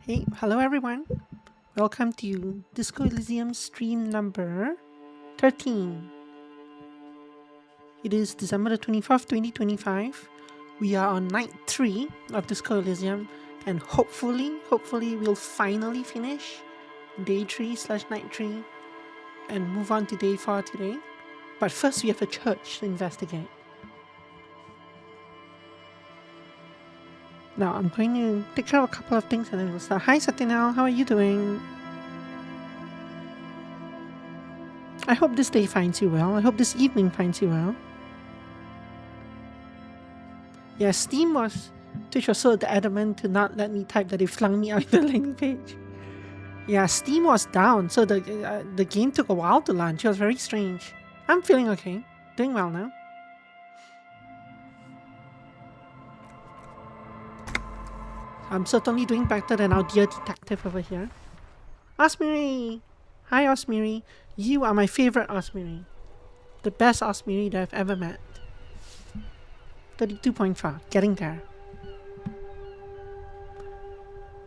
Hey, hello everyone. Welcome to Disco Elysium stream number 13. It is December the 24th, 2025. We are on night 3 of Disco Elysium, and hopefully we'll finally finish day 3 slash night 3 and move on to day 4 today. But first we have a church to investigate. Now I'm going to take care of a couple of things and then we'll start. Hi Satinal, how are you doing? I hope this day finds you well. I hope this evening finds you well. Yeah, Twitch was so adamant to not let me type that they flung me out of the landing page. Yeah, Steam was down, so the game took a while to launch. It was very strange. I'm feeling okay. Doing well now. I'm certainly doing better than our dear detective over here. Osmiri! Hi, Osmiri. You are my favorite Osmiri. The best Osmiri that I've ever met. 32.5. Getting there.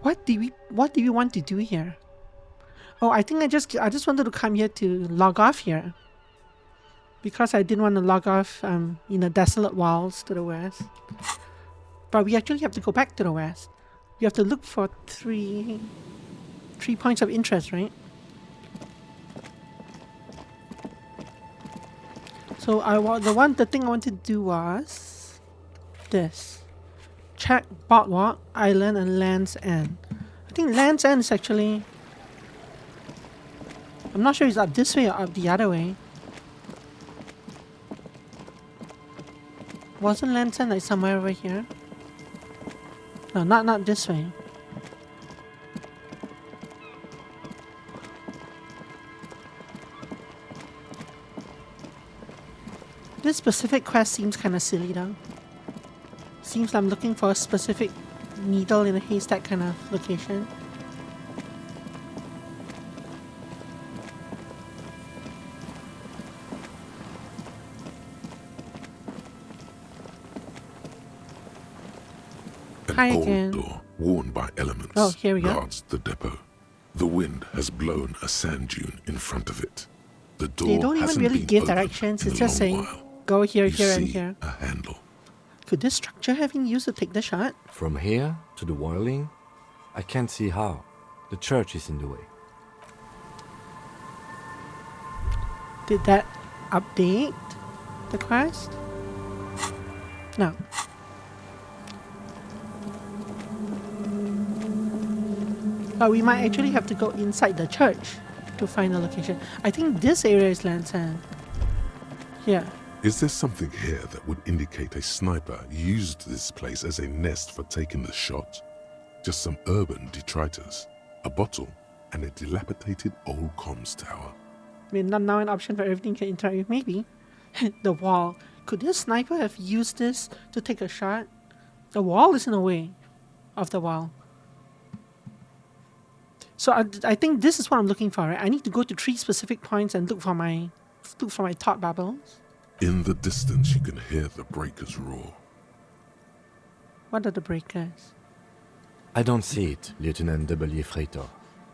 What do we want to do here? Oh, I think I just wanted to come here to log off here. Because I didn't want to log off in the desolate wilds to the west. But we actually have to go back to the west. We have to look for three points of interest, right? So the thing I wanted to do was this. Check Boardwalk, Island, and Land's End. I think Land's End is actually... I'm not sure it's up this way or up the other way. Wasn't Land's End like somewhere over here? No, not this way. This specific quest seems kind of silly though. Seems I'm looking for a specific needle in a haystack kind of location. Hi An again. old door, worn by elements, Oh, here we go. guards the depot. The wind has blown a sand dune in front of it. The door They don't even hasn't really been give opened directions. in It's a just long saying, while. go here, You here, and see here. a handle. Could this structure have been used to take the shot? From here to the whirling, I can't see how. The church is in the way. Did that update the quest? No. But we might actually have to go inside the church to find the location. I think this area is Land's End. Here. Is there something here that would indicate a sniper used this place as a nest for taking the shot? Just some urban detritus, a bottle, and a dilapidated old comms tower. I mean, not now an option for everything can interact with. Maybe. The wall. Could this sniper have used this to take a shot? The wall is in the way of the wall. So I think this is what I'm looking for, right? I need to go to 3 specific points and look for my thought bubbles. In the distance, you can hear the breakers roar. What are the breakers? I don't see it, Lieutenant W. Freighter.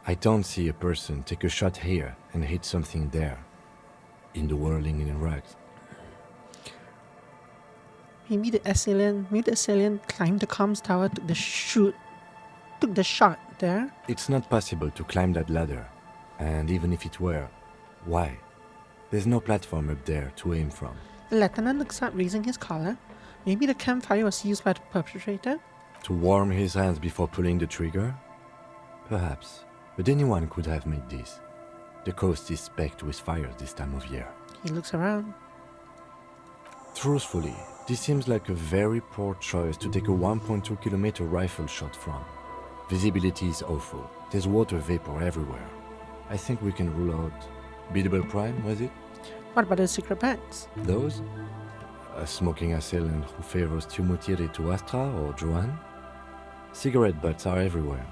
I don't see a person take a shot here and hit something there. In the whirling in rags. Maybe the assailant climbed the comms tower, took the shot there. It's not possible to climb that ladder. And even if it were, why? There's no platform up there to aim from. The lieutenant looks up, raising his collar. Maybe the campfire was used by the perpetrator? To warm his hands before pulling the trigger? Perhaps. But anyone could have made this. The coast is specked with fires this time of year. He looks around. Truthfully, this seems like a very poor choice to take a 1.2 kilometer rifle shot from. Visibility is awful. There's water vapor everywhere. I think we can rule out Biddable Prime, was it? What about the secret bags? Those? A smoking assailant who favors Tumutiri to Astra or Joan? Cigarette butts are everywhere.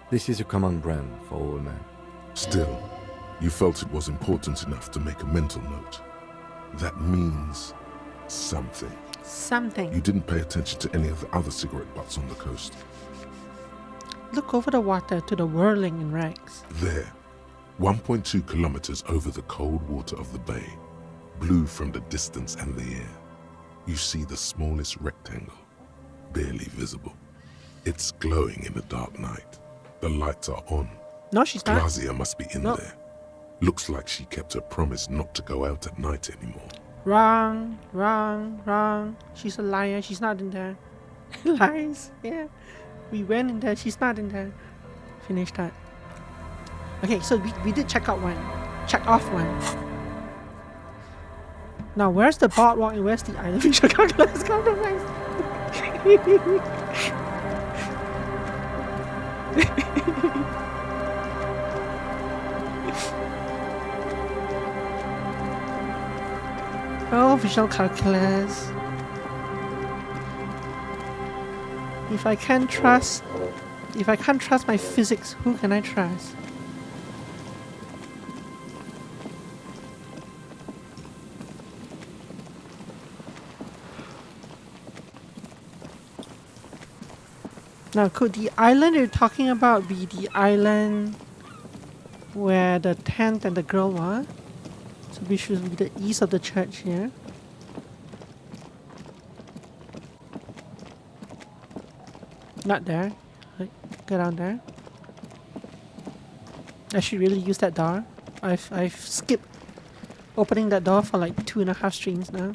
This is a common brand for all men. Still, you felt it was important enough to make a mental note. That means something. Something. You didn't pay attention to any of the other cigarette butts on the coast. Look over the water to the whirling in rags. There, 1.2 kilometers over the cold water of the bay, blue from the distance and the air, you see the smallest rectangle, barely visible. It's glowing in the dark night. The lights are on. No, she's not. Grazia must be in there. Looks like she kept her promise not to go out at night anymore. Wrong, wrong, wrong. She's a liar. She's not in there. Lies. Yeah. We went in there. She's not in there. Finish that. Okay, so we did check out one. Check off one. Now, where's the boardwalk and where's the island? We should calculate compromise. Oh, visual calculus. If I can't trust my physics, who can I trust? Now, could the island you're talking about be the island where the tent and the girl were? So we should be the east of the church here. Not there. Get down there. I should really use that door. I've skipped opening that door for like 2.5 streams now.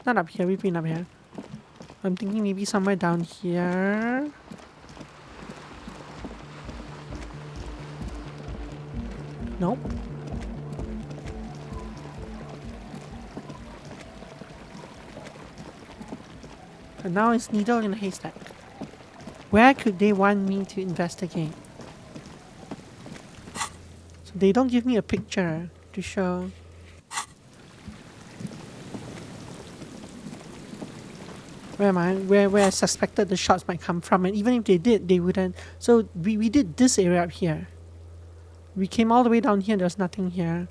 Not up here, we've been up here. I'm thinking maybe somewhere down here. Nope. And now it's needle in a haystack. Where could they want me to investigate? So they don't give me a picture to show. Where am I? Where I suspected the shots might come from, and even if they did, they wouldn't. So we did this area up here. We came all the way down here, there's nothing here.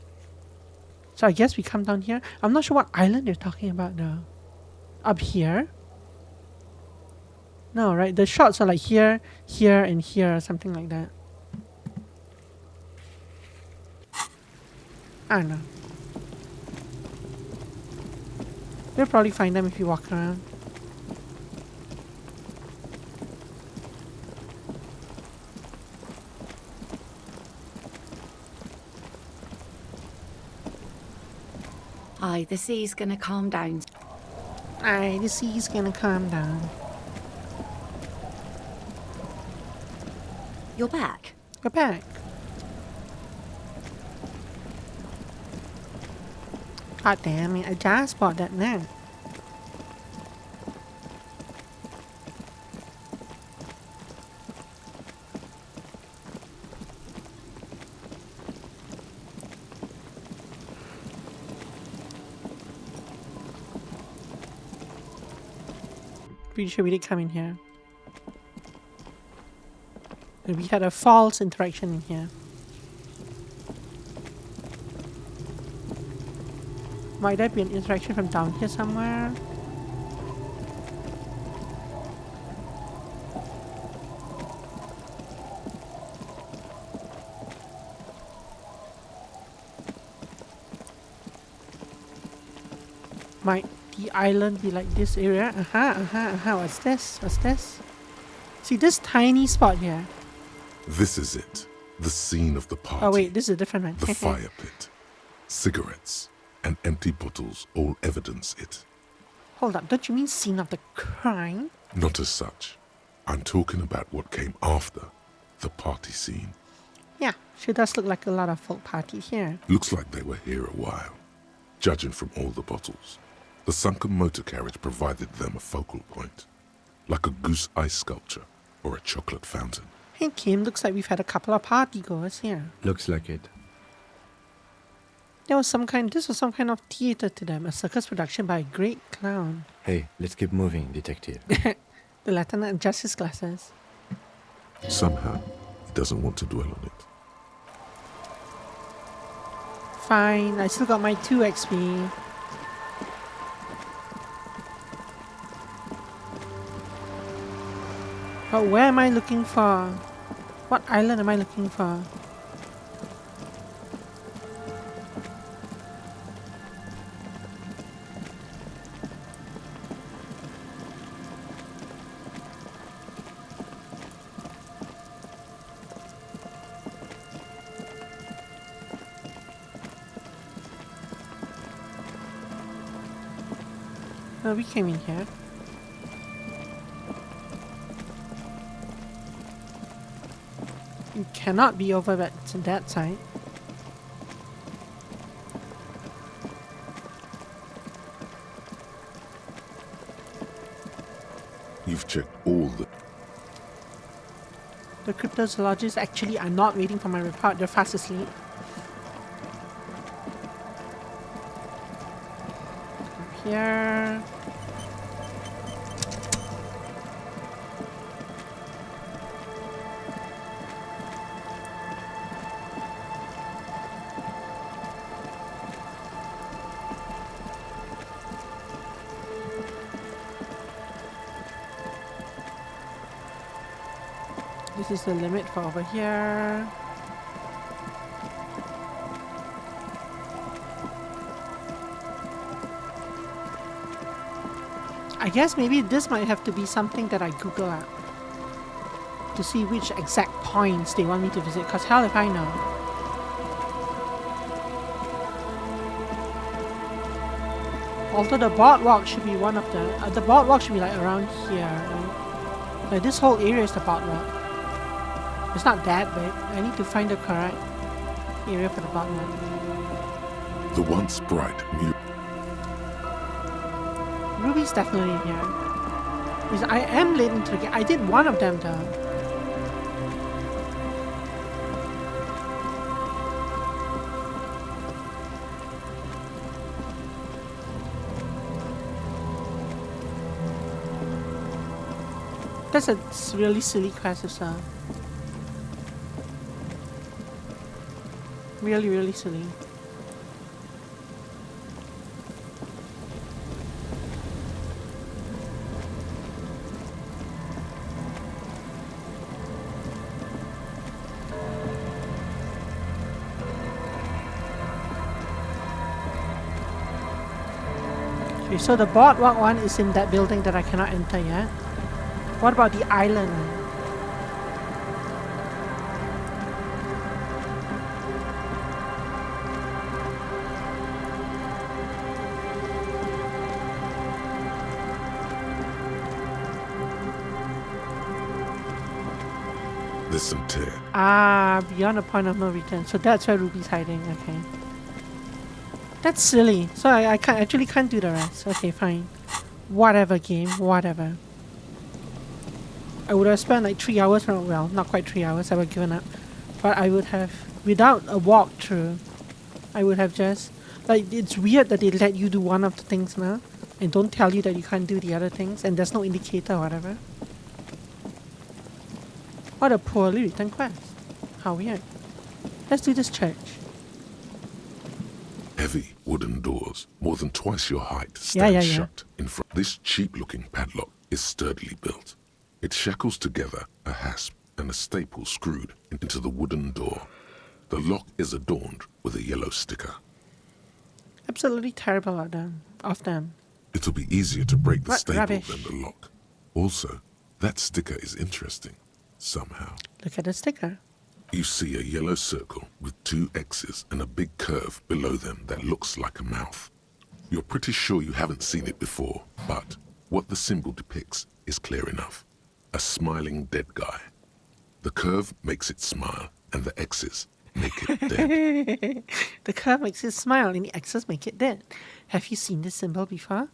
So I guess we come down here. I'm not sure what island they're talking about though. Up here? No, right? The shots are like here, here, and here, or something like that. I don't know. We'll probably find them if you walk around. Aye, the sea's gonna calm down. Aye, the sea's gonna calm down. You're back? Go back. God damn it, I just bought that now. Pretty sure we did come in here. And we had a false interaction in here. Might there be an interaction from down here somewhere? Might the island be like this area? What's this? What's this? See this tiny spot here. This is it. The scene of the party. Oh wait, this is a different one. The fire pit. Cigarettes and empty bottles all evidence it. Hold up, don't you mean scene of the crime? Not as such. I'm talking about what came after the party scene. Yeah, sure does look like a lot of folk party here. Looks like they were here a while, judging from all the bottles. The sunken motor carriage provided them a focal point, like a goose ice sculpture or a chocolate fountain. Hey Kim, looks like we've had a couple of party goers here. Looks like it. This was some kind of theater to them, a circus production by a great clown. Hey, let's keep moving, detective. The lieutenant adjusts his glasses. Somehow, he doesn't want to dwell on it. Fine, I still got my 2 XP. But where am I looking for? What island am I looking for? Oh, we came in here. It cannot be over to that side. You've checked all The cryptozoologists actually are not waiting for my report. They're fast asleep. Up here. This is the limit for over here. I guess maybe this might have to be something that I Google out to see which exact points they want me to visit, because hell if I know. Although the boardwalk should be one of the boardwalk should be like around here, right? Like this whole area is the boardwalk. It's not that big. I need to find the correct area for the boardwalk. the once bright new. Ruby's definitely here. Because I am late into the game. I did one of them though. That's a really silly quest as well. Really, really silly. Okay, so the boardwalk one is in that building that I cannot enter yet. What about the island? There's some tear. Ah, beyond the point of no return. So that's where Ruby's hiding. Okay. That's silly. So I can't do the rest. Okay, fine. Whatever, game. Whatever. I would have spent like 3 hours, well, not quite 3 hours, I would have given up. But I would have, without a walkthrough, I would have just, like, it's weird that they let you do one of the things now, and don't tell you that you can't do the other things, and there's no indicator or whatever. What a poorly written quest. How weird. Let's do this church. Heavy wooden doors, more than twice your height, stand Yeah. shut in front. This cheap-looking padlock is sturdily built. It shackles together a hasp and a staple screwed into the wooden door. The lock is adorned with a yellow sticker. Absolutely terrible of them. It'll be easier to break the What staple rubbish. than the lock. Also, that sticker is interesting, somehow. Look at the sticker. You see a yellow circle with 2 X's and a big curve below them that looks like a mouth. You're pretty sure you haven't seen it before, but what the symbol depicts is clear enough. A smiling dead guy. The curve makes it smile, and the X's make it dead. The curve makes it smile and the X's make it dead. Have you seen this symbol before?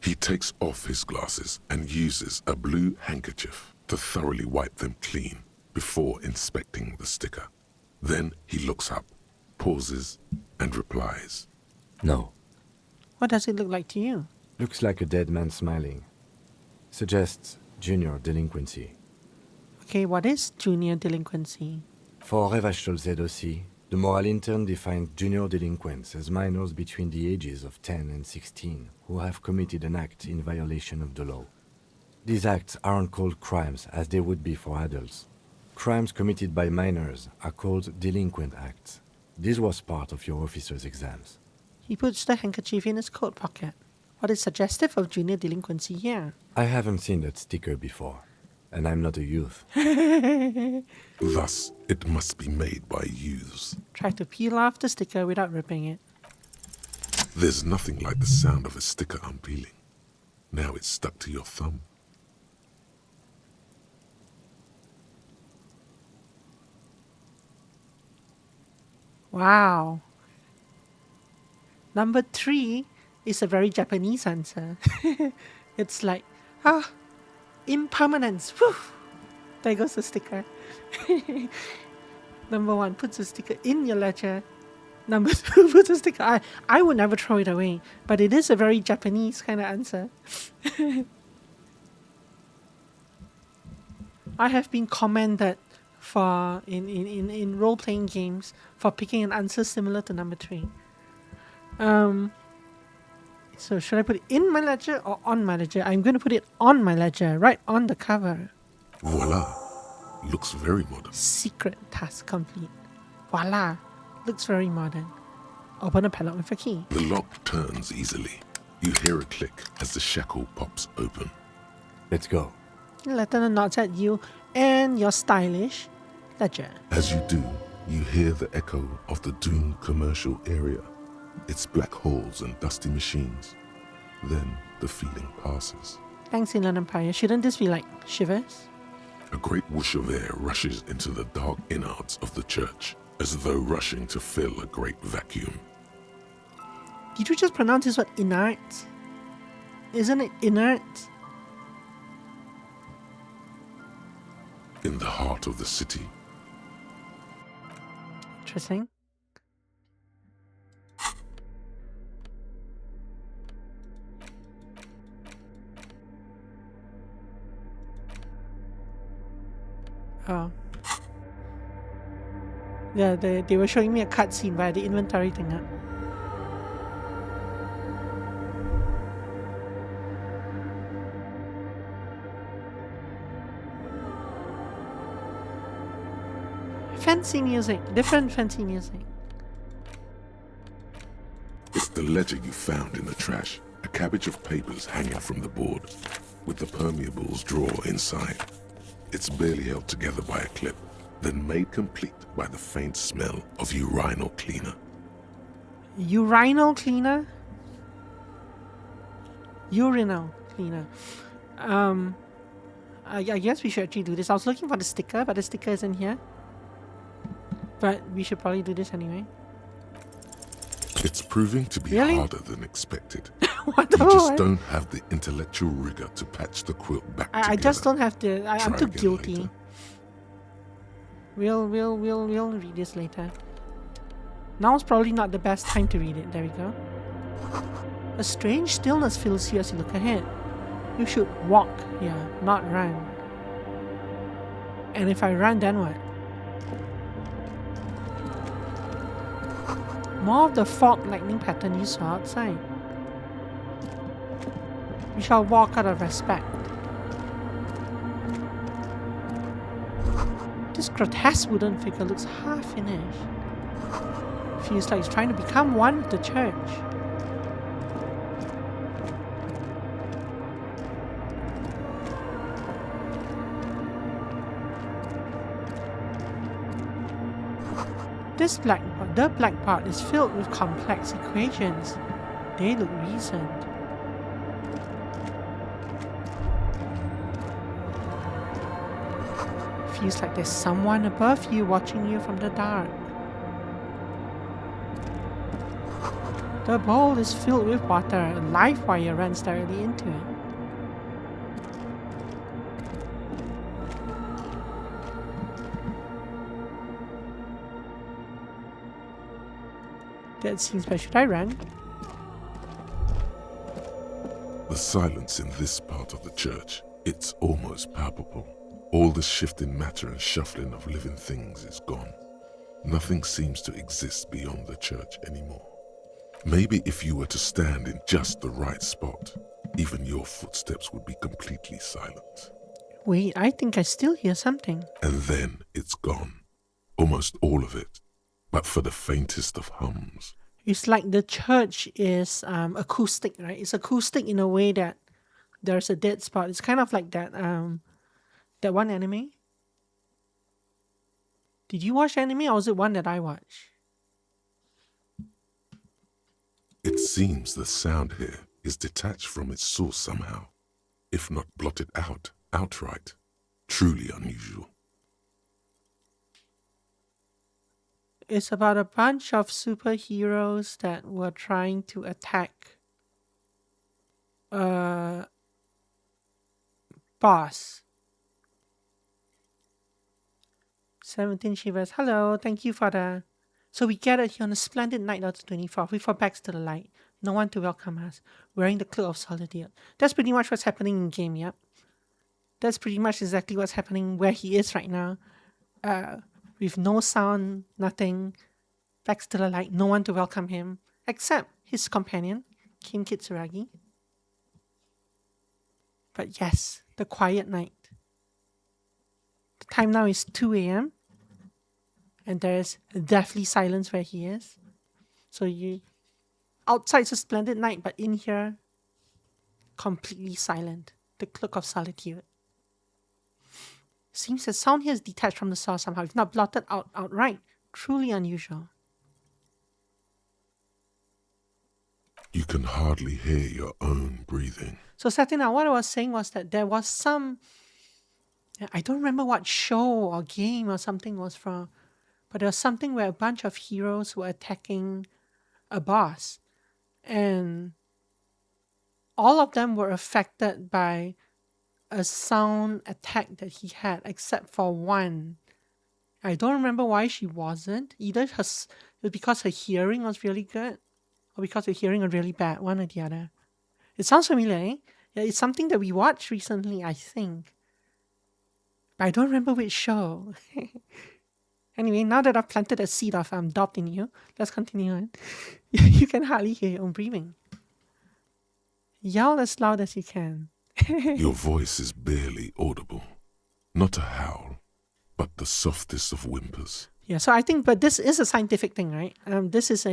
He takes off his glasses and uses a blue handkerchief to thoroughly wipe them clean before inspecting the sticker. Then he looks up, pauses, and replies. No. What does it look like to you? Looks like a dead man smiling. Suggests junior delinquency. Okay, what is junior delinquency? For Revachol ZOC, the moral intern defined junior delinquents as minors between the ages of 10 and 16 who have committed an act in violation of the law. These acts aren't called crimes as they would be for adults. Crimes committed by minors are called delinquent acts. This was part of your officer's exams. He puts the handkerchief in his coat pocket. What is suggestive of junior delinquency here? I haven't seen that sticker before, and I'm not a youth. Thus, it must be made by youths. Try to peel off the sticker without ripping it. There's nothing like the sound of a sticker unpeeling. Now it's stuck to your thumb. Wow. Number 3 is a very Japanese answer. It's like, impermanence. Whew. There goes the sticker. Number 1 puts a sticker in your ledger. Number 2 puts a sticker. I would never throw it away, but it is a very Japanese kind of answer. I have been commended for in role-playing games for picking an answer similar to number 3. So should I put it in my ledger or on my ledger? I'm going to put it on my ledger, right on the cover. Voila! Looks very modern. Secret task complete. Voila! Looks very modern. Open a padlock with a key. The lock turns easily. You hear a click as the shackle pops open. Let's go. Lieutenant nods at you and your stylish ledger. As you do, you hear the echo of the doomed commercial area. Its black holes and dusty machines. Then the feeling passes. Thanks, Inland Empire. Shouldn't this be like shivers? A great whoosh of air rushes into the dark innards of the church, as though rushing to fill a great vacuum. Did you just pronounce this word inert? Isn't it inert? In the heart of the city, Interesting. Oh. Yeah, they were showing me a cutscene via the inventory thing. Fancy music, different fancy music. it's the ledger you found in the trash. A cabbage of papers hanging from the board, with the permeables drawer inside. It's barely held together by a clip, then made complete by the faint smell of urinal cleaner. Urinal cleaner? Urinal cleaner. I guess we should actually do this. I was looking for the sticker, but the sticker isn't here. But we should probably do this anyway. It's proving to be Really? harder than expected. What You the just hell? don't have the intellectual rigor to patch the quilt back together. I just don't have to. I'm Try too again guilty. later. We'll read this later. Now's probably not the best time to read it. There we go. A strange stillness fills you as you look ahead. You should walk here, not run. And if I run, then what? More of the fog lightning pattern you saw outside. We shall walk out of respect. This grotesque wooden figure looks half finished. Feels like it's trying to become one with the church. The black part is filled with complex equations. They look recent. Feels like there's someone above you watching you from the dark. The bowl is filled with water. A live wire runs directly into it. That seems bad. Should I run? The silence in this part of the church, it's almost palpable. All the shifting matter and shuffling of living things is gone. Nothing seems to exist beyond the church anymore. Maybe if you were to stand in just the right spot, Even your footsteps would be completely silent. Wait, I think I still hear something. And then it's gone. Almost all of it. But for the faintest of hums. It's like the church is acoustic, right? It's acoustic in a way that there's a dead spot. It's kind of like that one anime. Did you watch anime or was it one that I watched? It seems the sound here is detached from its source somehow, if not blotted out outright. Truly unusual. It's about a bunch of superheroes that were trying to attack a boss. 17 Shivers. Hello, thank you for the... So we gathered here on a splendid night of the 24th with our backs to the light. No one to welcome us, wearing the cloak of solitude. That's pretty much what's happening in game, yep. That's pretty much exactly what's happening where he is right now. With no sound, nothing, backs to the light, no one to welcome him, except his companion, Kim Kitsuragi. But yes, the quiet night. The time now is 2 a.m. and there's deathly silence where he is. So outside's a splendid night, but in here, completely silent. The cloak of solitude. Seems the sound here is detached from the source somehow, if not blotted out outright. Truly unusual. You can hardly hear your own breathing. So Satina, what I was saying was that there was some... I don't remember what show or game or something was from, but there was something where a bunch of heroes were attacking a boss. And all of them were affected by a sound attack that he had, except for one. I don't remember why she wasn't. Either because her hearing was really good, or because her hearing was really bad, one or the other. It sounds familiar, eh? Yeah, it's something that we watched recently, I think. But I don't remember which show. Anyway, now that I've planted a seed of doubt in you, let's continue on. You can hardly hear your own breathing. Yell as loud as you can. Your voice is barely audible. Not a howl, but the softest of whimpers. Yeah, so I think, but this is a scientific thing, right? This is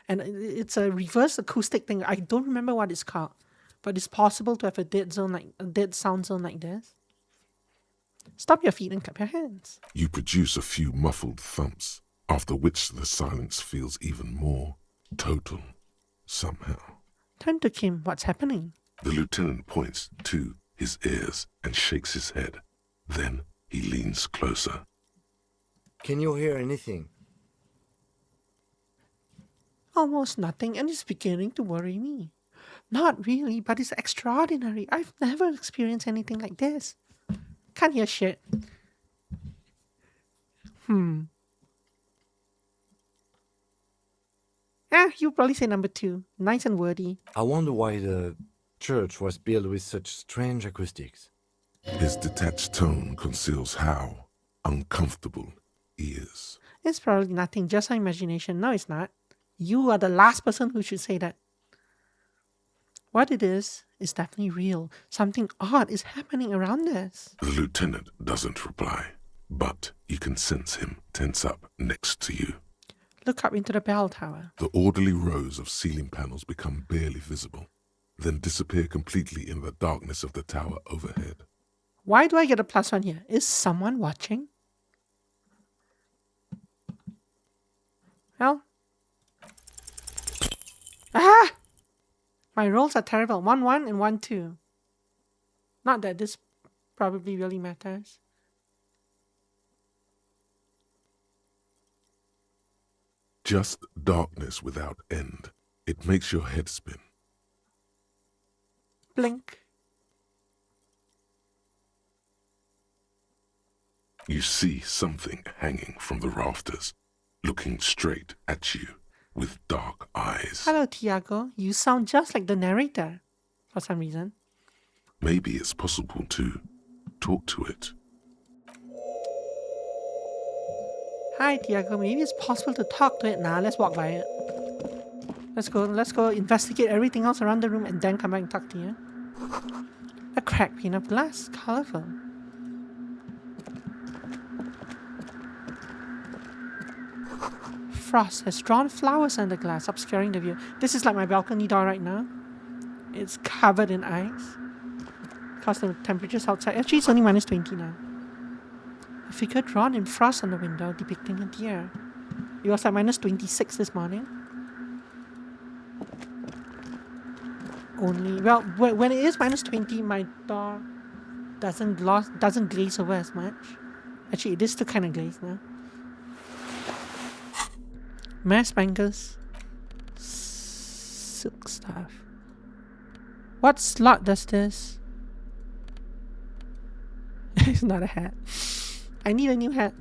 it's a reverse acoustic thing. I don't remember what it's called, but it's possible to have a dead sound zone like this. Stop your feet and clap your hands. You produce a few muffled thumps, after which the silence feels even more total, somehow. Turn to Kim. What's happening? The lieutenant points to his ears and shakes his head. Then he leans closer. Can you hear anything? Almost nothing, and it's beginning to worry me. Not really, but it's extraordinary. I've never experienced anything like this. Can't hear shit. You probably say number 2. Nice and wordy. I wonder why the church was built with such strange acoustics. His detached tone conceals how uncomfortable he is. It's probably nothing, just our imagination. No, it's not. You are the last person who should say that. What it is definitely real. Something odd is happening around us. The lieutenant doesn't reply, but you can sense him tense up next to you. Look up into the bell tower. The orderly rows of ceiling panels become barely visible, then disappear completely in the darkness of the tower overhead. Why do I get a +1 here? Is someone watching? Well. Ah! My rolls are terrible. 1-1 and 1-2. Not that this probably really matters. Just darkness without end. It makes your head spin. Blink. You see something hanging from the rafters, looking straight at you with dark eyes. Hello, Tiago. You sound just like the narrator for some reason. Maybe it's possible to talk to it. Hi, Tiago. Maybe it's possible to talk to it now. Let's walk by it. Let's go investigate everything else around the room and then come back and talk to you. A cracked pane of glass, colorful. Frost has drawn flowers on the glass, obscuring the view. This is like my balcony door right now. It's covered in ice. Because the temperature's outside. Actually, it's only minus 20 now. A figure drawn in frost on the window, depicting a deer. It was like minus 26 this morning. Only, well, when it is minus 20, my door doesn't glaze over as much. Actually, it is still kind of glazed now. Mass bangles. Silk stuff. What slot does this? It's not a hat. I need a new hat.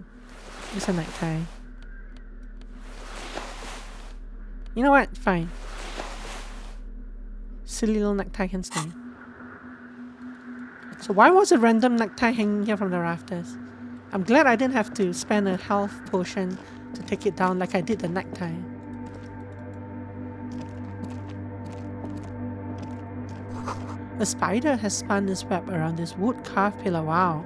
It's a necktie. You know what? Fine. Silly little necktie can stay. So why was a random necktie hanging here from the rafters? I'm glad I didn't have to spend a health potion to take it down like I did the necktie. A spider has spun its web around this wood-carved pillar. Wow.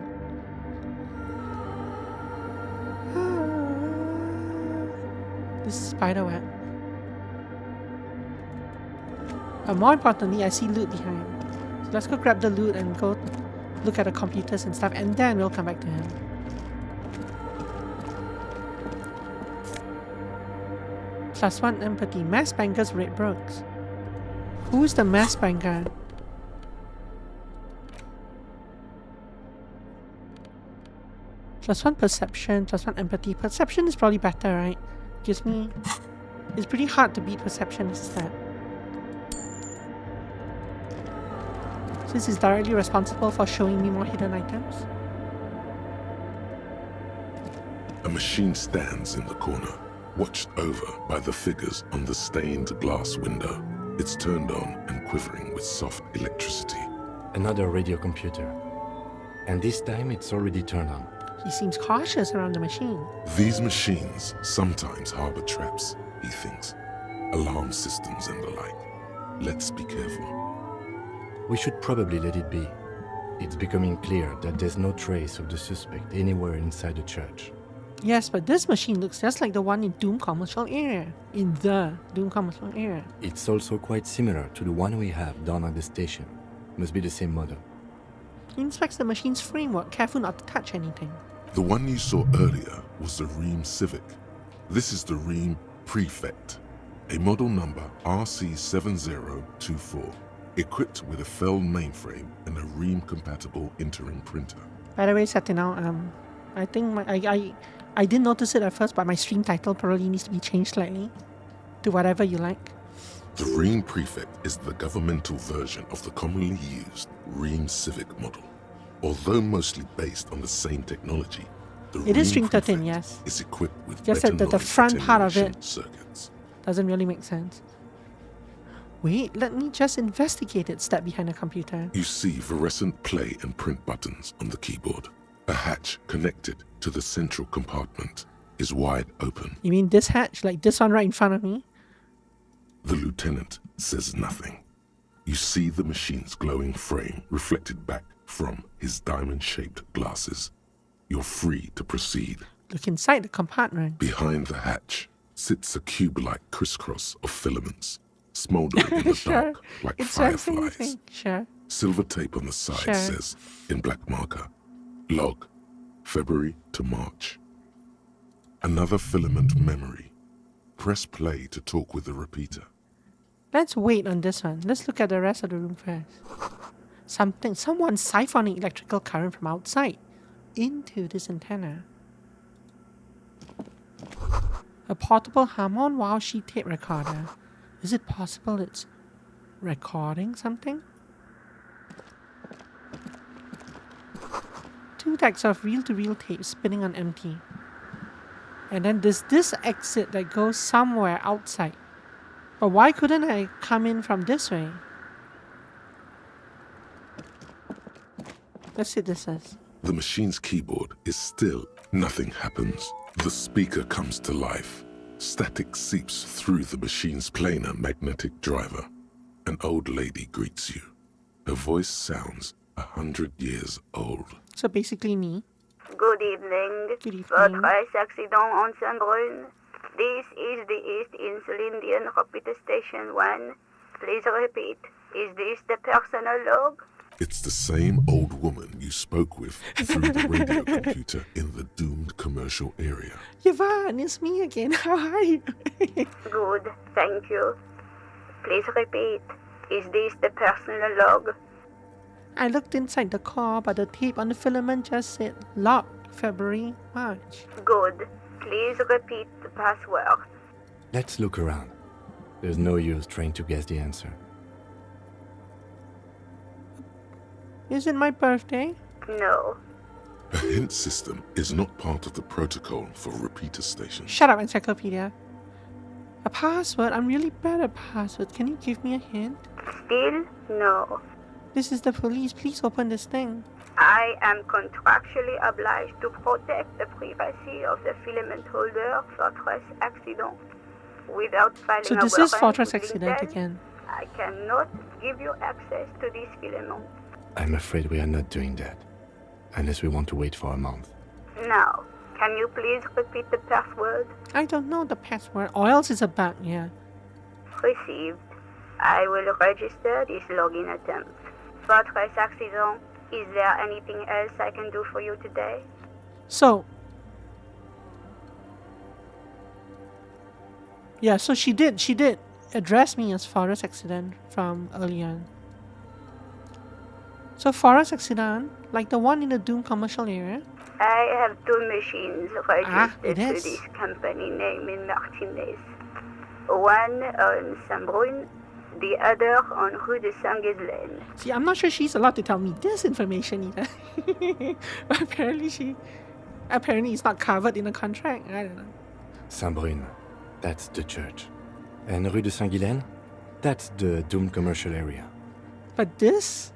This is spider web. But more importantly, I see loot behind. So let's go grab the loot and go look at the computers and stuff, and then we'll come back to him. +1 empathy. Mass Banger's Red Brooks. Who's the Mass Banger? +1 perception, +1 empathy. Perception is probably better, right? Gives me... It's pretty hard to beat perception as a stat. Since it's directly responsible for showing me more hidden items. A machine stands in the corner, watched over by the figures on the stained glass window. It's turned on and quivering with soft electricity. Another radio computer. And this time it's already turned on. He seems cautious around the machine. These machines sometimes harbor traps, he thinks. Alarm systems and the like. Let's be careful. We should probably let it be. It's becoming clear that there's no trace of the suspect anywhere inside the church. Yes, but this machine looks just like the one in Doom Commercial Area. In the Doom Commercial Area. It's also quite similar to the one we have down at the station. Must be the same model. He inspects the machine's framework, careful not to touch anything. The one you saw earlier was the Ream Civic. This is the Ream Prefect, a model number RC7024, equipped with a Fell mainframe and a Ream-compatible interim printer. By the way, Satinao, I think I didn't notice it at first, but my stream title probably needs to be changed slightly to whatever you like. The Ream Prefect is the governmental version of the commonly used Ream Civic model. Although mostly based on the same technology, the It is Ream Stream 13, Prefect yes. is equipped with Just better that the noise front part of attenuation it circuits. doesn't really make sense. Wait, let me just investigate it. Step behind the computer. You see fluorescent play and print buttons on the keyboard. A hatch connected to the central compartment is wide open. You mean this hatch? Like this one right in front of me? The lieutenant says nothing. You see the machine's glowing frame reflected back from his diamond-shaped glasses. You're free to proceed. Look inside the compartment. Behind the hatch sits a cube-like crisscross of filaments, smoldering in the Sure. dark like It's fireflies. fascinating. Sure. Silver tape on the side Sure. says, in black marker, log, February to March. Another filament memory. Press play to talk with the repeater. Let's wait on this one. Let's look at the rest of the room first. Someone's siphoning electrical current from outside into this antenna. A portable Harmon Wow sheet tape recorder. Is it possible it's recording something? 2 decks of reel-to-reel tape spinning on empty. And then there's this exit that goes somewhere outside. But why couldn't I come in from this way? Let's see what this says. The machine's keyboard is still. Nothing happens. The speaker comes to life. Static seeps through the machine's planar magnetic driver. An old lady greets you. Her voice sounds 100 years old. So basically me. Good evening. Good evening. Votre accident on Saint-Brun. This is the East Insulindian Repeater Station 1. Please repeat. Is this the personal log? It's the same old woman you spoke with through the radio computer in the doomed commercial area. Yvonne, it's me again. How are you? Good, thank you. Please repeat. Is this the personal log? I looked inside the car, but the tape on the filament just said locked February, March. Good. Please repeat the password. Let's look around. There's no use trying to guess the answer. Is it my birthday? No. A hint system is not part of the protocol for repeater stations. Shut up, encyclopedia. A password? I'm really bad at passwords. Can you give me a hint? Still no. This is the police. Please open this thing. I am contractually obliged to protect the privacy of the filament holder Fortress Accident. Without filing So a this is warrant Fortress with Accident Intel, again. I cannot give you access to this filament. I'm afraid we are not doing that. Unless we want to wait for a month. Now, can you please repeat the password? I don't know the password, or else it's a bug, yeah. Received. I will register this login attempt. Fortress Accident, is there anything else I can do for you today? So, yeah, so she did address me as Forest Accident from early on. So Forest Accident, like the one in the Doom commercial area? I have two machines it registered to is. this company name in Martinez. One on Saint-Brun, the other on Rue de Saint-Ghislaine. See, I'm not sure she's allowed to tell me this information either. But apparently it's not covered in the contract. I don't know. Saint-Brun, that's the church. And Rue de Saint-Ghislaine, that's the doomed commercial area. But this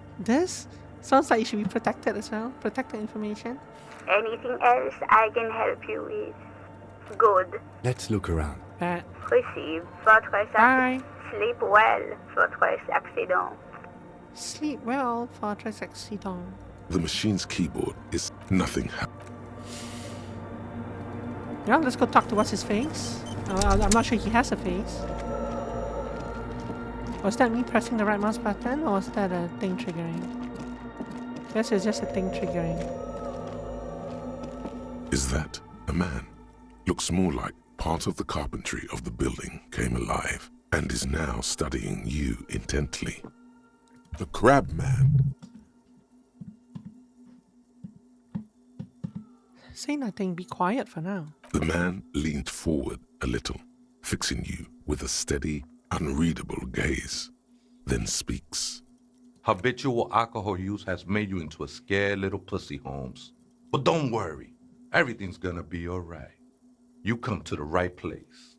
sounds like it should be protected as well. Protected information. Anything else I can help you with? Good. Let's look around. Bad. Received. Fortress Bye. Sleep well, Fortress Accident. Sleep well, Fortress Accident. The machine's keyboard is nothing. Yeah, let's go talk to what's his face. I'm not sure he has a face. Was that me pressing the right mouse button, or was that a thing triggering? Guess it's just a thing triggering. Is that a man? Looks more like part of the carpentry of the building came alive and is now studying you intently. The crab man. Say nothing, be quiet for now. The man leaned forward a little, fixing you with a steady, unreadable gaze, then speaks. Habitual alcohol use has made you into a scared little pussy, Holmes. But don't worry, everything's gonna be alright. You come to the right place.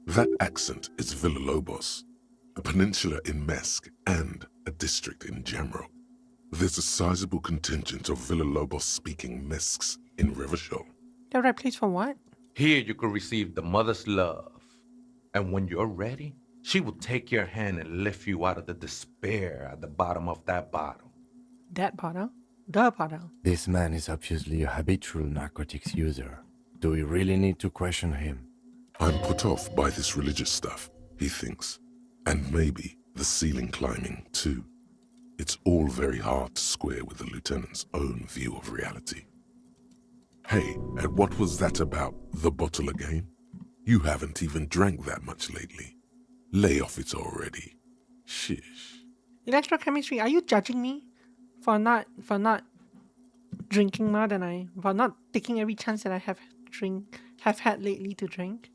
That accent is Villalobos, a peninsula in Mesque and a district in general. There's a sizable contingent of Villalobos-speaking Mesques in Revachol. The right place for what? Here you can receive the mother's love. And when you're ready, she will take your hand and lift you out of the despair at the bottom of that bottle. That bottle? The bottle. This man is obviously a habitual narcotics user. Do we really need to question him? I'm put off by this religious stuff, he thinks. And maybe the ceiling climbing, too. It's all very hard to square with the lieutenant's own view of reality. Hey, and what was that about the bottle again? You haven't even drank that much lately. Lay off it already. Shish. Electrochemistry, are you judging me for not drinking more than for not taking every chance that I have had lately to drink?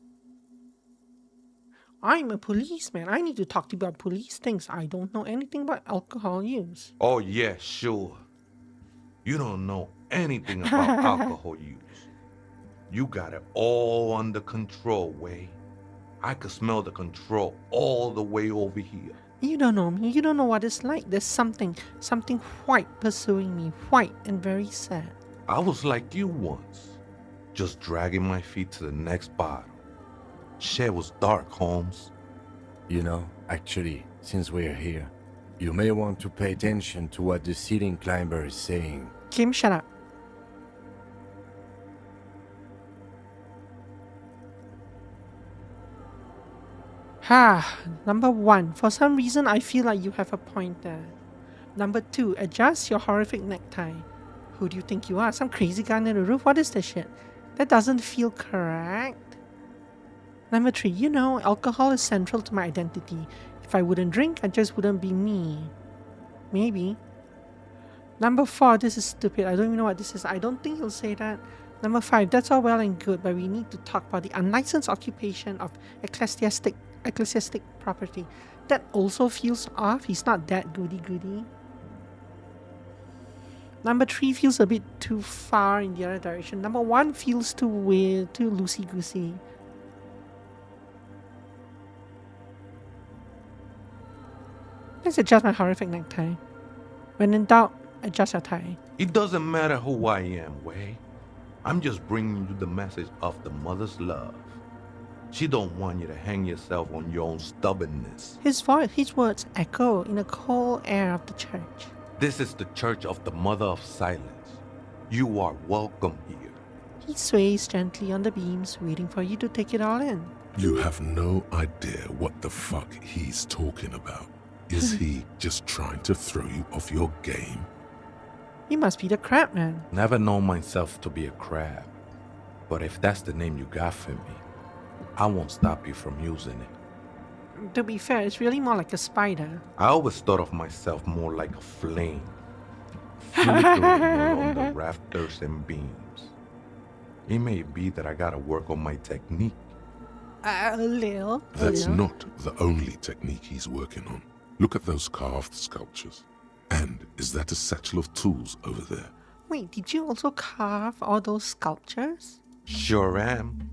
I'm a policeman. I need to talk to you about police things. I don't know anything about alcohol use. Oh yeah, sure. You don't know anything about alcohol use. You got it all under control, Way. I could smell the control all the way over here. You don't know me. You don't know what it's like. There's something white pursuing me. White and very sad. I was like you once, just dragging my feet to the next bottle. Shit was dark, Holmes. You know, actually, since we're here, You may want to pay attention to what the ceiling climber is saying. Kim, shut up. Number 1. For some reason, I feel like you have a point there. Number 2. Adjust your horrific necktie. Who do you think you are? Some crazy guy on the roof? What is this shit? That doesn't feel correct. Number 3. You know, alcohol is central to my identity. If I wouldn't drink, I just wouldn't be me. Maybe. Number 4. This is stupid. I don't even know what this is. I don't think he'll say that. Number 5. That's all well and good, but we need to talk about the unlicensed occupation of ecclesiastic property. That also feels off. He's not that goody-goody. Number 3 feels a bit too far in the other direction. Number 1 feels too weird, too loosey-goosey. Let's adjust my horrific necktie. When in doubt, adjust your tie. It doesn't matter who I am, Wei. I'm just bringing you the message of the mother's love. She don't want you to hang yourself on your own stubbornness. His words echo in the cold air of the church. This is the church of the Mother of Silence. You are welcome here. He sways gently on the beams, waiting for you to take it all in. You have no idea what the fuck he's talking about. Is he just trying to throw you off your game? You must be the crab man. Never known myself to be a crab. But if that's the name you got for me, I won't stop you from using it. To be fair, it's really more like a spider. I always thought of myself more like a flame, flickering along the rafters and beams. It may be that I gotta work on my technique. A little. That's not the only technique he's working on. Look at those carved sculptures. And is that a satchel of tools over there? Wait, did you also carve all those sculptures? Sure am.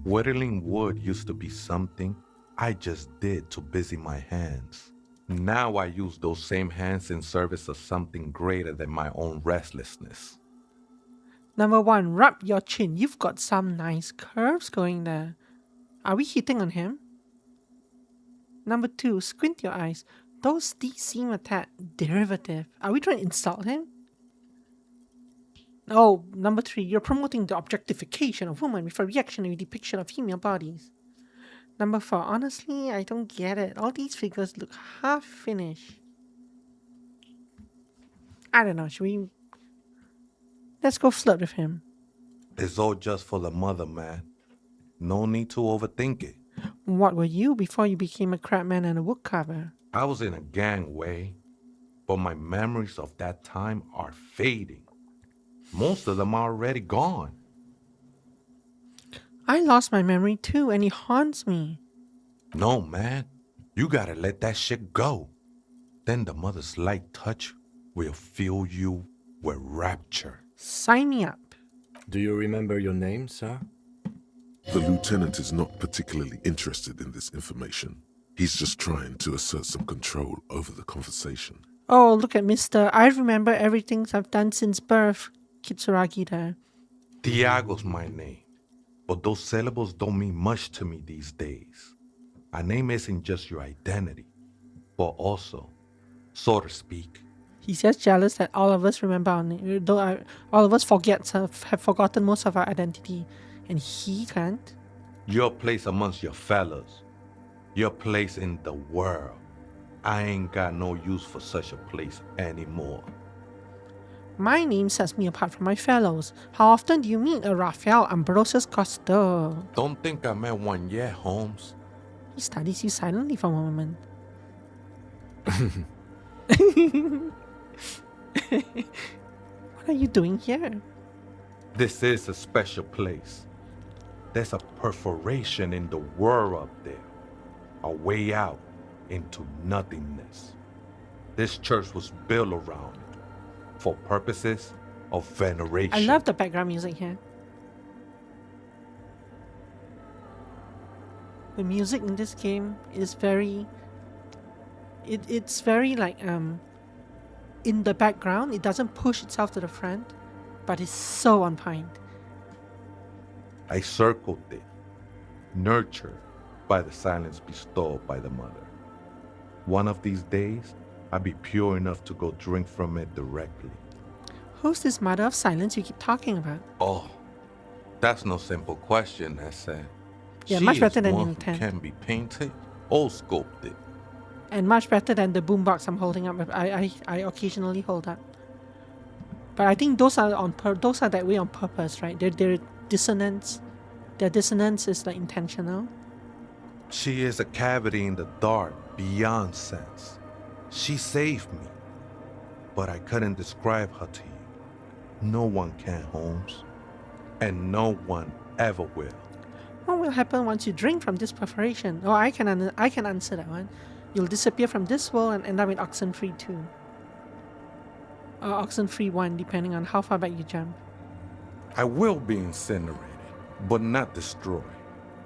Whittling wood used to be something I just did to busy my hands. Now I use those same hands in service of something greater than my own restlessness. Number 1, rub your chin. You've got some nice curves going there. Are we hitting on him? Number 2, squint your eyes. Those D's seem a tad derivative. Are we trying to insult him? Oh, number 3, you're promoting the objectification of women with a reactionary depiction of female bodies. Number 4, honestly, I don't get it. All these figures look half finished. I don't know, should we... Let's go flirt with him. It's all just for the mother, man. No need to overthink it. What were you before you became a crabman and a woodcarver? I was in a gang way, but my memories of that time are fading. Most of them are already gone. I lost my memory too, and it haunts me. No, man. You gotta let that shit go. Then the mother's light touch will fill you with rapture. Sign me up. Do you remember your name, sir? The lieutenant is not particularly interested in this information. He's just trying to assert some control over the conversation. Oh, look at Mister. I remember everything I've done since birth. Kitsuragi there. Tiago's my name, but those syllables don't mean much to me these days. A name isn't just your identity, but also, so to speak. He's just jealous that all of us remember our name. Though all of us have forgotten most of our identity, and he can't. Your place amongst your fellows. Your place in the world. I ain't got no use for such a place anymore. My name sets me apart from my fellows. How often do you meet a Rafael Ambrosius Costa? Don't think I met one yet, Holmes. He studies you silently for a moment. What are you doing here? This is a special place. There's a perforation in the world up there. A way out into nothingness. This church was built around it for purposes of veneration. I love the background music here. The music in this game is very... It's very like in the background. It doesn't push itself to the front, but it's so on point. I circled it, nurtured by the silence bestowed by the mother. One of these days, I'd be pure enough to go drink from it directly. Who's this mother of silence you keep talking about? Oh, that's no simple question, Essa. Yeah, She much is better than one you who intend. can be painted or sculpted. And much better than the boombox I'm holding up. I occasionally hold up. But I think those are those are that way on purpose, right? Their dissonance, their dissonance is like intentional. She is a cavity in the dark beyond sense. She saved me, but I couldn't describe her to you. No one can, Holmes, and no one ever will. What will happen once you drink from this perforation? Oh, I can answer that one. You'll disappear from this world and end up in Oxenfree 2. Or Oxenfree 1, depending on how far back you jump. I will be incinerated, but not destroyed.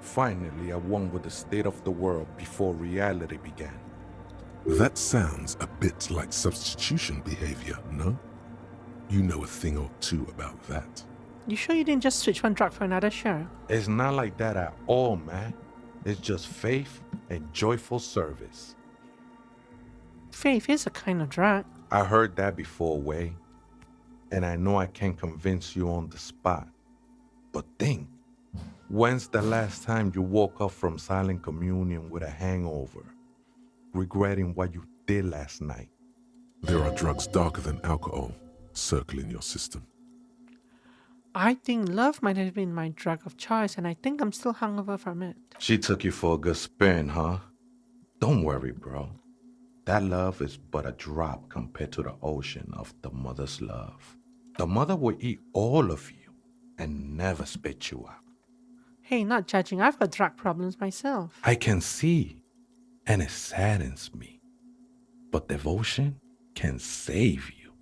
Finally, I won with the state of the world before reality began. That sounds a bit like substitution behavior, no? You know a thing or two about that. You sure you didn't just switch one drug for another? Sure. It's not like that at all, man. It's just faith and joyful service. Faith is a kind of drug. I heard that before, Way. And I know I can't convince you on the spot. But think, when's the last time you woke up from silent communion with a hangover, regretting what you did last night? There are drugs darker than alcohol circling your system. I think love might have been my drug of choice, and I think I'm still hungover from it. She took you for a good spin, huh? Don't worry, bro. That love is but a drop compared to the ocean of the mother's love. The mother will eat all of you and never spit you out. Hey, not judging. I've got drug problems myself. I can see, and it saddens me. But devotion can save you.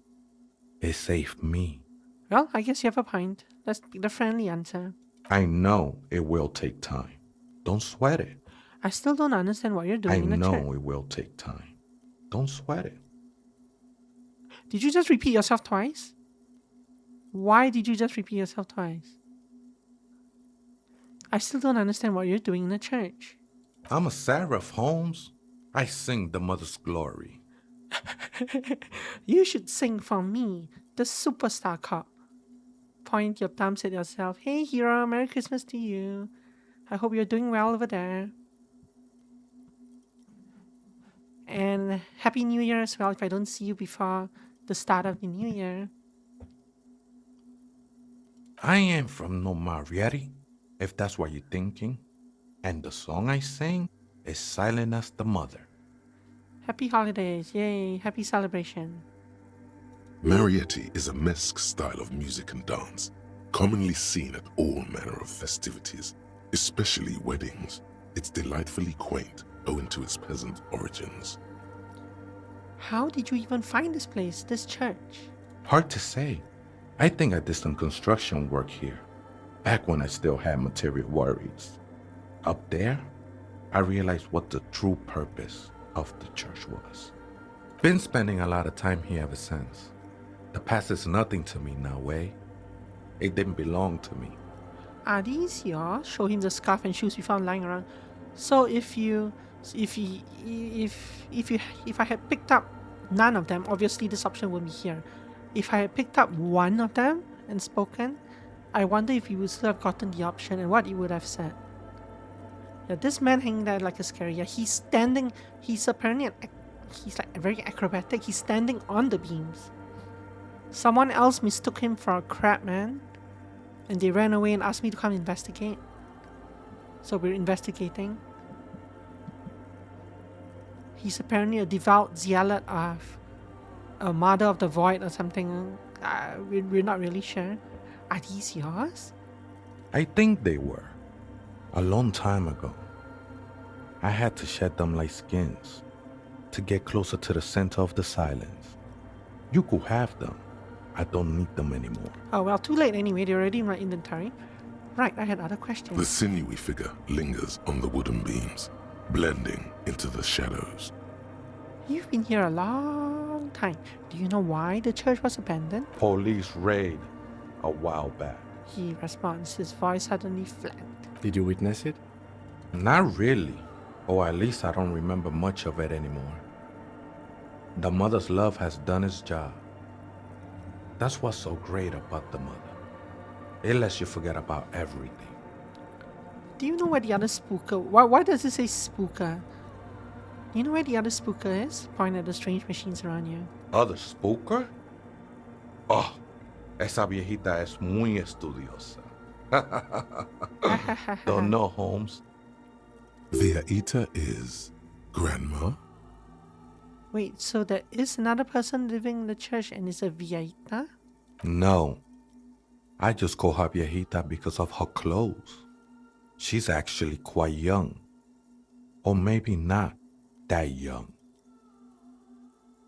It saved me. Well, I guess you have a point. That's the friendly answer. I know it will take time. Don't sweat it. I still don't understand what you're doing I in the know church. it will take time. Don't sweat it. Did you just repeat yourself twice? Why did you just repeat yourself twice? I still don't understand what you're doing in the church. I'm a seraph, Holmes. I sing the mother's glory. You should sing for me, the superstar cop. Point your thumbs at yourself. Hey, hero, Merry Christmas to you. I hope you're doing well over there. And Happy New Year as well if I don't see you before the start of the new year. I am from no Mariette, if that's what you're thinking. And the song I sing is silent as the mother. Happy holidays. Yay. Happy celebration. Mariette is a mesque style of music and dance, commonly seen at all manner of festivities, especially weddings. It's delightfully quaint owing to its peasant origins. How did you even find this place, this church? Hard to say. I think I did some construction work here, back when I still had material worries. Up there, I realized what the true purpose of the church was. Been spending a lot of time here ever since. The past is nothing to me now, eh? It didn't belong to me. Are these yours? Show him the scarf and shoes we found lying around. So if I had picked up none of them, obviously this option would be here. If I had picked up one of them and spoken, I wonder if he would still have gotten the option and what he would have said. Yeah, this man hanging there like a scary. Yeah, he's standing. He's apparently he's like very acrobatic. He's standing on the beams. Someone else mistook him for a crab man, and they ran away and asked me to come investigate. So we're investigating. He's apparently a devout zealot of a mother of the void or something. We're not really sure. Are these yours? I think they were. A long time ago. I had to shed them like skins to get closer to the center of the silence. You could have them. I don't need them anymore. Oh well, too late anyway. They're already in my inventory. Right, I had other questions. The sinewy figure lingers on the wooden beams, blending into the shadows. You've been here a long time. Do you know why the church was abandoned? Police raid a while back. He responds, his voice suddenly flat. Did you witness it? Not really. Or at least I don't remember much of it anymore. The mother's love has done its job. That's what's so great about the mother. It lets you forget about everything. Do you know where the other spooker? Why does it say spooker? Do you know where the other spooker is? Point at the strange machines around you. Other spooker? Oh, esa viejita es muy estudiosa. Don't know, Holmes. Viejita is grandma? Wait, so there is another person living in the church and it's a viejita? No. I just call her viejita because of her clothes. She's actually quite young. Or maybe not that young.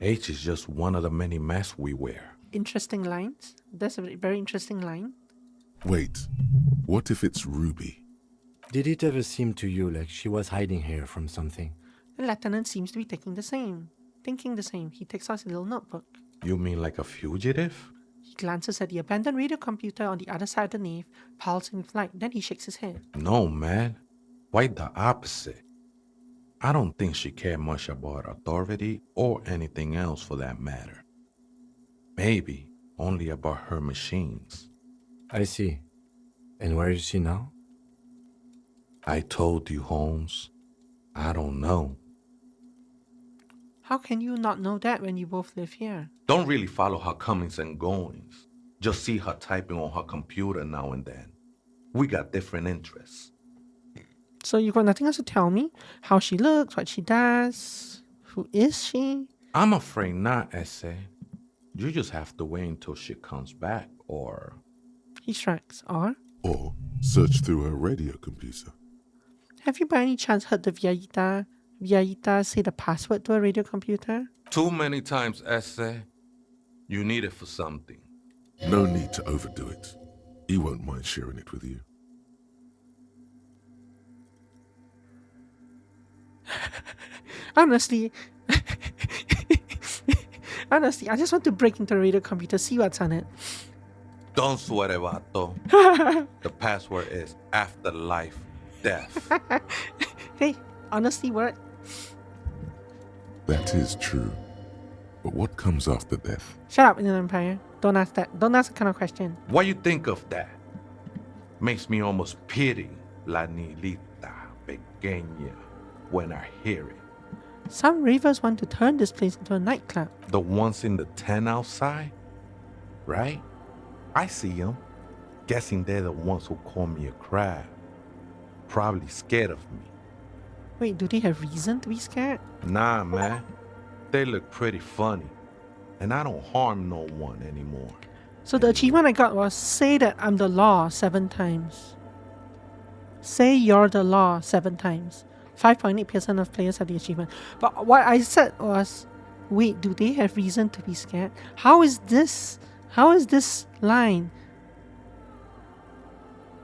Age is just one of the many masks we wear. Interesting lines. That's a very interesting line. Wait, what if it's Ruby? Did it ever seem to you like she was hiding here from something? The lieutenant seems to be thinking the same. He takes out his little notebook. You mean like a fugitive? He glances at the abandoned radio computer on the other side of the nave, pulsing with light. Then he shakes his head. No, man. Quite the opposite. I don't think she cared much about authority or anything else for that matter. Maybe only about her machines. I see. And where is she now? I told you, Holmes. I don't know. How can you not know that when you both live here? Don't really follow her comings and goings. Just see her typing on her computer now and then. We got different interests. So you've got nothing else to tell me? How she looks, what she does, who is she? I'm afraid not, Essay. You just have to wait until she comes back, or... He shrugs. Or, search through her radio computer. have you by any chance heard the Viejita say the password to a radio computer? Too many times, Essay. You need it for something. No need to overdo it. He won't mind sharing it with you. Honestly, I just want to break into the radio computer, see what's on it. Don't sweat it, vato. The password is afterlife death. Hey, honestly, what? That is true. But what comes after death? Shut up, Inland Empire. Don't ask that. Don't ask that kind of question. What you think of that? Makes me almost pity La Nilita Pequeña when I hear it. Some ravers want to turn this place into a nightclub. The ones in the tent outside? Right? I see them. Guessing they're the ones who call me a crab. Probably scared of me. Wait, do they have reason to be scared? Nah, man. They look pretty funny. And I don't harm no one anymore. So the achievement I got was say that I'm the law 7 times. Say you're the law 7 times. 5.8% of players have the achievement. But what I said was, wait, do they have reason to be scared? How is this line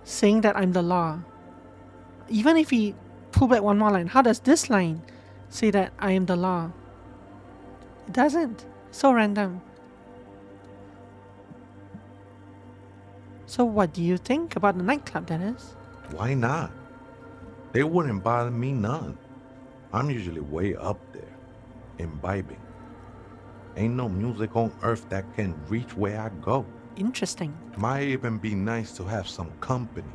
saying that I'm the law? Even if we pull back one more line, how does this line say that I am the law? It doesn't. So random. So what do you think about the nightclub, Dennis? Why not? They wouldn't bother me none. I'm usually way up there, imbibing. Ain't no music on earth that can reach where I go. Interesting. Might even be nice to have some company.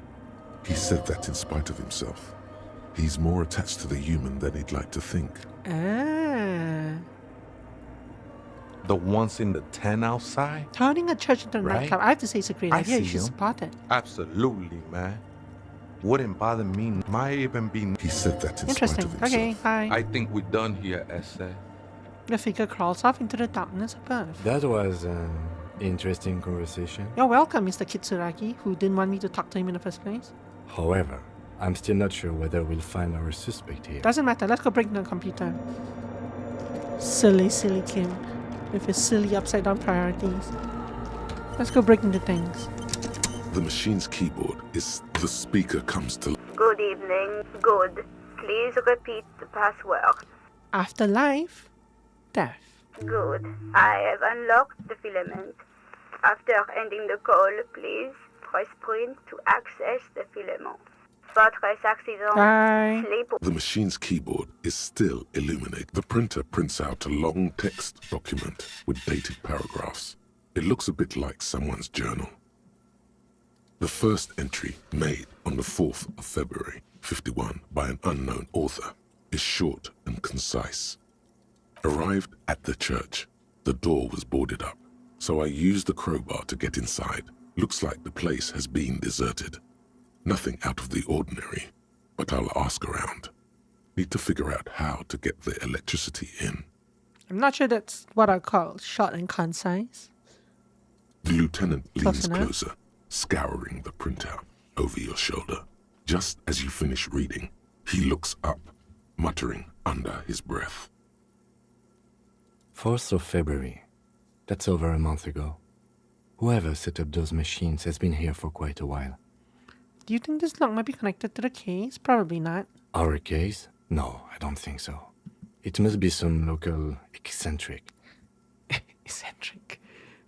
He said that in spite of himself. He's more attached to the human than he'd like to think. Ah. The ones in the tent outside? Turning a church into a Right? nightclub, I have to say it's a great I idea. You see should him. support it. Absolutely, man. Wouldn't bother me. Might even be... He said that in spite Interesting. of himself. Okay, bye. I think we're done here, Essay. The figure crawls off into the darkness above. That was an interesting conversation. You're welcome, Mr. Kitsuragi, who didn't want me to talk to him in the first place. However, I'm still not sure whether we'll find our suspect here. Doesn't matter, let's go break the computer. Silly Kim. With his silly upside down priorities. Let's go break into things. The machine's keyboard is the speaker comes to Good evening. Good. Please repeat the password. Afterlife. Death. Good. I have unlocked the filament. After ending the call, please press print to access the filament. votre accident. Bye. Sleep The machine's keyboard is still illuminated. The printer prints out a long text document with dated paragraphs. It looks a bit like someone's journal. The first entry, made on the 4th of February, 51, by an unknown author, is short and concise. Arrived at the church. The door was boarded up, so I used the crowbar to get inside. Looks like the place has been deserted. Nothing out of the ordinary, but I'll ask around. Need to figure out how to get the electricity in. I'm not sure that's what I call short and concise. The lieutenant Close leans enough. closer, scouring the printout over your shoulder. Just as you finish reading, he looks up, muttering under his breath. 4th of February. That's over a month ago. Whoever set up those machines has been here for quite a while. Do you think this lock might be connected to the case? Probably not. Our case? No, I don't think so. It must be some local eccentric. Eccentric.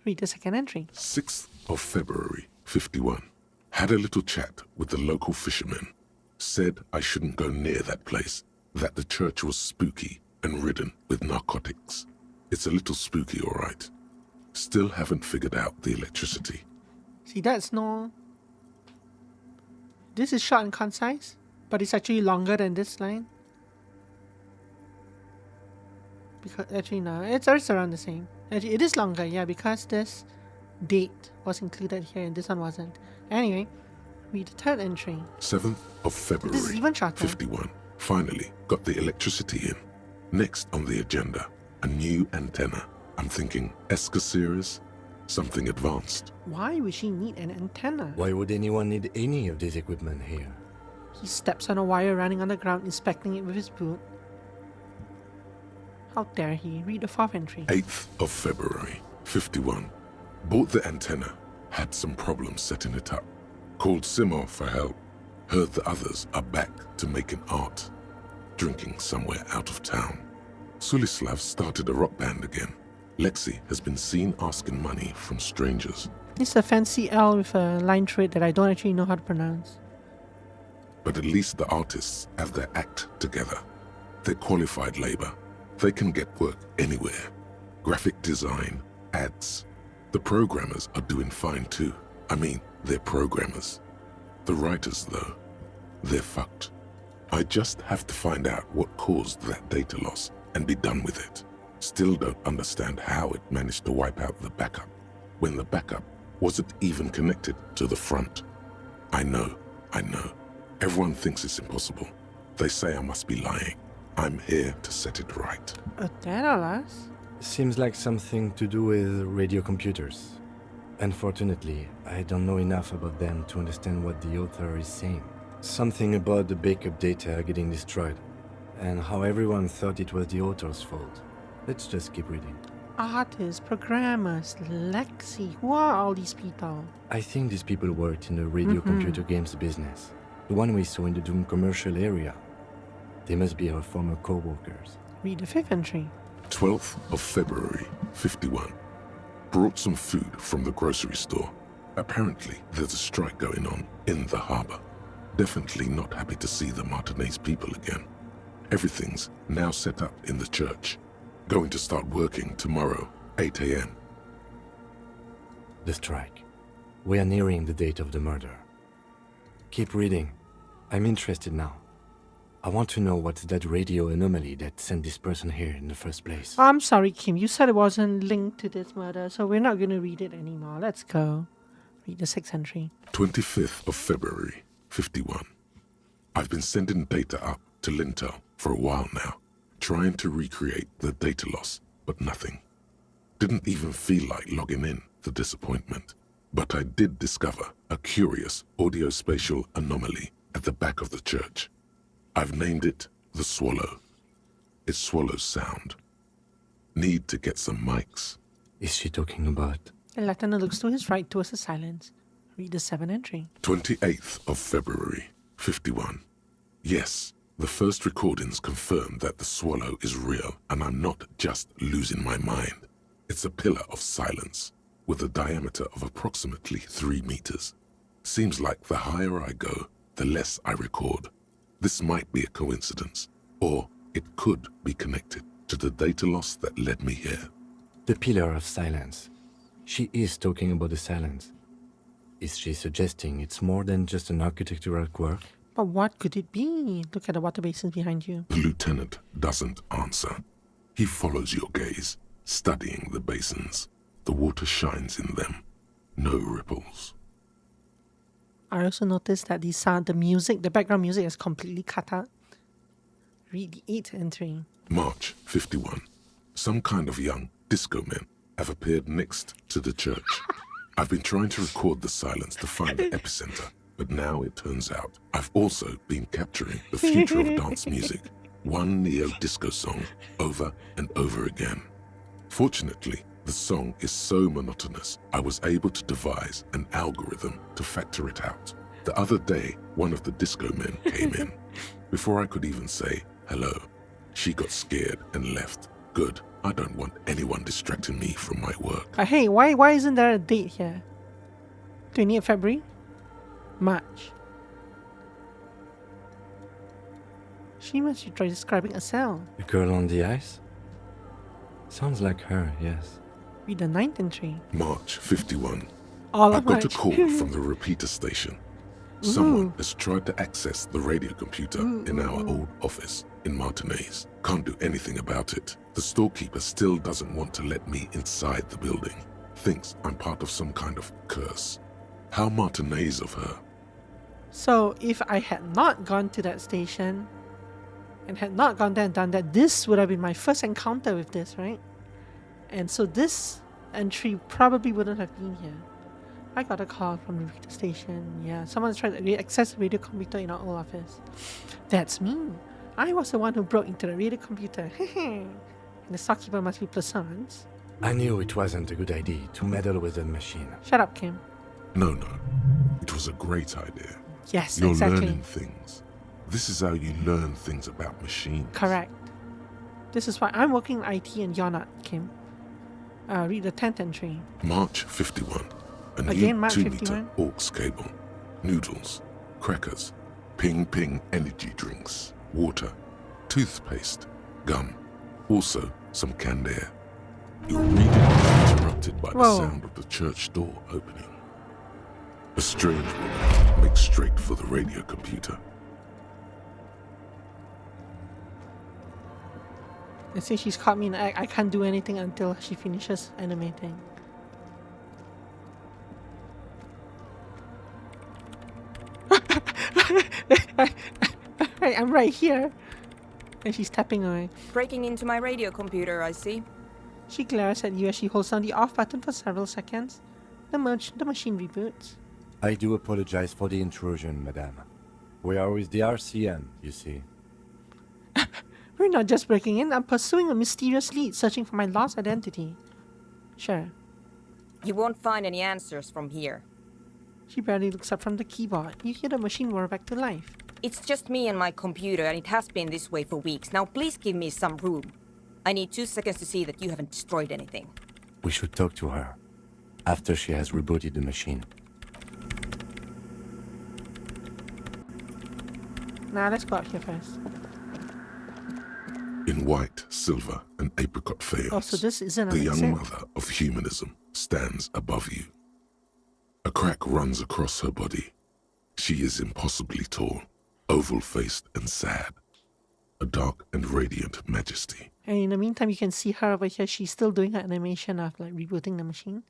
Read the second entry. 6th of February, 51. Had a little chat with the local fishermen. Said I shouldn't go near that place, that the church was spooky and ridden with narcotics. It's a little spooky, all right. Still haven't figured out the electricity. See, that's no... This is short and concise, but it's actually longer than this line. Because actually no, it's around the same. Actually, it is longer, yeah, because this date was included here and this one wasn't. Anyway, read the third entry. 7th of February, This is even shorter. 51. Finally got the electricity in. Next on the agenda, a new antenna. I'm thinking ESCA series, something advanced. Why would she need an antenna? Why would anyone need any of this equipment here? He steps on a wire running on the ground, inspecting it with his boot. How dare he? Read the fourth entry. 8th of February, 51. Bought the antenna, had some problems setting it up. Called Simo for help. Heard the others are back to making art. Drinking somewhere out of town. Sulislav started a rock band again. Lexi has been seen asking money from strangers. It's a fancy L with a line through it that I don't actually know how to pronounce. But at least the artists have their act together. They're qualified labor. They can get work anywhere. Graphic design, ads. The programmers are doing fine too. I mean, they're programmers. The writers, though, they're fucked. I just have to find out what caused that data loss and be done with it. Still don't understand how it managed to wipe out the backup, when the backup wasn't even connected to the front. I know. Everyone thinks it's impossible. They say I must be lying. I'm here to set it right. That alas? Seems like something to do with radio computers. Unfortunately, I don't know enough about them to understand what the author is saying. Something about the backup data getting destroyed, and how everyone thought it was the author's fault. Let's just keep reading. Artists, programmers, Lexi. Who are all these people? I think these people worked in the radio computer games business. The one we saw in the Doom commercial area. They must be our former co-workers. Read the fifth entry. 12th of February, 51. Brought some food from the grocery store. Apparently, there's a strike going on in the harbor. Definitely not happy to see the Martinez people again. Everything's now set up in the church. Going to start working tomorrow, 8 a.m. The strike. We are nearing the date of the murder. Keep reading. I'm interested now. I want to know what's that radio anomaly that sent this person here in the first place. I'm sorry, Kim. You said it wasn't linked to this murder, so we're not going to read it anymore. Let's go. Read the sixth entry. 25th of February, 51. I've been sending data up to Lintel for a while now, trying to recreate the data loss, but nothing. Didn't even feel like logging in, the disappointment. But I did discover a curious audio-spatial anomaly at the back of the church. I've named it the Swallow. It swallows sound. Need to get some mics. Is she talking about? The lieutenant looks to his right towards the silence. Read the seventh entry. 28th of February, 51. Yes, the first recordings confirm that the Swallow is real and I'm not just losing my mind. It's a pillar of silence with a diameter of approximately 3 meters. Seems like the higher I go, the less I record. This might be a coincidence, or it could be connected to the data loss that led me here. The pillar of silence. She is talking about the silence. Is she suggesting it's more than just an architectural quirk? But what could it be? Look at the water basins behind you. The lieutenant doesn't answer. He follows your gaze, studying the basins. The water shines in them. No ripples. I also noticed that the background music is completely cut out. Read the 8th entry. March 51. Some kind of young disco men have appeared next to the church. I've been trying to record the silence to find the epicenter, but now it turns out I've also been capturing the future of dance music, one neo-disco song over and over again. Fortunately, the song is so monotonous, I was able to devise an algorithm to factor it out. The other day, one of the disco men came in. Before I could even say hello, she got scared and left. Good, I don't want anyone distracting me from my work. Hey, why isn't there a date here? 28th February? March. She must be describing a cell. The girl on the ice? Sounds like her, yes. Read the 9th entry. March 51. All I of got a March. call from the repeater station. Someone has tried to access the radio computer in our old office in Martinez. Can't do anything about it. The storekeeper still doesn't want to let me inside the building. Thinks I'm part of some kind of curse. How Martinez of her. So if I had not gone to that station and had not gone there and done that, this would have been my first encounter with this, right? And so this entry probably wouldn't have been here. I got a call from the radio station. Yeah, someone's trying to access the radio computer in our old office. That's me. I was the one who broke into the radio computer. And the storekeeper must be Plaisance. I knew it wasn't a good idea to meddle with the machine. Shut up, Kim. No. It was a great idea. Yes, You're exactly. learning things. This is how you learn things about machines. Correct. This is why I'm working in IT and you're not, Kim. Read the 10th entry. March 51. A new Again, March 2-meter 51? aux cable. Noodles. Crackers. Ping energy drinks. Water. Toothpaste. Gum. Also, some canned air. Your reading is interrupted by the Whoa. sound of the church door opening. A strange woman makes straight for the radio computer. They say she's caught me in the act. I can't do anything until she finishes animating. I'm right here. And she's tapping away. Breaking into my radio computer, I see. She glares at you as she holds down the off button for several seconds. The machine reboots. I do apologize for the intrusion, madame. We are with the RCM, you see. We're not just breaking in, I'm pursuing a mysterious lead, searching for my lost identity. Sure. You won't find any answers from here. She barely looks up from the keyboard. You hear the machine roar back to life. It's just me and my computer, and it has been this way for weeks. Now please give me some room. I need 2 seconds to see that you haven't destroyed anything. We should talk to her after she has rebooted the machine. Nah, let's go out here first. In white, silver, and apricot faience, Oh, so this isn't the an young exit. mother of humanism stands above you. A crack runs across her body. She is impossibly tall, oval-faced and sad. A dark and radiant majesty. And in the meantime, you can see her over here. She's still doing her animation of like rebooting the machine,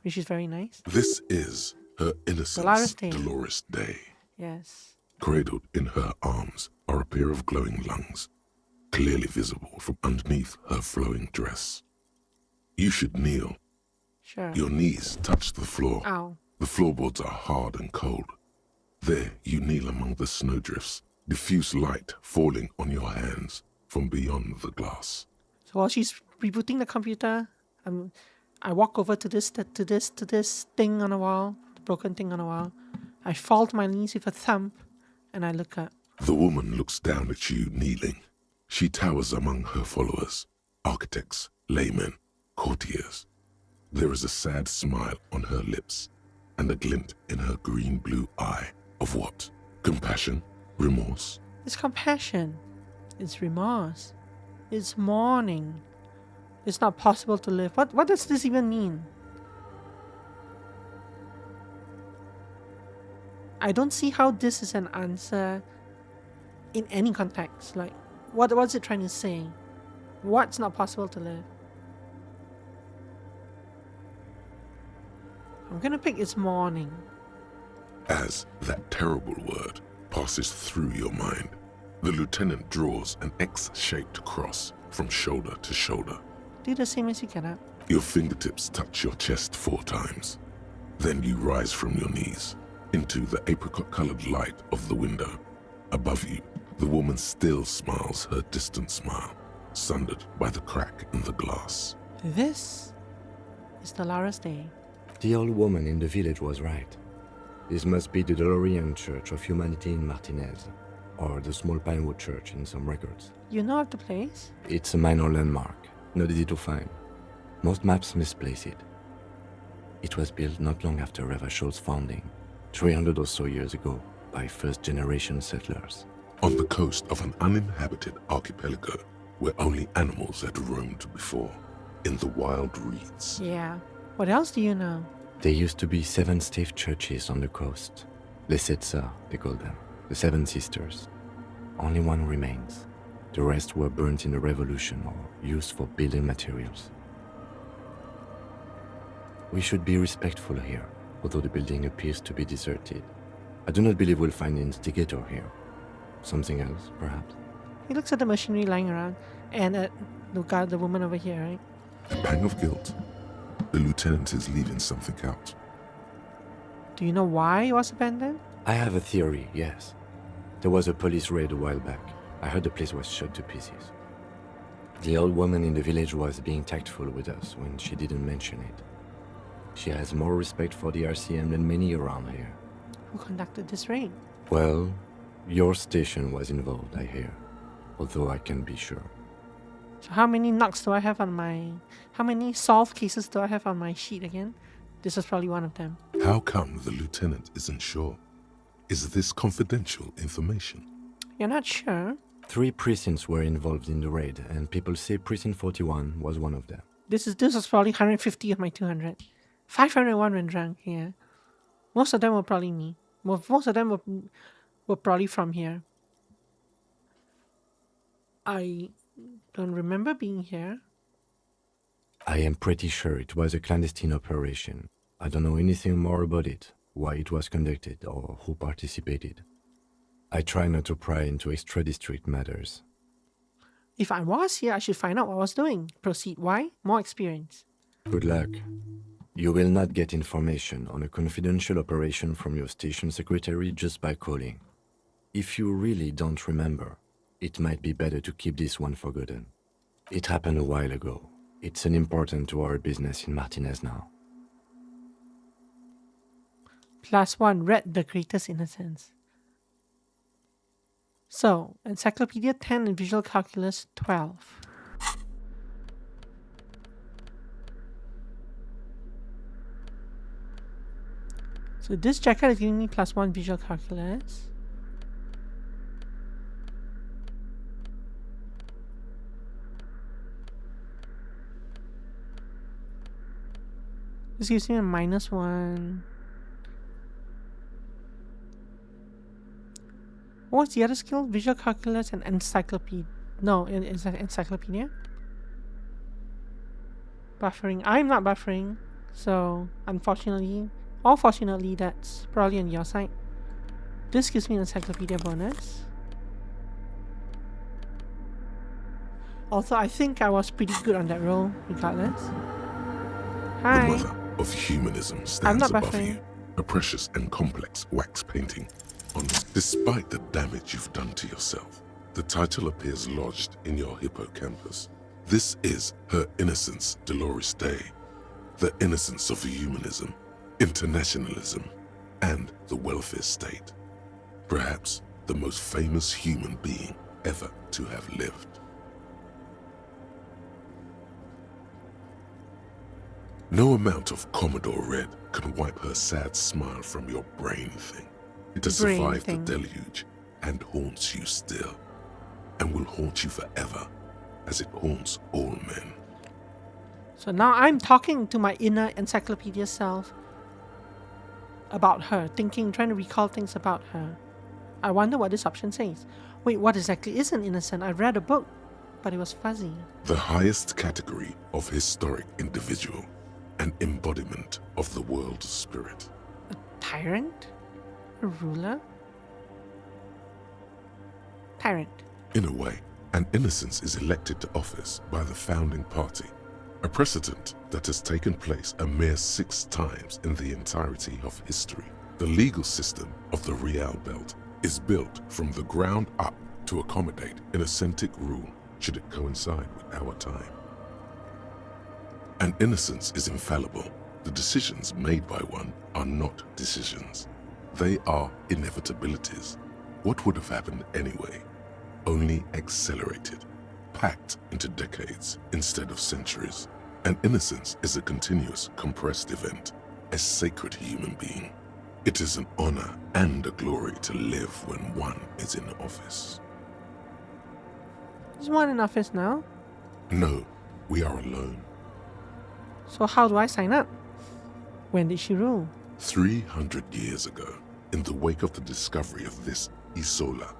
which is very nice. This is her innocence, Dolores Day. Dolores Day. Yes. Cradled in her arms are a pair of glowing lungs, clearly visible from underneath her flowing dress. You should kneel. Sure. Your knees touch the floor. Ow. The floorboards are hard and cold. There you kneel among the snowdrifts, diffuse light falling on your hands from beyond the glass. So while she's rebooting the computer, I walk over to this thing on the wall, the broken thing on the wall. I fall to my knees with a thump, and I look up. The woman looks down at you kneeling. She towers among her followers, architects, laymen, courtiers. There is a sad smile on her lips and a glint in her green-blue eye of what? Compassion, remorse. It's compassion. It's remorse. It's mourning. It's not possible to live. What does this even mean? I don't see how this is an answer in any context. Like, what's it trying to say? What's not possible to live? I'm gonna pick it's mourning. As that terrible word passes through your mind, the lieutenant draws an X-shaped cross from shoulder to shoulder. Do the same as you get up. Your fingertips touch your chest 4 times. Then you rise from your knees into the apricot-colored light of the window. Above you, the woman still smiles her distant smile, sundered by the crack in the glass. This is Dolores Day. The old woman in the village was right. This must be the Delorean Church of Humanity in Martinez, or the small Pinewood Church in some records. You know of the place? It's a minor landmark, not easy to find. Most maps misplace it. It was built not long after Ravachol's founding, 300 or so years ago, by first-generation settlers. On the coast of an uninhabited archipelago where only animals had roamed before, in the wild reeds. Yeah. What else do you know? There used to be 7 stave churches on the coast. Les Setsa, they call them. The 7 Sisters. Only one remains. The rest were burnt in the revolution or used for building materials. We should be respectful here, although the building appears to be deserted. I do not believe we'll find the instigator here. Something else, perhaps? He looks at the machinery lying around and at the woman over here, right? A pang of guilt. The lieutenant is leaving something out. Do you know why it was abandoned? I have a theory, yes. There was a police raid a while back. I heard the place was shot to pieces. The old woman in the village was being tactful with us when she didn't mention it. She has more respect for the RCM than many around here. Who conducted this raid? Well, your station was involved, I hear. Although I can't be sure. So how many knocks do I have on my... How many solved cases do I have on my sheet again? This is probably one of them. How come the lieutenant isn't sure? Is this confidential information? You're not sure? 3 precincts were involved in the raid, and people say Precinct 41 was one of them. This is probably 150 of my 200. 501 when drunk, yeah. Most of them were probably me. Most of them were probably from here. I don't remember being here. I am pretty sure it was a clandestine operation. I don't know anything more about it, why it was conducted, or who participated. I try not to pry into extra-district matters. If I was here, I should find out what I was doing. Proceed. Why? More experience. Good luck. You will not get information on a confidential operation from your station secretary just by calling. If you really don't remember, it might be better to keep this one forgotten. It happened a while ago. It's unimportant to our business in Martinez now. +1, read The Greatest Innocence. So, Encyclopedia 10 and Visual Calculus 12. So this jacket is giving me +1 Visual Calculus. This gives me a -1. What's the other skill? Visual Calculus and Encyclopedia. No, it's an Encyclopedia. Buffering. I'm not buffering. So, unfortunately, or fortunately, that's probably on your side. This gives me an Encyclopedia bonus. Although I think I was pretty good on that roll, regardless. Hi. The mother of humanism I'm stands not above buffering. you, a precious and complex wax painting. Despite the damage you've done to yourself, the title appears lodged in your hippocampus. This is her innocence, Dolores Day, the innocence of humanism, internationalism, and the welfare state. Perhaps the most famous human being ever to have lived. No amount of Commodore Red can wipe her sad smile from your brain thing. It has brain survived thing. the deluge and haunts you still, and will haunt you forever, as it haunts all men. So now I'm talking to my inner encyclopedia self about her, trying to recall things about her. I wonder what this option says. Wait, what exactly is an innocent? I read a book, but it was fuzzy. The highest category of historic individual, an embodiment of the world spirit. A tyrant? A ruler? Tyrant. In a way, an innocence is elected to office by the founding party, a precedent that has taken place a mere 6 times in the entirety of history. The legal system of the Real Belt is built from the ground up to accommodate innocent rule should it coincide with our time. An innocence is infallible. The decisions made by one are not decisions. They are inevitabilities. What would have happened anyway? Only accelerated, packed into decades instead of centuries. An innocence is a continuous, compressed event, a sacred human being. It is an honor and a glory to live when one is in office. Is one in office now? No, we are alone. So how do I sign up? When did she rule? 300 years ago, in the wake of the discovery of this Isola,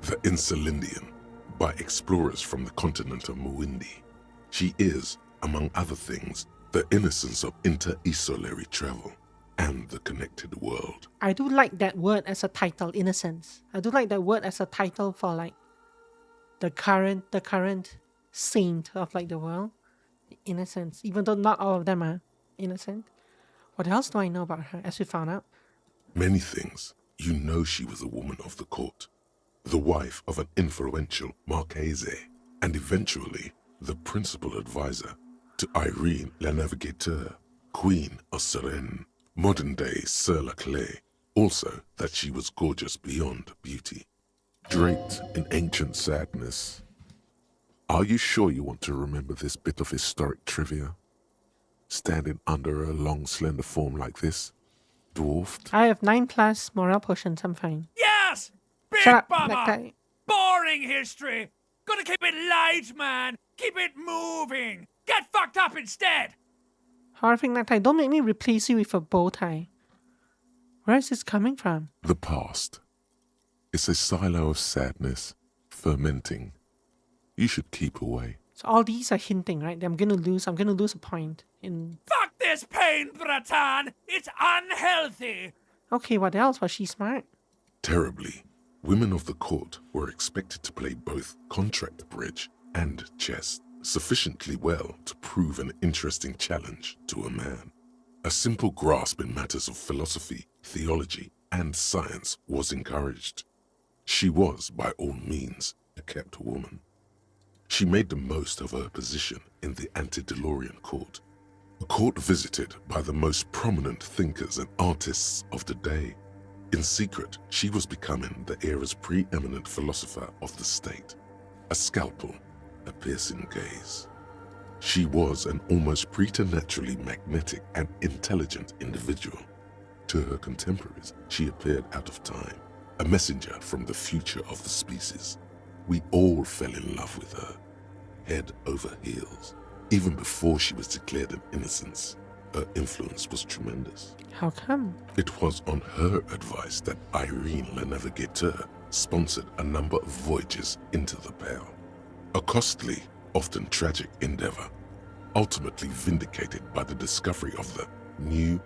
the Insulindian, by explorers from the continent of Muindi, she is, among other things, the innocence of inter-isolary travel and the connected world. I do like that word as a title, innocence. I do like that word as a title for like the current saint of like the world. Innocence. Even though not all of them are innocent. What else do I know about her as we found out? Many things. You know she was a woman of the court, the wife of an influential Marchese, and eventually the principal advisor to Irene La Navigateur, Queen of Suresnes, modern-day Sir La Clé. Also that she was gorgeous beyond beauty, draped in ancient sadness. Are you sure you want to remember this bit of historic trivia? Standing under a long, slender form like this, dwarfed. I have 9+ morale potions, I'm fine. Yes! Big Shut up, Baba! that guy. Boring history! Gotta keep it light, man! Keep it moving! Get fucked up instead! Horrific necktie, don't make me replace you with a bow tie. Where is this coming from? The past. It's a silo of sadness, fermenting. You should keep away. So all these are hinting, right? That I'm gonna lose a point in... Fuck this pain, Bratan! It's unhealthy! Okay, what else? Was she smart? Terribly, women of the court were expected to play both contract bridge and chess sufficiently well to prove an interesting challenge to a man. A simple grasp in matters of philosophy, theology, and science was encouraged. She was, by all means, a kept woman. She made the most of her position in the antediluvian court, a court visited by the most prominent thinkers and artists of the day. In secret, she was becoming the era's preeminent philosopher of the state, a scalpel, a piercing gaze. She was an almost preternaturally magnetic and intelligent individual. To her contemporaries, she appeared out of time, a messenger from the future of the species. We all fell in love with her, head over heels. Even before she was declared an innocence, her influence was tremendous. How come? It was on her advice that Irene La Navigateur sponsored a number of voyages into the Pale. A costly, often tragic endeavor, ultimately vindicated by the discovery of the new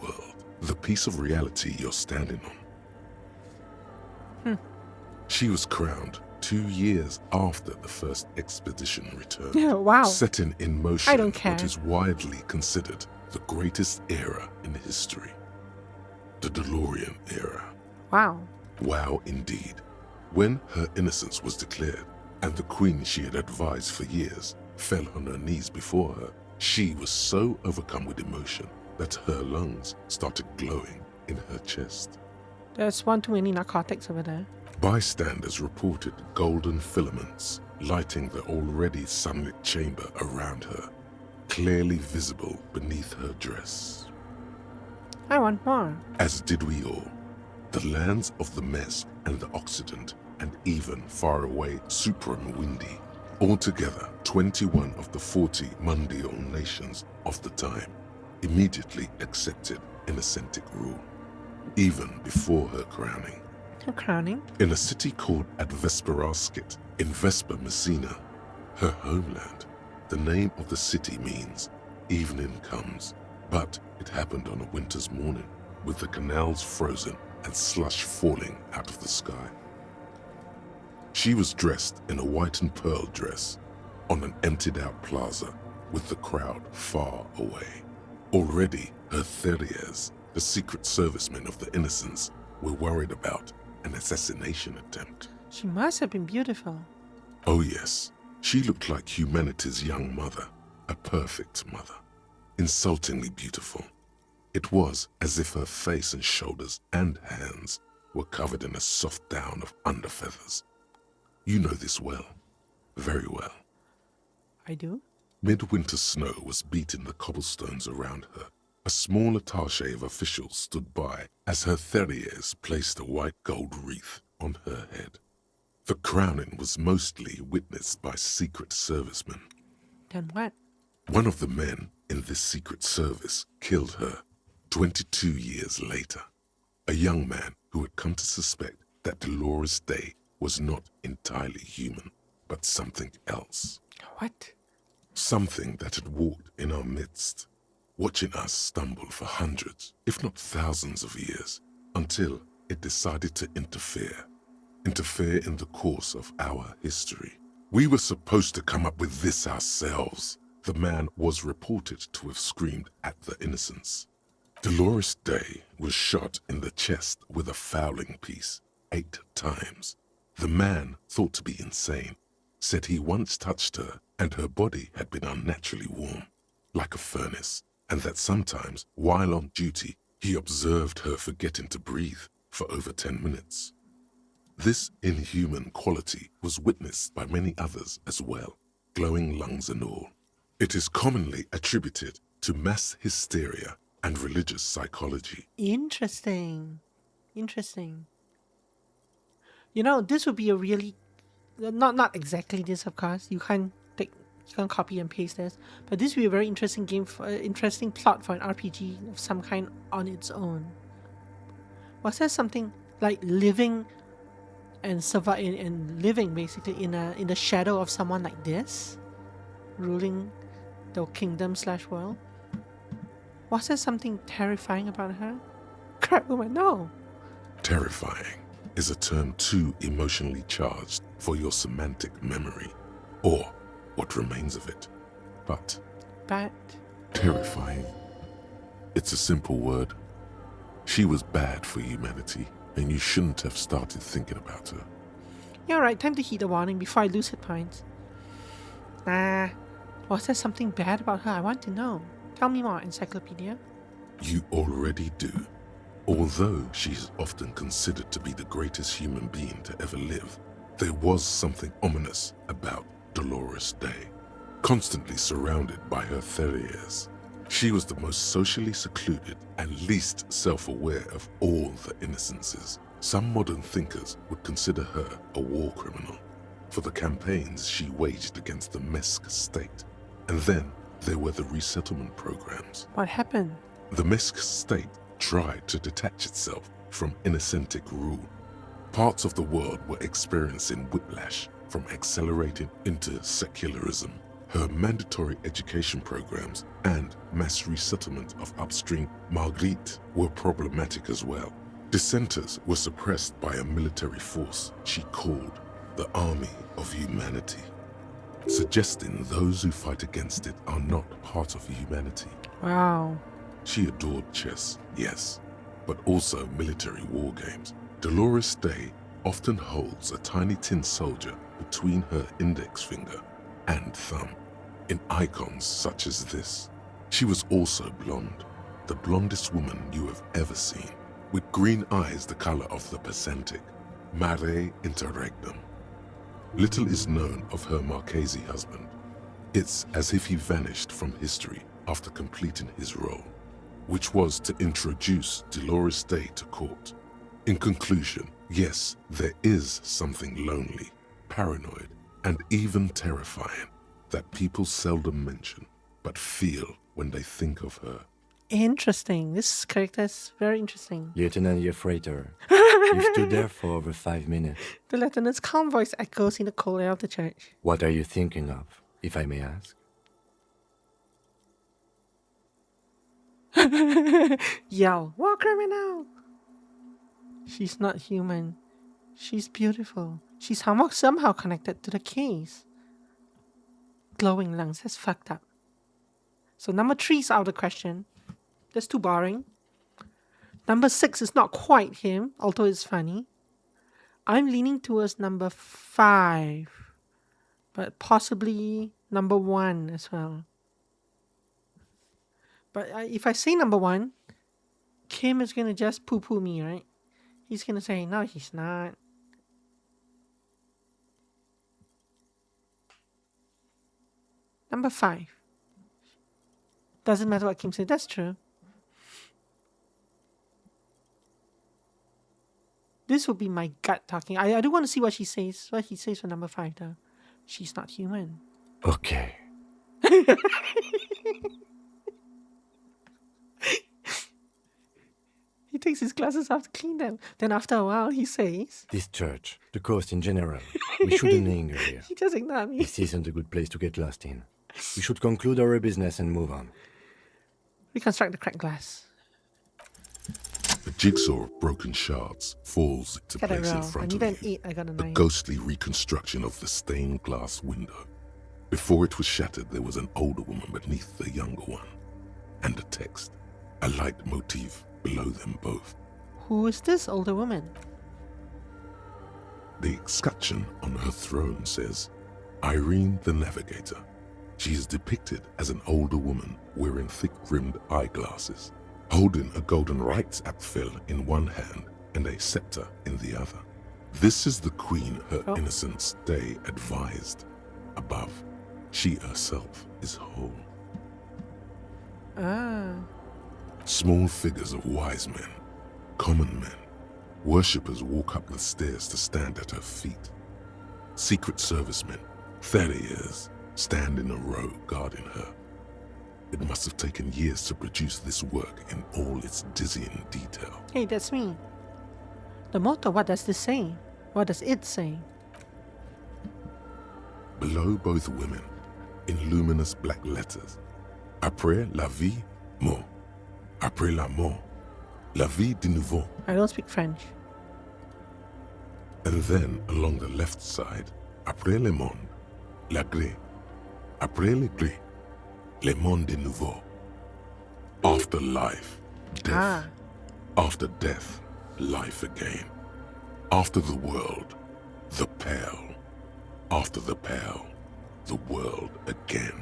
world, the piece of reality you're standing on. She was crowned 2 years after the first expedition returned, Yeah, wow. setting in I motion don't care. what is widely considered the greatest era in history, the DeLorean era. Wow. Wow, indeed. When her innocence was declared, and the queen she had advised for years fell on her knees before her, she was so overcome with emotion that her lungs started glowing in her chest. There's one too many narcotics over there. Bystanders reported golden filaments lighting the already sunlit chamber around her, clearly visible beneath her dress. I want more. As did we all. The lands of the Mess and the Occident, and even faraway Supreme Windy. Altogether, 21 of the 40 Mundial nations of the time immediately accepted Innocentic rule, even before her crowning. Her crowning? In a city called Advesperaskit in Vesper Messina, her homeland. The name of the city means evening comes, but it happened on a winter's morning with the canals frozen and slush falling out of the sky. She was dressed in a white and pearl dress on an emptied out plaza with the crowd far away. Already her Theriers, the secret servicemen of the Innocents, were worried about an assassination attempt. She must have been beautiful. Oh yes, she looked like humanity's young mother, a perfect mother, insultingly beautiful. It was as if her face and shoulders and hands were covered in a soft down of underfeathers. You know this well, very well. I do? Midwinter snow was beating the cobblestones around her. A small attaché of officials stood by as her Theriers placed a white gold wreath on her head. The crowning was mostly witnessed by secret servicemen. Then what? One of the men in this secret service killed her 22 years later. A young man who had come to suspect that Dolores Day was not entirely human, but something else. What? Something that had walked in our midst, watching us stumble for hundreds, if not thousands of years, until it decided to interfere in the course of our history. We were supposed to come up with this ourselves, the man was reported to have screamed at the Innocents. Dolores Day was shot in the chest with a fowling piece 8 times. The man, thought to be insane, said he once touched her and her body had been unnaturally warm, like a furnace, and that sometimes, while on duty, he observed her forgetting to breathe for over 10 minutes. This inhuman quality was witnessed by many others as well, glowing lungs and all. It is commonly attributed to mass hysteria and religious psychology. Interesting. Interesting. You know, this would be a really, not exactly this, of course. You can't copy and paste this, but this would be a very interesting game, interesting plot for an RPG of some kind on its own. Was there something like living and surviving and living basically in the shadow of someone like this, ruling the kingdom / world? Was there something terrifying about her? Crap, woman, no. Terrifying is a term too emotionally charged for your semantic memory, or what remains of it. But terrifying, it's a simple word. She was bad for humanity, and you shouldn't have started thinking about her. Yeah, right, time to heed the warning before I lose hit points. Nah, was there something bad about her? I want to know. Tell me more, Encyclopedia. You already do. Although she is often considered to be the greatest human being to ever live, there was something ominous about Dolores Day. Constantly surrounded by her Theriers, she was the most socially secluded and least self-aware of all the Innocences. Some modern thinkers would consider her a war criminal for the campaigns she waged against the Mesk state. And then there were the resettlement programs. What happened? The Mesk state tried to detach itself from Innocentic rule. Parts of the world were experiencing whiplash from accelerating into secularism. Her mandatory education programs and mass resettlement of upstream Marguerite were problematic as well. Dissenters were suppressed by a military force she called the Army of Humanity, suggesting those who fight against it are not part of humanity. Wow. She adored chess, yes, but also military war games. Dolores Day often holds a tiny tin soldier between her index finger and thumb in icons such as this. She was also blonde, the blondest woman you have ever seen, with green eyes the color of the Pacific, mare interregnum. Little is known of her Marchese husband. It's as if he vanished from history after completing his role, which was to introduce Dolores Day to court. In conclusion, yes, there is something lonely, paranoid, and even terrifying that people seldom mention, but feel when they think of her. Interesting. This character is very interesting. Lieutenant Yefrater, you've stood there for over 5 minutes. The lieutenant's calm voice echoes in the cold air of the church. What are you thinking of, if I may ask? Yell, war criminal! She's not human. She's beautiful. She's somehow connected to the case. Glowing lungs, that's fucked up. So number 3 is out of the question. That's too boring. Number 6 is not quite him, although it's funny. I'm leaning towards number 5. But possibly number 1 as well. But if I say number 1, Kim is going to just poo-poo me, right? He's going to say, no, he's not. Number 5. Doesn't matter what Kim said, that's true. This would be my gut talking. I do want to see what he says for number 5 though. She's not human. Okay. He takes his glasses off to clean them. Then after a while he says, This church, the coast in general, we shouldn't linger here. he just ignored me. This isn't a good place to get lost in. We should conclude our business and move on. Reconstruct the cracked glass. A jigsaw of broken shards falls into Get it place in roll. I front need of an you. 8, I got a A 9. ghostly reconstruction of the stained glass window. Before it was shattered, there was an older woman beneath the younger one, and a text, a light motif below them both. Who is this older woman? The escutcheon on her throne says, Irene the Navigator. She is depicted as an older woman wearing thick-rimmed eyeglasses, holding a golden rights apfel in one hand and a scepter in the other. This is the queen her innocence day advised. Above, she herself is whole. Ah. Small figures of wise men, common men, worshippers walk up the stairs to stand at her feet. Secret servicemen, 30 years, stand in a row guarding her. It must have taken years to produce this work in all its dizzying detail. Hey, that's me. The motto, what does this say? What does it say? Below both women, in luminous black letters, Après la vie, mort. Après la mort, la vie de nouveau. I don't speak French. And then along the left side, Après le monde, la gré. Après le gré, le monde de nouveau. After life, death. Ah. After death, life again. After the world, the pale. After the pale, the world again.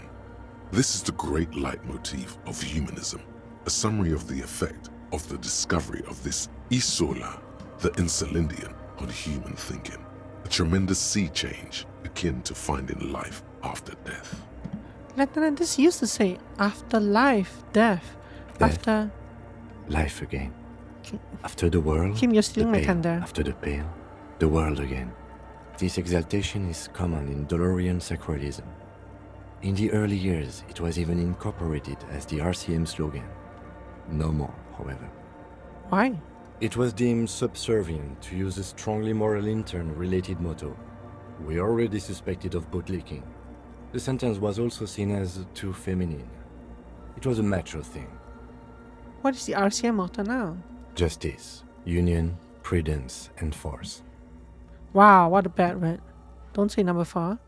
This is the great leitmotif of humanism, a summary of the effect of the discovery of this Isola, the Insulindian, on human thinking. A tremendous sea change akin to finding life after death. Lieutenant, this used to say after life, death. Death. After. Life again. Kim, After the world, Kim, you're stealing the my pale. thunder. After the pale, the world again. This exaltation is common in Dolorian sacralism. In the early years, it was even incorporated as the RCM slogan. No more, however. Why? It was deemed subservient to use a strongly moral intern-related motto. We already suspected of bootlicking. The sentence was also seen as too feminine. It was a macho thing. What is the RCM motto now? Justice, union, prudence, and force. Wow, what a bad word. Don't say number 4.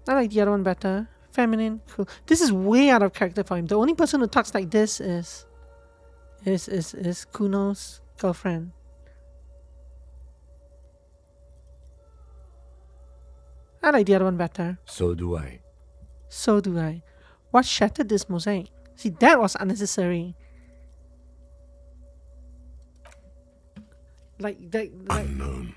I like the other one better. Feminine, cool. This is way out of character for him. The only person who talks like this is Kuno's girlfriend. I like the other one better. So do I. So do I. What shattered this mosaic? See, that was unnecessary. Like that. Unknown.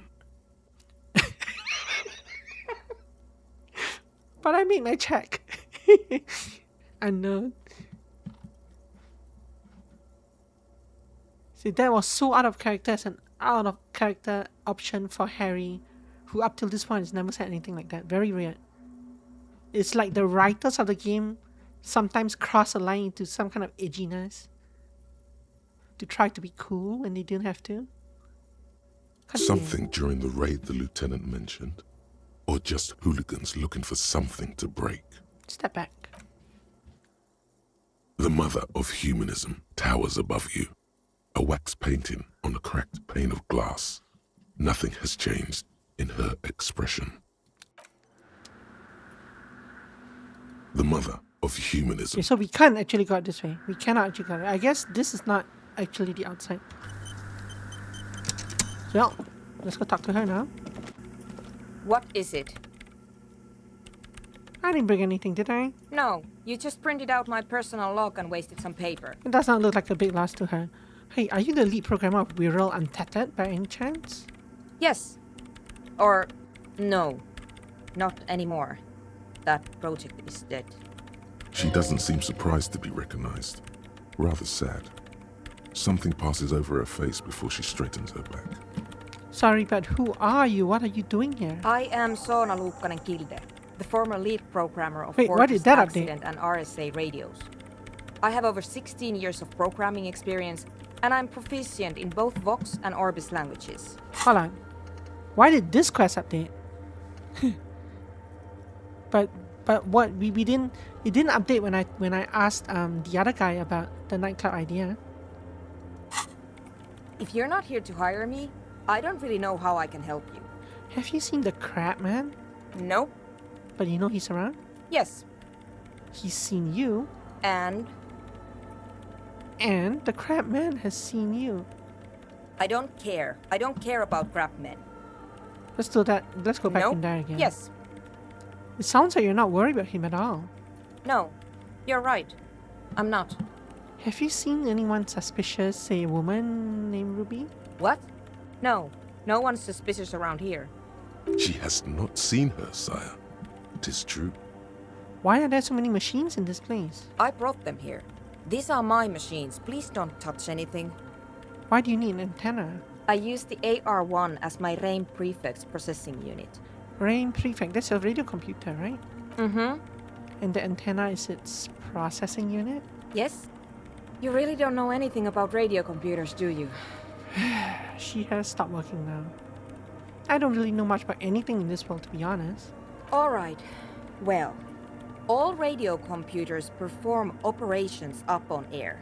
But I made my check. Unknown. See, that was so out of character as an out of character option for Harry, who up till this point has never said anything like that. Very weird. It's like the writers of the game sometimes cross a line into some kind of edginess to try to be cool when they didn't have to. Something during the raid the lieutenant mentioned? Or just hooligans looking for something to break? Step back. The mother of humanism towers above you. A wax painting on a cracked pane of glass. Nothing has changed in her expression. The mother of humanism. Okay, so we can't actually go out this way. We cannot actually go out. I guess this is not actually the outside. So, let's go talk to her now. What is it? I didn't bring anything, did I? No, you just printed out my personal log and wasted some paper. It does not look like a big loss to her. Hey, are you the lead programmer of Wirral Untethered by any chance? Yes. Or, no. Not anymore. That project is dead. She doesn't seem surprised to be recognized. Rather sad. Something passes over her face before she straightens her back. Sorry, but who are you? What are you doing here? I am Soona Luukkanen-Kilde, the former lead programmer of Wait, what Fortress is that update? Accident and RSA radios. I have over 16 years of programming experience, and I'm proficient in both Vox and Orbis languages. Hold on. Why did this quest update? but what we didn't it didn't update when I asked the other guy about the nightclub idea. If you're not here to hire me, I don't really know how I can help you. Have you seen the crab man? No? But you know he's around? Yes. He's seen you, And and the crab man has seen you. I don't care. I don't care about crap men. Let's do that. Let's go back No? in there again. Yes. It sounds like you're not worried about him at all. No. You're right. I'm not. Have you seen anyone suspicious, say a woman named Ruby? What? No. No one's suspicious around here. She has not seen her, sire. It is true. Why are there so many machines in this place? I brought them here. These are my machines. Please don't touch anything. Why do you need an antenna? I use the AR-1 as my RAIN prefix processing unit. RAIN Prefect, that's your radio computer, right? Mm-hmm. And the antenna is its processing unit? Yes? You really don't know anything about radio computers, do you? She has stopped working now. I don't really know much about anything in this world, to be honest. All right. Well, all radio computers perform operations up on air.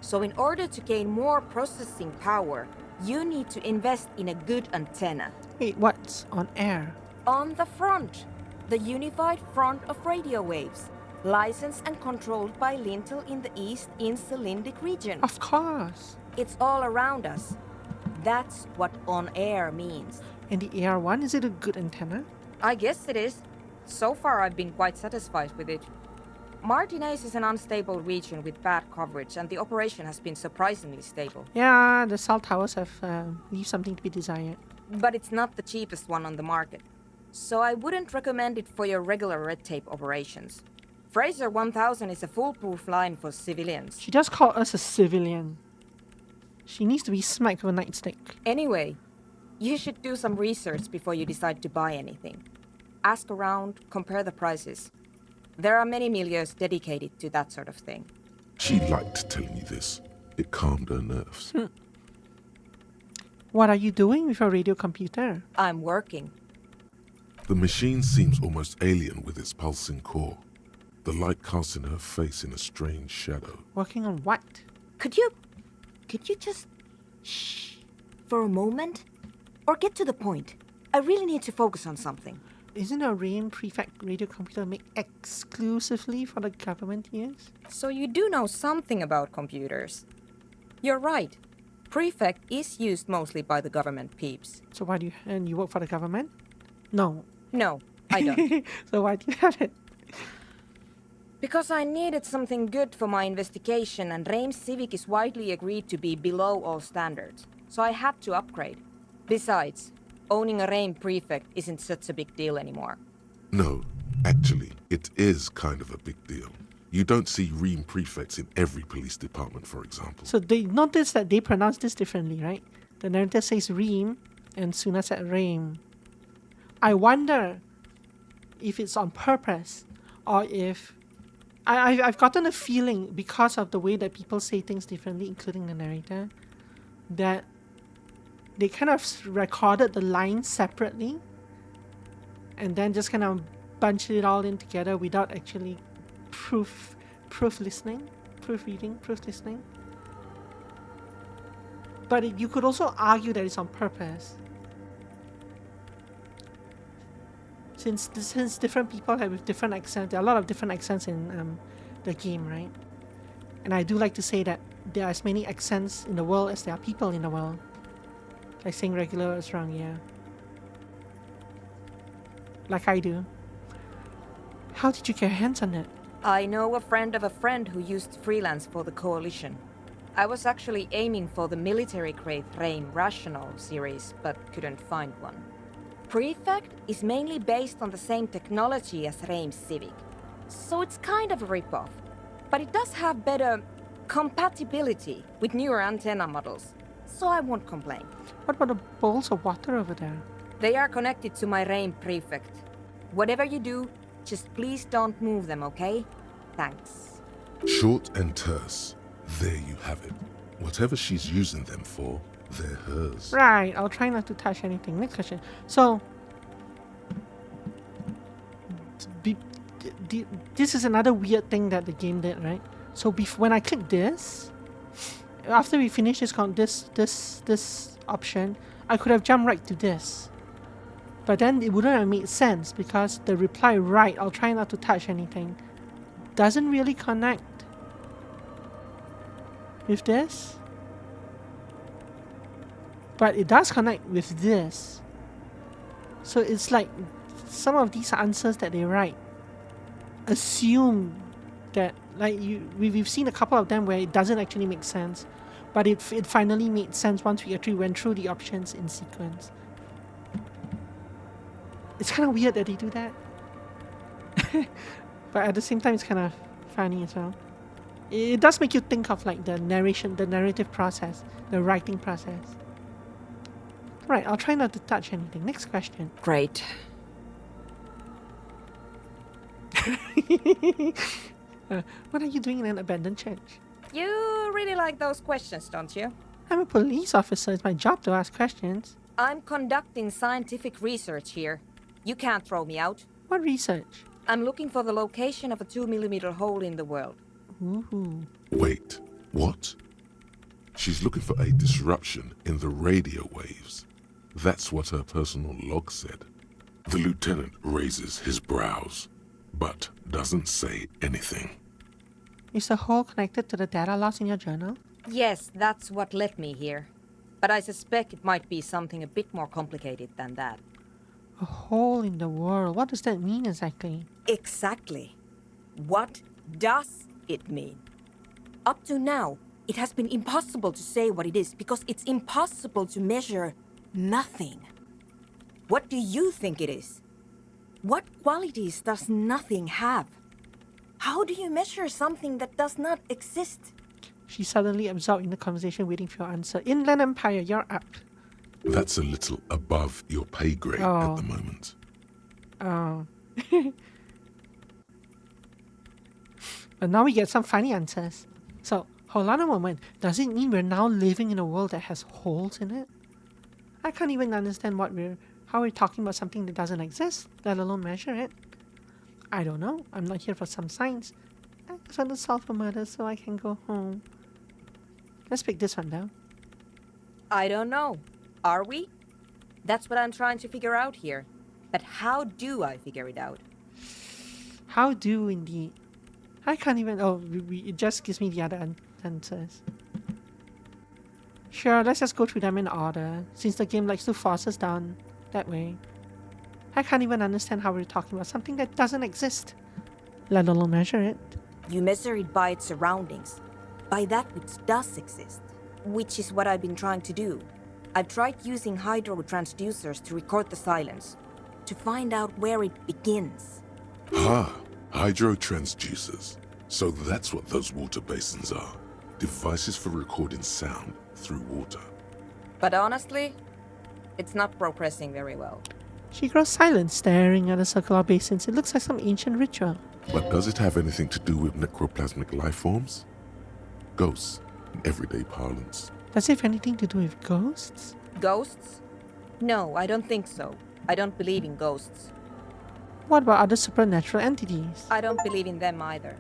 So in order to gain more processing power, you need to invest in a good antenna. Wait, what's on air? On the front, the unified front of radio waves, licensed and controlled by Lintel in the East Insulindic region. Of course. It's all around us. That's what on air means. And the AR1, is it a good antenna? I guess it is. So far, I've been quite satisfied with it. Martinez is an unstable region with bad coverage, and the operation has been surprisingly stable. Yeah, the cell towers have leave something to be desired. But it's not the cheapest one on the market. So I wouldn't recommend it for your regular red tape operations. Fraser 1000 is a foolproof line for civilians. She just called us a civilian. She needs to be smacked with a nightstick. Anyway, you should do some research before you decide to buy anything. Ask around, compare the prices. There are many milieus dedicated to that sort of thing. She liked telling you this. It calmed her nerves. What are you doing with your radio computer? I'm working. The machine seems almost alien with its pulsing core. The light casts in her face in a strange shadow. Working on what? Could you just shh for a moment? Or get to the point. I really need to focus on something. Isn't a RAIN Prefect radio computer made exclusively for the government use? So you do know something about computers. You're right. Prefect is used mostly by the government peeps. So why do you work for the government? No. No, I don't. So why do you have it? Because I needed something good for my investigation, and RAIN Civic is widely agreed to be below all standards. So I had to upgrade. Besides, owning a RAIN Prefect isn't such a big deal anymore. No, actually, it is kind of a big deal. You don't see Ream prefects in every police department, for example. So they notice that they pronounce this differently, right? The narrator says Ream and Suna said Ream. I wonder if it's on purpose or if... I've gotten a feeling because of the way that people say things differently, including the narrator, that they kind of recorded the lines separately and then just kind of bunched it all in together without actually proofreading. But you could also argue that it's on purpose. Since different people have with different accents, there are a lot of different accents in the game, right? And I do like to say that there are as many accents in the world as there are people in the world. Like saying regular is wrong, yeah. Like I do. How did you get your hands on it? I know a friend of a friend who used to freelance for the Coalition. I was actually aiming for the military-grade RAIM Rational series, but couldn't find one. Prefect is mainly based on the same technology as RAIM Civic, so it's kind of a rip-off. But it does have better compatibility with newer antenna models, so I won't complain. What about the bowls of water over there? They are connected to my RAIM Prefect. Whatever you do, just please don't move them, okay? Thanks. Short and terse. There you have it. Whatever she's using them for, they're hers. Right, I'll try not to touch anything. Next question. So, this is another weird thing that the game did, right? So when I click this, after we finish this option, I could have jumped right to this. But then it wouldn't have made sense because the reply, right, I'll try not to touch anything, doesn't really connect with this. But it does connect with this. So it's like some of these answers that they write assume that, like, we've seen a couple of them where it doesn't actually make sense, but it finally made sense once we actually went through the options in sequence. It's kind of weird that they do that. But at the same time, it's kind of funny as well. It does make you think of like the narrative process, the writing process. Right, I'll try not to touch anything. Next question. Great. What are you doing in an abandoned church? You really like those questions, don't you? I'm a police officer. It's my job to ask questions. I'm conducting scientific research here. You can't throw me out. What research? I'm looking for the location of a 2mm hole in the world. Ooh. Wait, what? She's looking for a disruption in the radio waves. That's what her personal log said. The lieutenant raises his brows, but doesn't say anything. Is the hole connected to the data loss in your journal? Yes, that's what led me here. But I suspect it might be something a bit more complicated than that. A hole in the world. What does that mean exactly? Exactly. What does it mean? Up to now, it has been impossible to say what it is because it's impossible to measure nothing. What do you think it is? What qualities does nothing have? How do you measure something that does not exist? She's suddenly absorbed in the conversation, waiting for your answer. Inland Empire, you're up. That's a little above your pay grade at the moment. Oh. But now we get some funny answers. So, hold on a moment. Does it mean we're now living in a world that has holes in it? I can't even understand how we're talking about something that doesn't exist, let alone measure it. I don't know. I'm not here for some science. I just want to solve a murder so I can go home. Let's pick this one down. I don't know. Are we? That's what I'm trying to figure out here. But how do I figure it out? How do indeed? I can't even... Oh, it just gives me the other answers. Sure, let's just go through them in order, since the game likes to force us down that way. I can't even understand how we're talking about something that doesn't exist, let alone measure it. You measure it by its surroundings, by that which does exist, which is what I've been trying to do. I've tried using hydro transducers to record the silence, to find out where it begins. Ah, hydro transducers. So that's what those water basins are. Devices for recording sound through water. But honestly, it's not progressing very well. She grows silent, staring at the circular basins. It looks like some ancient ritual. But does it have anything to do with necroplasmic life forms? Ghosts, in everyday parlance. Does it have anything to do with ghosts? Ghosts? No, I don't think so. I don't believe in ghosts. What about other supernatural entities? I don't believe in them either.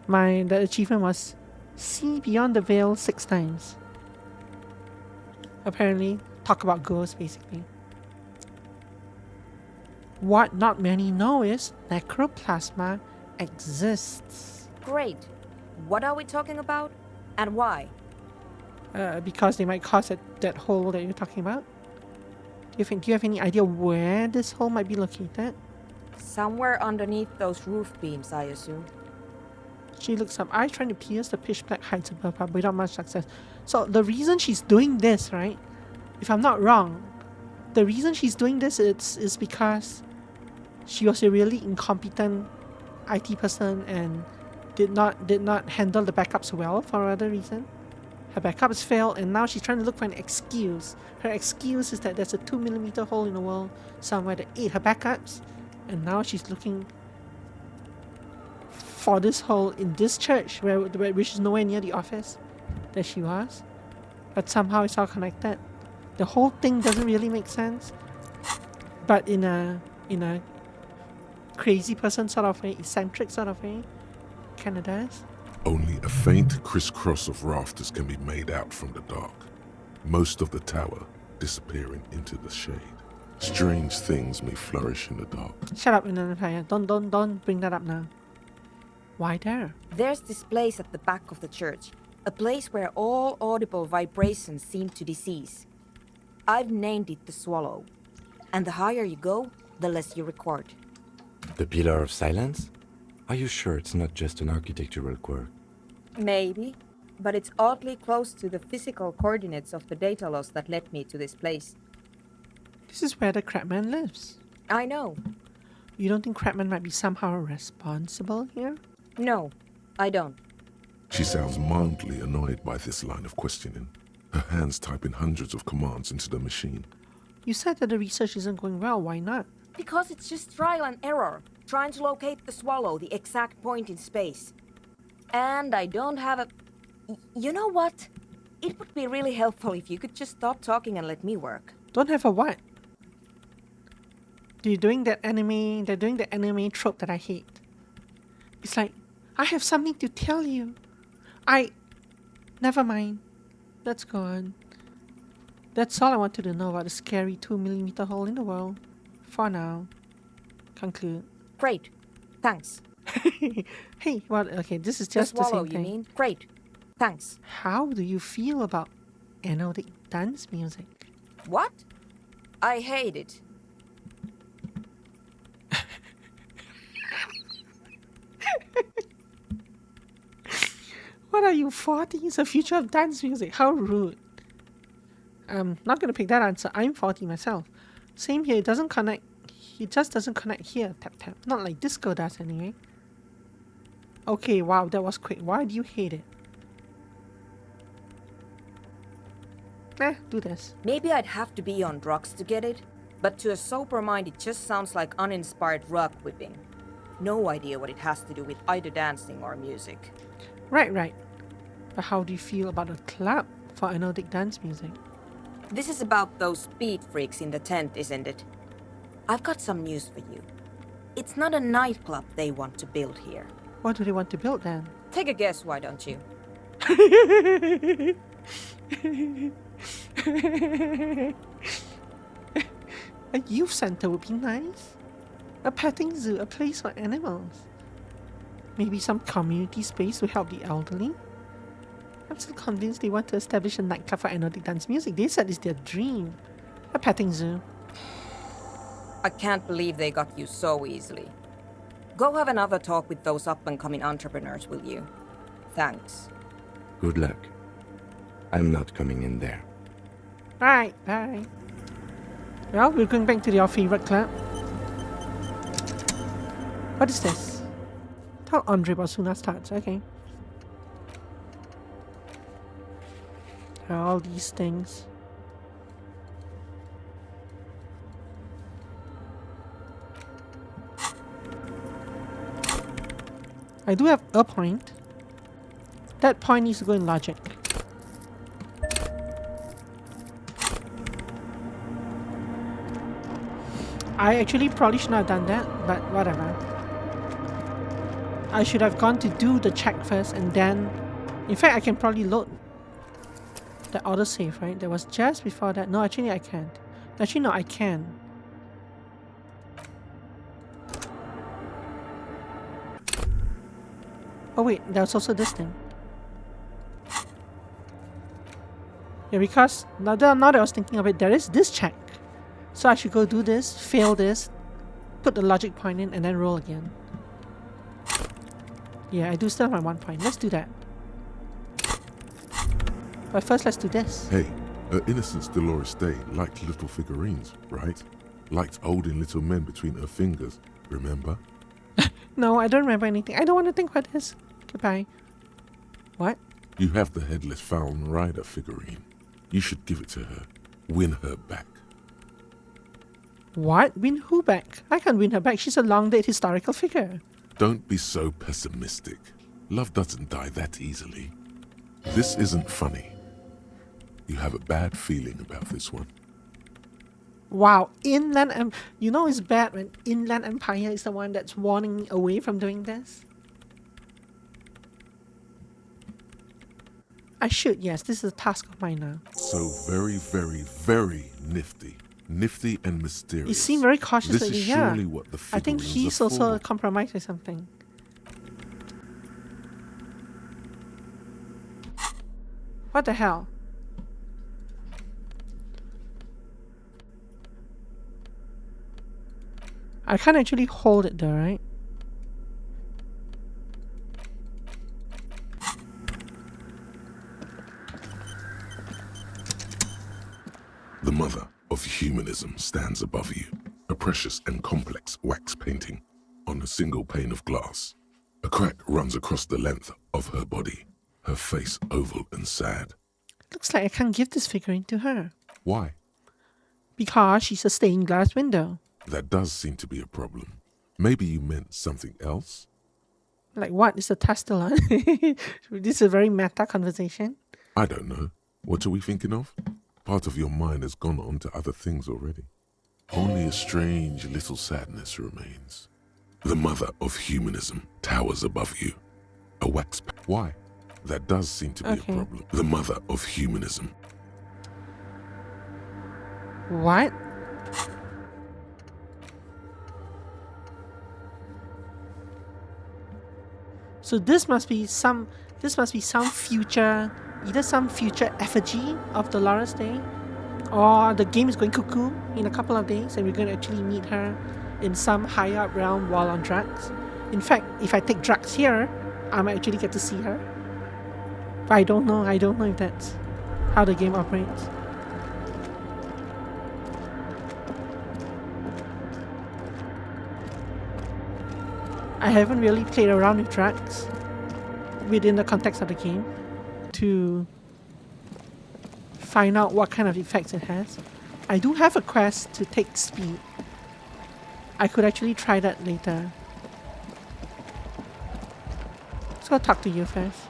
The achievement was see beyond the veil 6 times. Apparently, talk about ghosts basically. What not many know is necroplasma exists. Great. What are we talking about? And why? Because they might cause that hole that you're talking about. Do you have any idea where this hole might be located? Somewhere underneath those roof beams, I assume. She looks up. I trying to pierce the pitch black heights above her without much success. So the reason she's doing this, right? If I'm not wrong, the reason she's doing this is because she was a really incompetent IT person and did not handle the backups well for other reason. Her backups failed and now she's trying to look for an excuse. Her excuse is that there's a 2mm hole in the wall somewhere that ate her backups, and now she's looking for this hole in this church which is nowhere near the office that she was. But somehow it's all connected. The whole thing doesn't really make sense. But in a crazy person sort of way, eccentric sort of way, kinda does. Only a faint crisscross of rafters can be made out from the dark. Most of the tower disappearing into the shade. Strange things may flourish in the dark. Shut up, Inanapaya. Don't bring that up now. Why there? There's this place at the back of the church. A place where all audible vibrations seem to cease. I've named it the Swallow. And the higher you go, the less you record. The Pillar of Silence? Are you sure it's not just an architectural quirk? Maybe, but it's oddly close to the physical coordinates of the data loss that led me to this place. This is where the Crabman lives. I know. You don't think Crabman might be somehow responsible here? No, I don't. She sounds mildly annoyed by this line of questioning. Her hands typing hundreds of commands into the machine. You said that the research isn't going well. Why not? Because it's just trial and error, trying to locate the Swallow, the exact point in space. And I don't have a... You know what? It would be really helpful if you could just stop talking and let me work. Don't have a what? They're doing the anime trope that I hate. It's like, I have something to tell you. Never mind. Let's go on. That's all I wanted to know about the scary 2mm hole in the wall. For now. Conclude. Great. Thanks. Hey, what? Okay, this is just the Swallow, same thing. you mean? Great. Thanks. How do you feel about anodic dance music? What? I hate it. What are you, 40? It's the future of dance music. How rude. I'm not going to pick that answer. I'm 40 myself. Same here. It doesn't connect. It just doesn't connect here. Tap, tap. Not like disco does anyway. Okay, wow. That was quick. Why do you hate it? Do this. Maybe I'd have to be on drugs to get it, but to a sober mind it just sounds like uninspired rug whipping. No idea what it has to do with either dancing or music. Right. But how do you feel about a club for anodic dance music? This is about those speed freaks in the tent, isn't it? I've got some news for you. It's not a nightclub they want to build here. What do they want to build then? Take a guess, why don't you? A youth center would be nice. A petting zoo, a place for animals. Maybe some community space to help the elderly. I'm still convinced they want to establish a nightclub for anodic dance music. They said it's their dream. A petting zoo. I can't believe they got you so easily. Go have another talk with those up-and-coming entrepreneurs, will you? Thanks. Good luck. I'm not coming in there. Right, bye. Well, we're going back to our favorite club. What is this? How Andre Basuna starts, okay. All these things. I do have a point. That point needs to go in logic. I actually probably should not have done that, but whatever. I should have gone to do the check first and then... In fact, I can probably load the autosave, right? That was just before that. No, actually I can't. Actually, no, I can. Oh wait, there's also this thing. Yeah, because now that I was thinking of it, there is this check. So I should go do this, fail this, put the logic point in, and then roll again. Yeah, I do still have my 1 point. Let's do that. But first, let's do this. Hey, her Innocence Dolores Day liked little figurines, right? Liked holding little men between her fingers, remember? No, I don't remember anything. I don't want to think about this. Goodbye. What? You have the Headless Falcon Rider figurine. You should give it to her. Win her back. What? Win who back? I can't win her back. She's a long-dead historical figure. Don't be so pessimistic. Love doesn't die that easily. This isn't funny. You have a bad feeling about this one. Wow, you know it's bad when Inland Empire is the one that's warning me away from doing this? I should, yes, this is a task of mine now. So very, very, very nifty. Nifty and mysterious. You seem very cautious This lately, is yeah. surely what the I think figurines he's are also for. compromised with something. What the hell? I can't actually hold it though, right? The mother of humanism stands above you, a precious and complex wax painting on a single pane of glass. A crack runs across the length of her body, her face oval and sad. Looks like I can't give this figurine to her. Why? Because she's a stained glass window. That does seem to be a problem. Maybe you meant something else? Like what? Is a Testalon? This is a very meta conversation. I don't know. What are we thinking of? Part of your mind has gone on to other things already. Only a strange little sadness remains. The mother of humanism towers above you. A wax... Why? That does seem to be a problem. The mother of humanism. What? So this must be some future, either some future effigy of Dolores Day, or the game is going cuckoo in a couple of days and we're going to actually meet her in some higher up realm while on drugs. In fact, if I take drugs here, I might actually get to see her. But I don't know if that's how the game operates. I haven't really played around with drugs within the context of the game to find out what kind of effects it has. I do have a quest to take speed. I could actually try that later. Let's go talk to you first.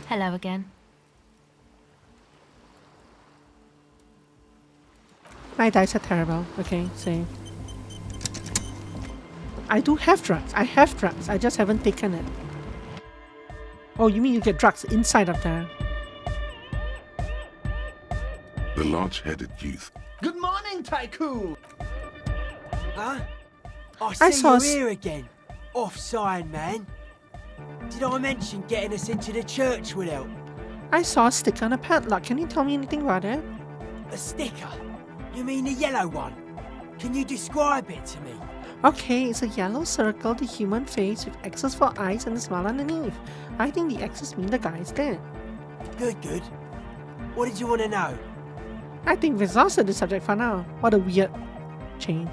Hello again. My dice are terrible. Okay, same. I do have drugs. I have drugs. I just haven't taken it. Oh, you mean you get drugs inside of there? The large-headed youth. Good morning, Tycoon! Huh? I saw you here again. Offside, man. Did I mention getting us into the church would help? I saw a sticker on a padlock. Can you tell me anything about it? A sticker? You mean the yellow one? Can you describe it to me? Okay, it's a yellow circle, the human face with X's for eyes and a smile underneath. I think the X's mean the guy is dead. Good, good. What did you want to know? I think we've exhausted the subject for now. What a weird chain.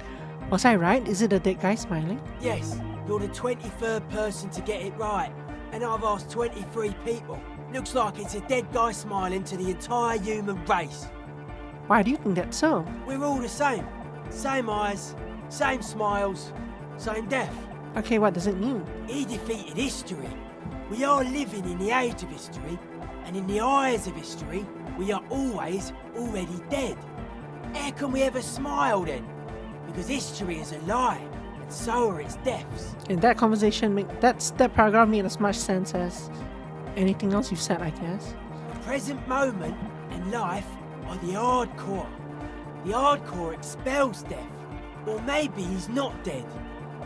Was I right? Is it a dead guy smiling? Yes, you're the 23rd person to get it right. And I've asked 23 people. Looks like it's a dead guy smiling to the entire human race. Why do you think that's so? We're all the same. Same eyes, same smiles, same death. Okay, what does it mean? He defeated history. We are living in the age of history, and in the eyes of history, we are always already dead. How can we ever smile then? Because history is a lie, and so are its deaths. In that conversation, that paragraph made as much sense as anything else you've said, I guess. The present moment and life are the hardcore. The hardcore expels death. Or maybe he's not dead.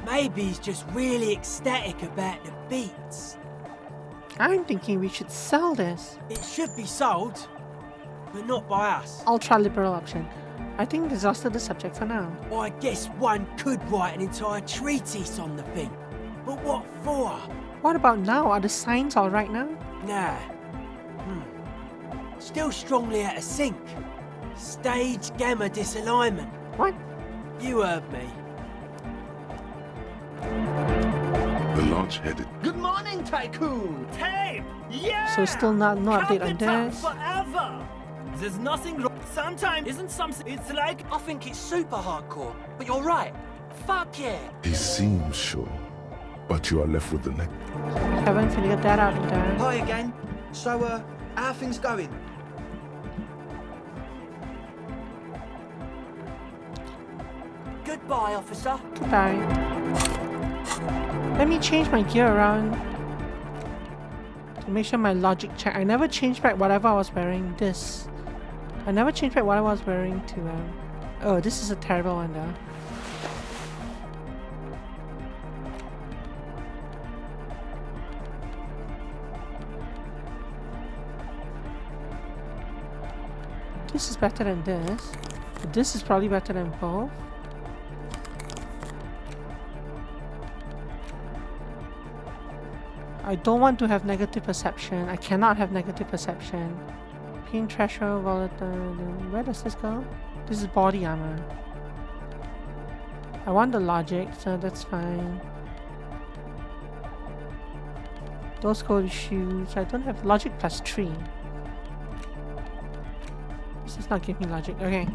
Maybe he's just really ecstatic about the beats. I'm thinking we should sell this. It should be sold, but not by us. Ultra-liberal option. I think we exhausted the subject for now. I guess one could write an entire treatise on the thing. But what for? What about now? Are the signs alright now? Nah. Still strongly out of sync. Stage gamma disalignment. What? You heard me. The large-headed. Good morning, Tycoon! Tape! Yeah! So still no update on Capital this. forever! There's nothing wrong. Sometimes isn't something. It's like I think it's super hardcore, but you're right. Fuck yeah. He seems sure, but you are left with the neck. Haven't figured that out either. hi again. So, how are things going? Goodbye, officer. Goodbye. Let me change my gear around to make sure my logic check. I never changed back whatever I was wearing. This. I never changed back what I was wearing to oh, this is a terrible one though. This is better than this. But this is probably better than both. I don't want to have negative perception. I cannot have negative perception. Pink threshold, volatile. Where does this go? This is body armor. I want the logic, so that's fine. Those go with shoes. I don't have logic plus 3. This does not give me logic. Okay.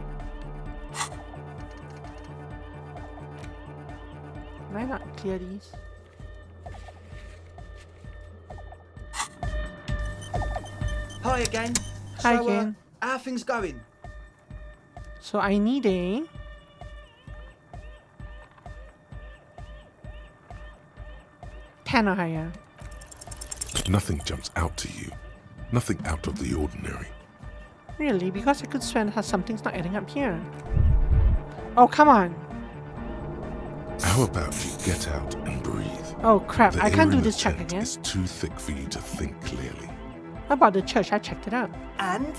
Can I not clear these? Hi again. Hi again. How are things going? So I need a pen or higher. Nothing jumps out to you. Nothing out of the ordinary. Really? Because I could swear that something's not adding up here. Oh, come on. How about you get out and breathe? Oh crap, The I can't air do in the this check tent again. is too thick for you to think clearly. How about the church? I checked it out. And?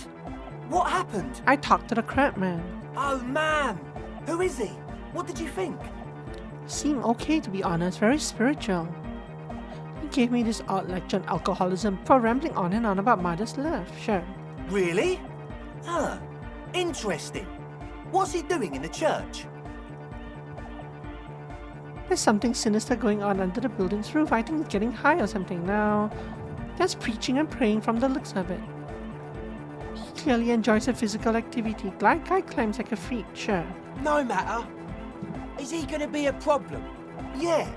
What happened? I talked to the crab man. Oh, man! Who is he? What did you think? Seemed okay, to be honest. Very spiritual. He gave me this odd lecture on alcoholism for rambling on and on about mother's love. Sure. Really? Huh. Interesting. What's he doing in the church? There's something sinister going on under the building's roof. I think it's getting high or something now. Just preaching and praying from the looks of it. He clearly enjoys the physical activity. Guy climbs like a freak, sure. No matter. Is he gonna be a problem? Yeah,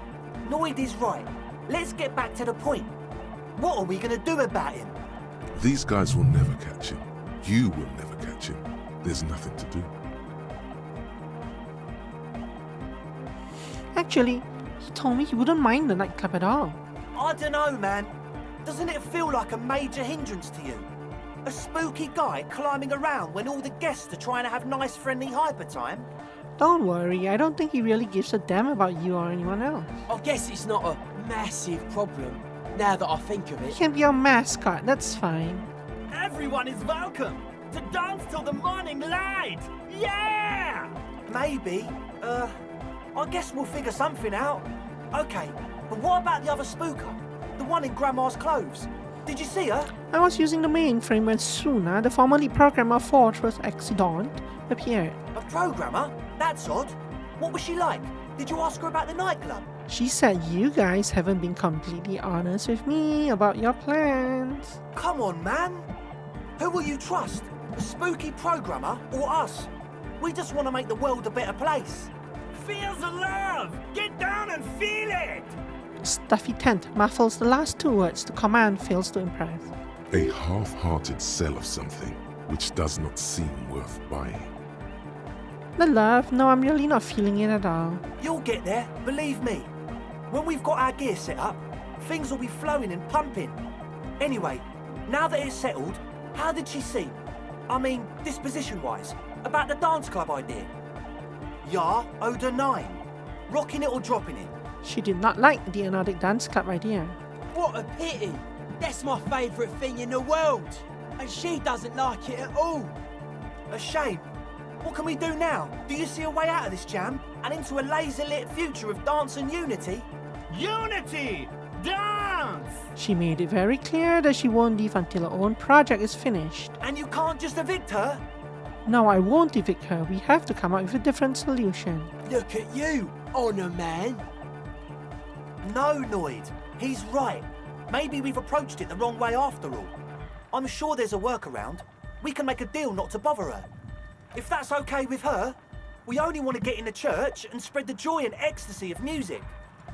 Noid is right. Let's get back to the point. What are we gonna do about him? These guys will never catch him. You will never catch him. There's nothing to do. Actually, he told me he wouldn't mind the nightclub at all. I don't know, man. Doesn't it feel like a major hindrance to you? A spooky guy climbing around when all the guests are trying to have nice, friendly hyper time? Don't worry, I don't think he really gives a damn about you or anyone else. I guess it's not a massive problem, now that I think of He it. can be our mascot, that's fine. Everyone is welcome to dance till the morning light! Yeah! Maybe. I guess we'll figure something out. Okay, but what about the other spooker? The one in Grandma's clothes? Did you see her? I was using the mainframe when Suna, the formerly programmer of Fortress Accident, appeared. A programmer? That's odd. What was she like? Did you ask her about the nightclub? She said you guys haven't been completely honest with me about your plans. Come on, man. Who will you trust? The spooky programmer or us? We just want to make the world a better place. Feel the love! Get down and feel it! Stuffy tent muffles the last two words. The command fails to impress. A half-hearted sell of something which does not seem worth buying. The love? No, I'm really not feeling it at all. You'll get there, believe me. When we've got our gear set up, things will be flowing and pumping. Anyway, now that it's settled, how did she seem? I mean, disposition-wise, about the dance club idea. Ja oder nein? Rocking it or dropping it? She did not like the Nordic dance club idea. What a pity! That's my favourite thing in the world! And she doesn't like it at all! A shame. What can we do now? Do you see a way out of this jam? And into a laser-lit future of dance and unity? Unity! Dance! She made it very clear that she won't leave until her own project is finished. And you can't just evict her? No, I won't evict her. We have to come up with a different solution. Look at you, honour man! No, Noid. He's right. Maybe we've approached it the wrong way after all. I'm sure there's a workaround. We can make a deal not to bother her. If that's okay with her, we only want to get in the church and spread the joy and ecstasy of music.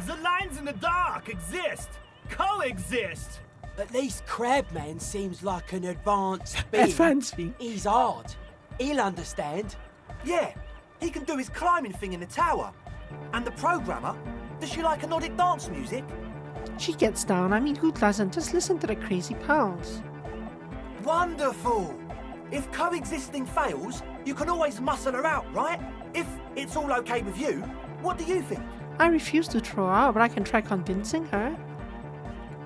The lines in the dark exist! Coexist! At least Crabman seems like an advanced being. Advanced being. He's hard. He'll understand. Yeah, he can do his climbing thing in the tower. And the programmer, does she like Nordic dance music? She gets down. I mean, who doesn't? Just listen to the crazy pals. Wonderful! If coexisting fails, you can always muscle her out, right? If it's all okay with you, what do you think? I refuse to throw her out, but I can try convincing her.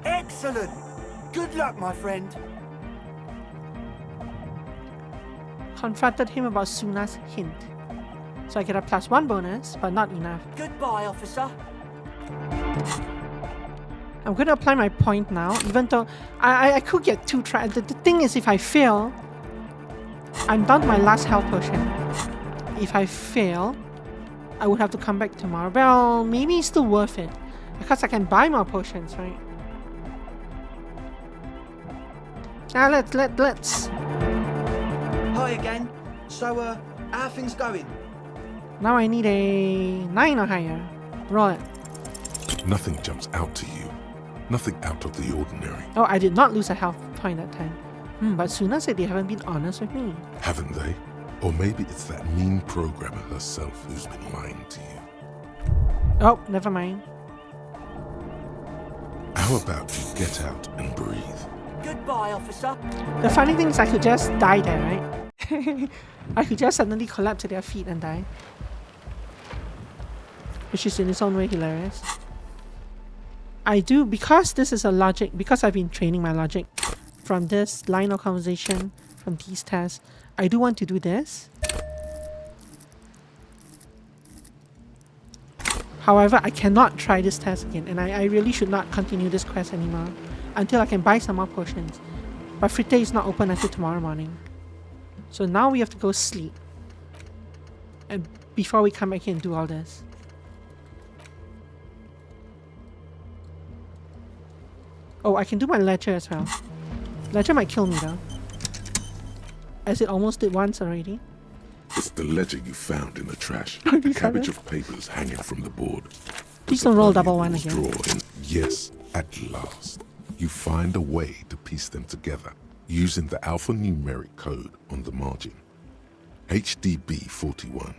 Excellent! Good luck, my friend. Confronted him about Suna's hint. So I get a +1 bonus, but not enough. Goodbye, officer. I'm going to apply my point now, even though I could get 2 tries. The thing is, if I fail, I'm down to my last health potion. If I fail, I would have to come back tomorrow. Well, maybe it's still worth it, because I can buy more potions, right? Let's. Hi again. So, how are things going? Now I need a 9 or higher. Roll it. Nothing jumps out to you. Nothing out of the ordinary. Oh, I did not lose a health point that time. But Suna said they haven't been honest with me. Haven't they? Or maybe it's that mean programmer herself who's been lying to you. Oh, never mind. How about you get out and breathe? Goodbye, officer. The funny thing is I could just die there, right? I could just suddenly collapse at their feet and die. Which is in its own way hilarious. I do, because this is a logic, because I've been training my logic from this line of conversation, from these tests, I do want to do this. However, I cannot try this test again, and I really should not continue this quest anymore until I can buy some more potions. But Fritte is not open until tomorrow morning. So now we have to go sleep. And before we come back here and do all this. Oh, I can do my ledger as well. Ledger might kill me though, as it almost did once already. It's the ledger you found in the trash. Oh, The you cabbage found it? of papers hanging from the board. Please don't roll double one Rules again. draw in. Yes, at last. You find a way to piece them together using the alphanumeric code on the margin. HDB 41,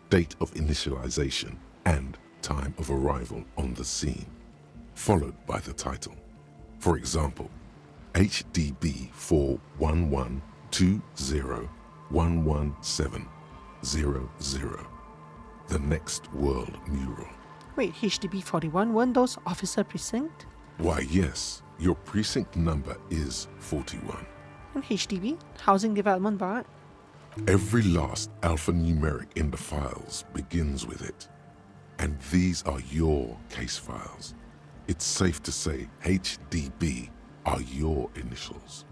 date of initialization and time of arrival on the scene, followed by the title. For example, HDB 41120117000, the next world mural. Wait, HDB 41, weren't those officer precinct? Why yes, your precinct number is 41. And HDB, Housing Development Board? Every last alphanumeric in the files begins with it. And these are your case files. It's safe to say HDB are your initials.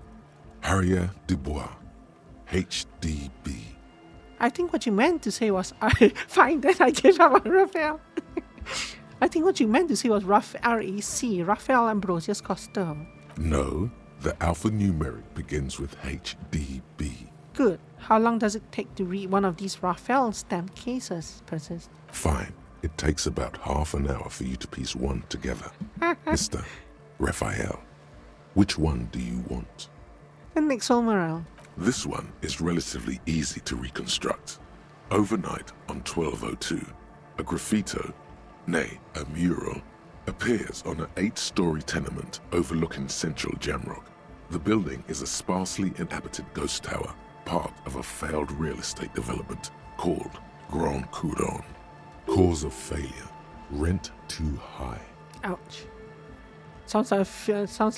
Harrier Dubois, HDB. I think what you meant to say was, fine, then I gave up on Raphael. I think what you meant to say was RAC, Raphael Ambrosius Costa. No, the alphanumeric begins with HDB. Good. How long does it take to read one of these Raphael stamp cases, Persist? Fine. It takes about half an hour for you to piece one together. Mr. Raphael, which one do you want? The Nixel Morel. This one is relatively easy to reconstruct. Overnight on 1202, a graffito, nay, a mural, appears on an 8-story tenement overlooking central Jamrock. The building is a sparsely inhabited ghost tower, part of a failed real estate development called Grand Couronne. Cause of failure, rent too high. Ouch. Sounds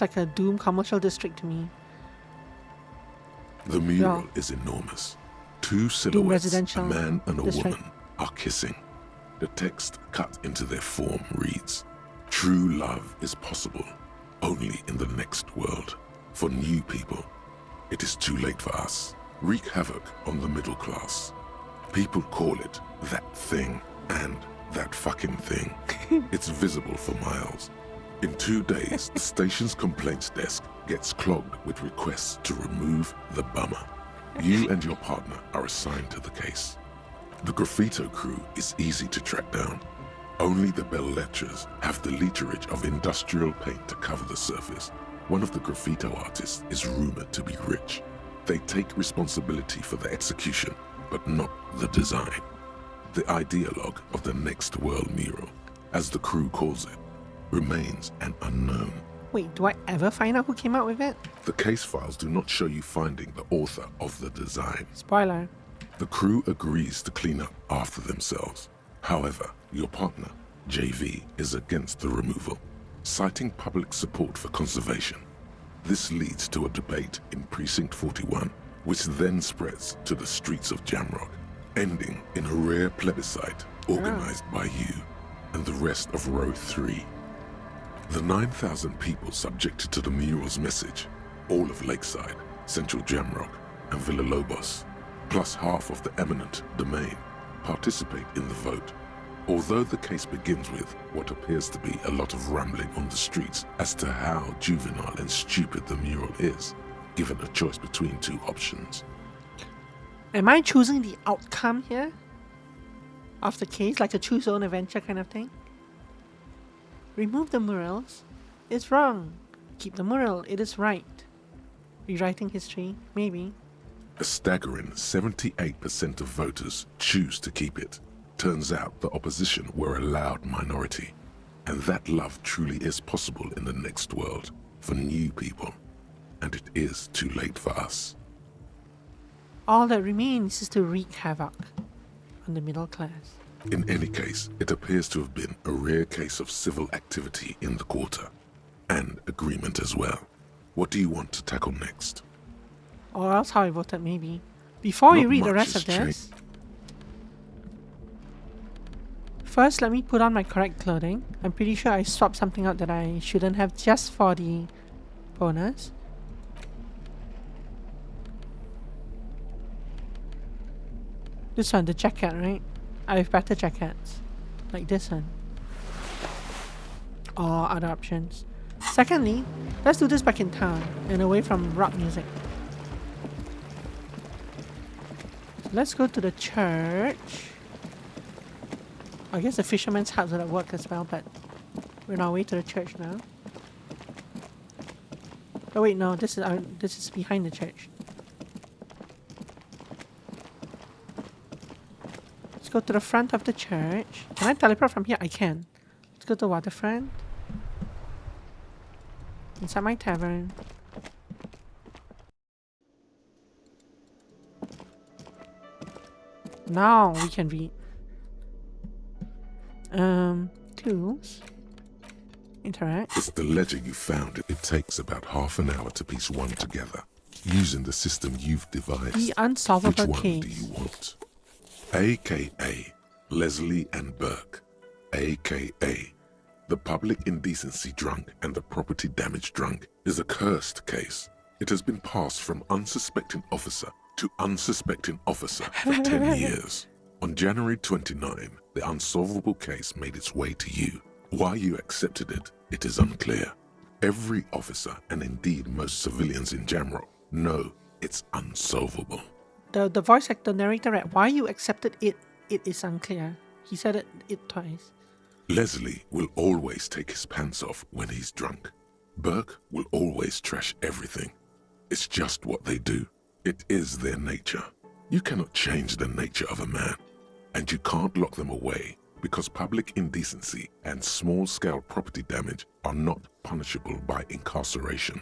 like a Doom commercial district to me. The mural is enormous. 2 silhouettes, a man and a woman, are kissing. The text cut into their form reads, "True love is possible only in the next world. For new people, it is too late for us. Wreak havoc on the middle class. People call it that thing and that fucking thing. It's visible for miles. In 2 days, the station's complaints desk gets clogged with requests to remove the bummer. You and your partner are assigned to the case. The graffito crew is easy to track down. Only the Belletras have the literage of industrial paint to cover the surface. One of the graffito artists is rumored to be rich. They take responsibility for the execution, but not the design. The ideologue of the Next World mural, as the crew calls it, remains an unknown. Wait, do I ever find out who came up with it? The case files do not show you finding the author of the design. Spoiler. The crew agrees to clean up after themselves. However, your partner, JV, is against the removal, citing public support for conservation. This leads to a debate in Precinct 41, which then spreads to the streets of Jamrock, ending in a rare plebiscite organized by you and the rest of Row 3. The 9,000 people subjected to the mural's message, all of Lakeside, Central Jamrock, and Villa Lobos, plus half of the eminent domain, participate in the vote. Although the case begins with what appears to be a lot of rambling on the streets as to how juvenile and stupid the mural is, given a choice between 2 options. Am I choosing the outcome here? Of the case, like a choose your own adventure kind of thing? Remove the murals. It's wrong. Keep the mural. It is right. Rewriting history, maybe. A staggering 78% of voters choose to keep it. Turns out the opposition were a loud minority, and that love truly is possible in the next world for new people, and it is too late for us. All that remains is to wreak havoc on the middle class. In any case, it appears to have been a rare case of civil activity in the quarter, and agreement as well. What do you want to tackle next? Or else how I voted, maybe. Before you read the rest of this, first let me put on my correct clothing. I'm pretty sure I swapped something out that I shouldn't have just for the bonus. This one, the jacket, right? I have better jackets. Like this one. Or other options. Secondly, let's do this back in town and away from rock music. So let's go to the church. I guess the fisherman's hut would work as well, but we're on our way to the church now. Oh wait, no, this is behind the church. Let's go to the front of the church. Can I teleport from here? I can. Let's go to waterfront. Inside my tavern. Now we can read. Tools. Interact. It's the ledger you found. It takes about half an hour to piece one together, using the system you've devised. The unsolvable Which one case. do you want? AKA Leslie and Burke, AKA the public indecency drunk and the property damage drunk, is a cursed case. It has been passed from unsuspecting officer to unsuspecting officer for 10 years. On January 29, the unsolvable case made its way to you. Why you accepted it is unclear. Every officer, and indeed most civilians in Jamrock, know it's unsolvable. The voice actor narrator read, why you accepted it is unclear. He said it twice. Leslie will always take his pants off when he's drunk. Burke will always trash everything. It's just what they do. It is their nature. You cannot change the nature of a man, and you can't lock them away because public indecency and small-scale property damage are not punishable by incarceration.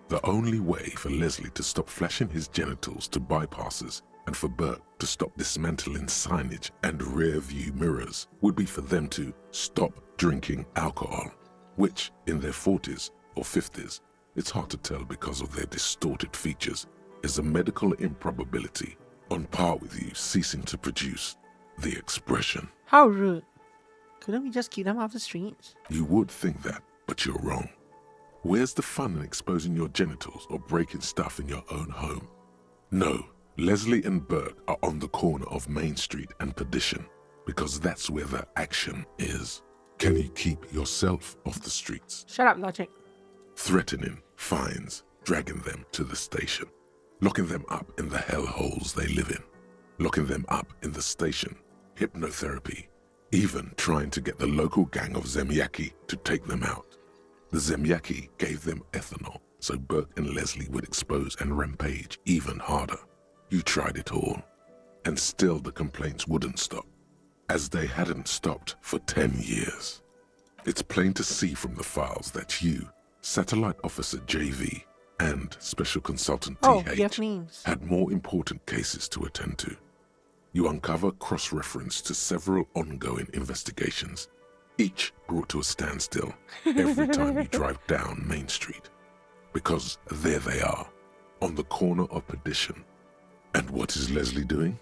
The only way for Leslie to stop flashing his genitals to bypassers and for Burke to stop dismantling signage and rear-view mirrors would be for them to stop drinking alcohol, which in their 40s or 50s, it's hard to tell because of their distorted features, is a medical improbability on par with you ceasing to produce the expression. How rude. Couldn't we just keep them off the streets? You would think that, but you're wrong. Where's the fun in exposing your genitals or breaking stuff in your own home? No, Leslie and Burke are on the corner of Main Street and Perdition because that's where the action is. Can you keep yourself off the streets? Shut up, Logic. Threatening fines, dragging them to the station, locking them up in the hellholes they live in, locking them up in the station, hypnotherapy, even trying to get the local gang of Zemyaki to take them out. The Zemyaki gave them ethanol so Burke and Leslie would expose and rampage even harder. You tried it all, and still the complaints wouldn't stop, as they hadn't stopped for 10 years. It's plain to see from the files that you, Satellite Officer JV, and Special Consultant TH had more important cases to attend to. You uncover cross-reference to several ongoing investigations, each brought to a standstill every time you drive down Main Street. Because there they are, on the corner of Perdition. And what is Leslie doing?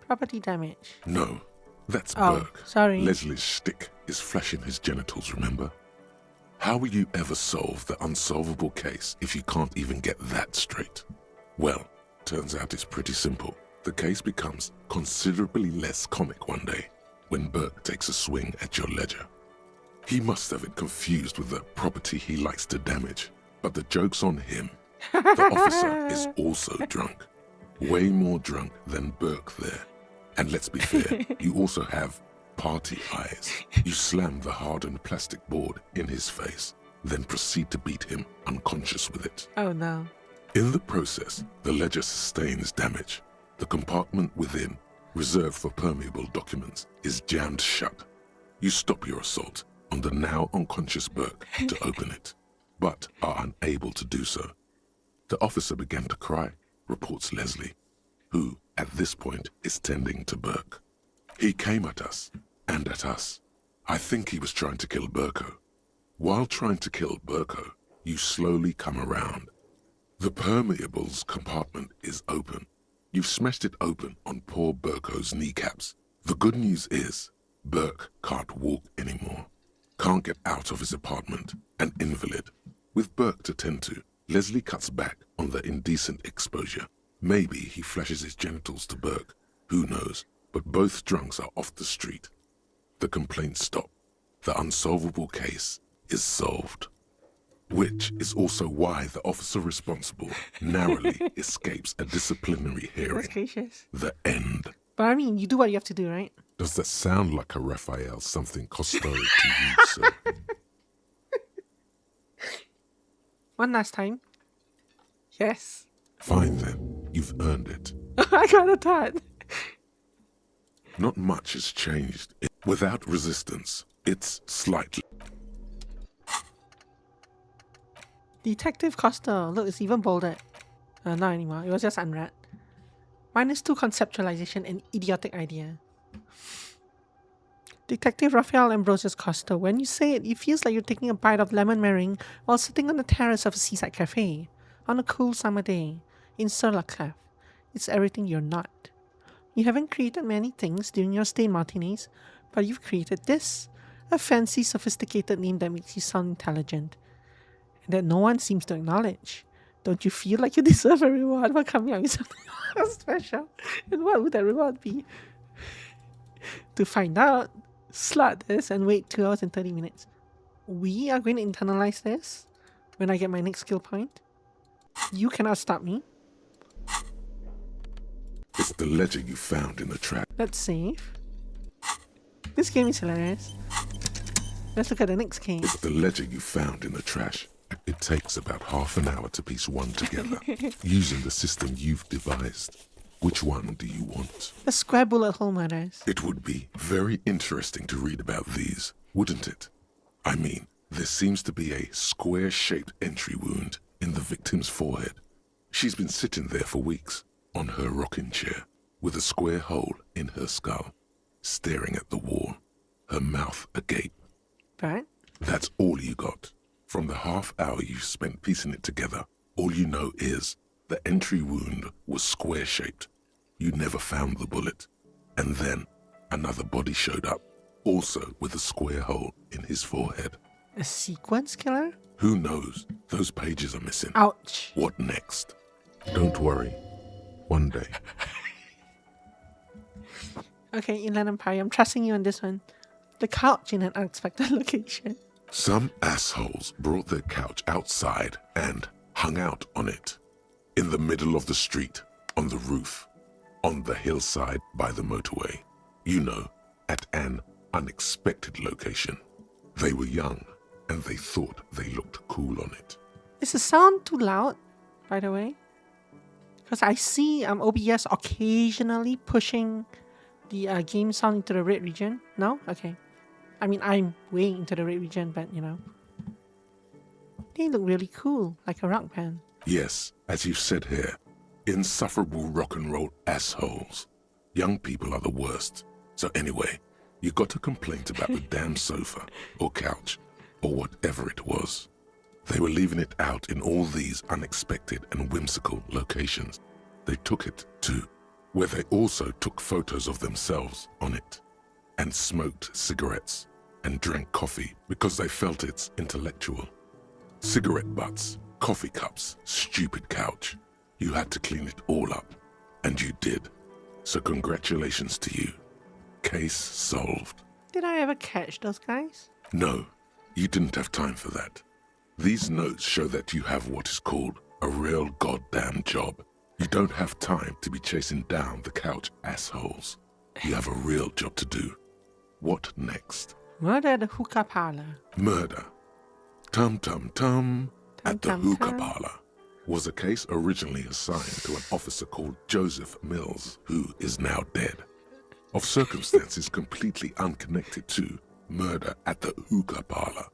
Property damage. No, that's Burke. Sorry. Leslie's shtick is flashing his genitals, remember? How will you ever solve the unsolvable case if you can't even get that straight? Well, turns out it's pretty simple. The case becomes considerably less comic one day when Burke takes a swing at your ledger. He must have it confused with the property he likes to damage, but the joke's on him. The officer is also drunk. Way more drunk than Burke there. And let's be fair, you also have party eyes. You slam the hardened plastic board in his face, then proceed to beat him unconscious with it. Oh no. In the process, the ledger sustains damage. The compartment within, reserved for permeable documents, is jammed shut. You stop your assault on the now unconscious Burke to open it, but are unable to do so. The officer began to cry, reports Leslie, who, at this point, is tending to Burke. He came at us, and at us. I think he was trying to kill Burko. While trying to kill Burko, you slowly come around. The permeables compartment is open. You've smashed it open on poor Burko's kneecaps. The good news is, Burke can't walk anymore. Can't get out of his apartment, an invalid. With Burke to tend to, Leslie cuts back on the indecent exposure. Maybe he flashes his genitals to Burke. Who knows? But both drunks are off the street. The complaints stop. The unsolvable case is solved. Which is also why the officer responsible narrowly escapes a disciplinary hearing. That's gracious. The end. But I mean, you do what you have to do, right? Does that sound like a Raphael something Costo to you, sir? One last time. Yes. Fine then. You've earned it. I got a ton. Not much has changed. Without resistance, it's slightly... Detective Costa. Look, it's even bolded. Not anymore. It was just unread. -2 conceptualization and idiotic idea. Detective Raphael Ambrosius Costa. When you say it, it feels like you're taking a bite of lemon meringue while sitting on the terrace of a seaside cafe on a cool summer day in Surla It's everything you're not. You haven't created many things during your stay in Martinez, but you've created this. A fancy, sophisticated name that makes you sound intelligent. And that no one seems to acknowledge. Don't you feel like you deserve a reward for coming up with something special? And what would that reward be? To find out, slot this and wait 2 hours and 30 minutes. We are going to internalize this when I get my next skill point. You cannot stop me. It's the ledger you found in the trash. Let's save. This game is hilarious. Let's look at the next case. It's the ledger you found in the trash. It takes about half an hour to piece one together, using the system you've devised. Which one do you want? The square bullet hole murders. It would be very interesting to read about these, wouldn't it? I mean, there seems to be a square-shaped entry wound in the victim's forehead. She's been sitting there for weeks, on her rocking chair, with a square hole in her skull, staring at the wall, her mouth agape. Right? That's all you got. From the half hour you spent piecing it together, all you know is the entry wound was square-shaped. You never found the bullet. And then another body showed up, also with a square hole in his forehead. A sequence killer? Who knows? Those pages are missing. Ouch. What next? Don't worry. One day. Okay, Inland Empire, I'm trusting you on this one. The couch in an unexpected location. Some assholes brought their couch outside and hung out on it. In the middle of the street, on the roof, on the hillside by the motorway. You know, at an unexpected location. They were young, and they thought they looked cool on it. Is the sound too loud, by the way? Because I see OBS occasionally pushing the game sound into the red region. No? Okay. I mean, I'm way into the red region, but you know. They look really cool, like a rock band. Yes, as you've said here, insufferable rock and roll assholes. Young people are the worst. So anyway, you got a complaint about the damn sofa, or couch, or whatever it was. They were leaving it out in all these unexpected and whimsical locations. They took it to where they also took photos of themselves on it, and smoked cigarettes, and drank coffee because they felt it's intellectual. Cigarette butts, coffee cups, stupid couch. You had to clean it all up, and you did. So congratulations to you. Case solved. Did I ever catch those guys? No, you didn't have time for that. These notes show that you have what is called a real goddamn job. You don't have time to be chasing down the couch assholes. You have a real job to do. What next? Murder at the hookah parlor. Murder. Tum-tum-tum at the hookah parlor was a case originally assigned to an officer called Joseph Mills, who is now dead, of circumstances completely unconnected to murder at the hookah parlor.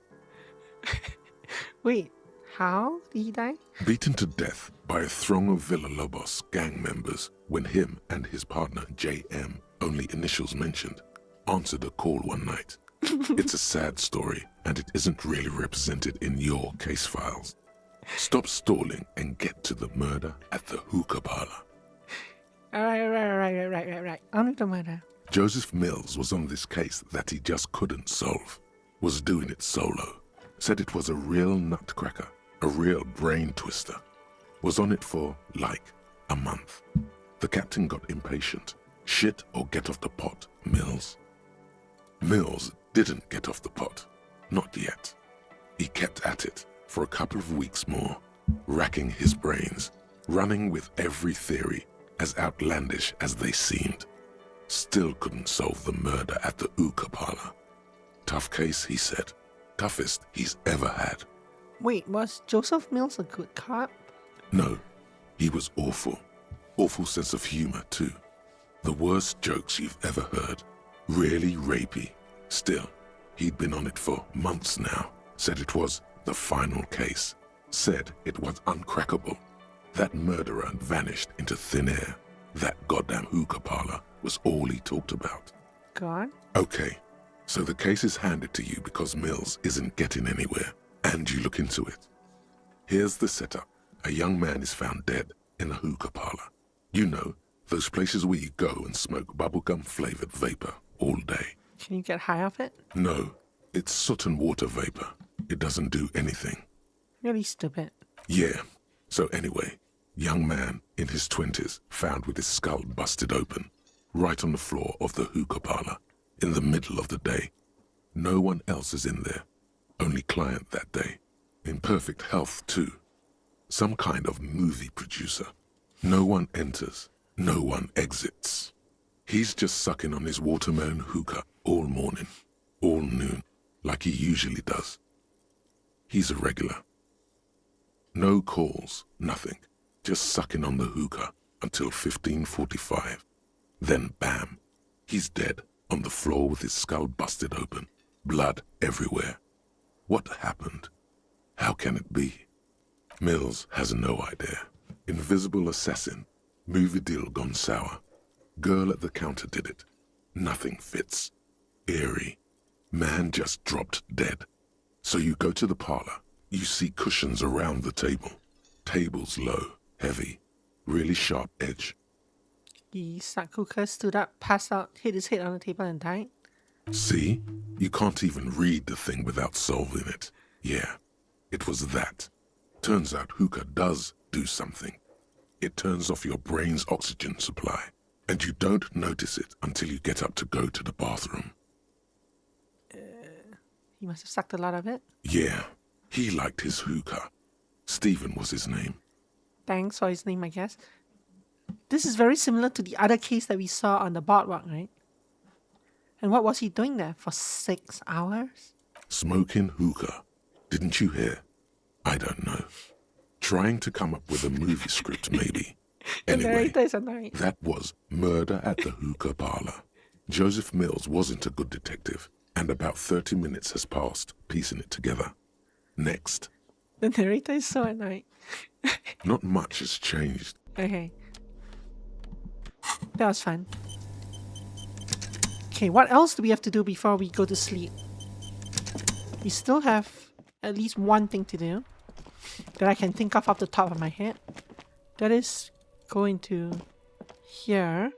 Wait, how did he die? Beaten to death by a throng of Villalobos gang members when him and his partner J.M., only initials mentioned, answered a call one night. It's a sad story, and it isn't really represented in your case files. Stop stalling and get to the murder at the hookah parlor. Right. On with the murder. Joseph Mills was on this case that he just couldn't solve. Was doing it solo. Said it was a real nutcracker, a real brain twister. Was on it for, like, a month. The captain got impatient. Shit or get off the pot, Mills. Mills didn't get off the pot. Not yet. He kept at it for a couple of weeks more, racking his brains, running with every theory, as outlandish as they seemed. Still couldn't solve the murder at the hookah parlor. Tough case, he said. Toughest he's ever had. Wait, was Joseph Mills a good cop? No, he was awful. Awful sense of humor, too. The worst jokes you've ever heard. Really rapey. Still, he'd been on it for months now. Said it was the final case. Said it was uncrackable. That murderer vanished into thin air. That goddamn hookah parlor was all he talked about. God? Okay, so the case is handed to you because Mills isn't getting anywhere, and you look into it. Here's the setup. A young man is found dead in a hookah parlor. You know, those places where you go and smoke bubblegum-flavored vapor all day. Can you get high off it? No, it's soot and water vapor. It doesn't do anything. Really stupid. Yeah, So anyway, young man in his 20s found with his skull busted open, right on the floor of the hookah parlor, in the middle of the day. No one else is in there, only client that day. In perfect health too. Some kind of movie producer. No one enters, no one exits. He's just sucking on his watermelon hookah all morning, all noon, like he usually does. He's a regular. No calls, nothing. Just sucking on the hookah until 15:45. Then bam, he's dead on the floor with his skull busted open, blood everywhere. What happened? How can it be? Mills has no idea. Invisible assassin, movie deal gone sour. Girl at the counter did it. Nothing fits. Eerie. Man just dropped dead. So you go to the parlor. You see cushions around the table. Tables low, heavy, really sharp edge. Sakuka stood up, passed out, hit his head on the table and died. See? You can't even read the thing without solving it. Yeah, it was that. Turns out hookah does do something. It turns off your brain's oxygen supply, and you don't notice it until you get up to go to the bathroom. He must have sucked a lot of it. Yeah, he liked his hookah. Stephen was his name. Thanks for his name, I guess. This is very similar to the other case that we saw on the boardwalk, right? And what was he doing there for 6 hours? Smoking hookah. Didn't you hear? I don't know. Trying to come up with a movie script, maybe. Anyway, that was Murder at the Hookah Parlor. Joseph Mills wasn't a good detective, and about 30 minutes has passed piecing it together. Next. The narrator is so annoying. Not much has changed. Okay. That was fun. Okay, what else do we have to do before we go to sleep? We still have at least one thing to do that I can think of off the top of my head. That is going to here.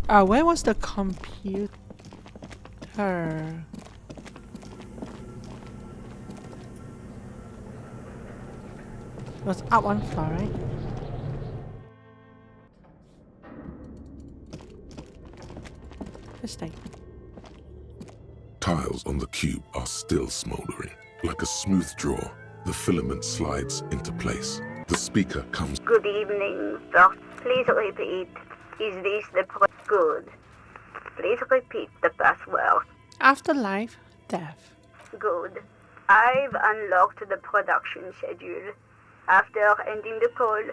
Where was the computer? It was up one floor, right? This thing. Tiles on the cube are still smoldering. Like a smooth draw, the filament slides into place. The speaker comes. Good evening. First, please repeat. Is this the good? Please repeat the password. Afterlife, death. Good. I've unlocked the production schedule. After ending the call,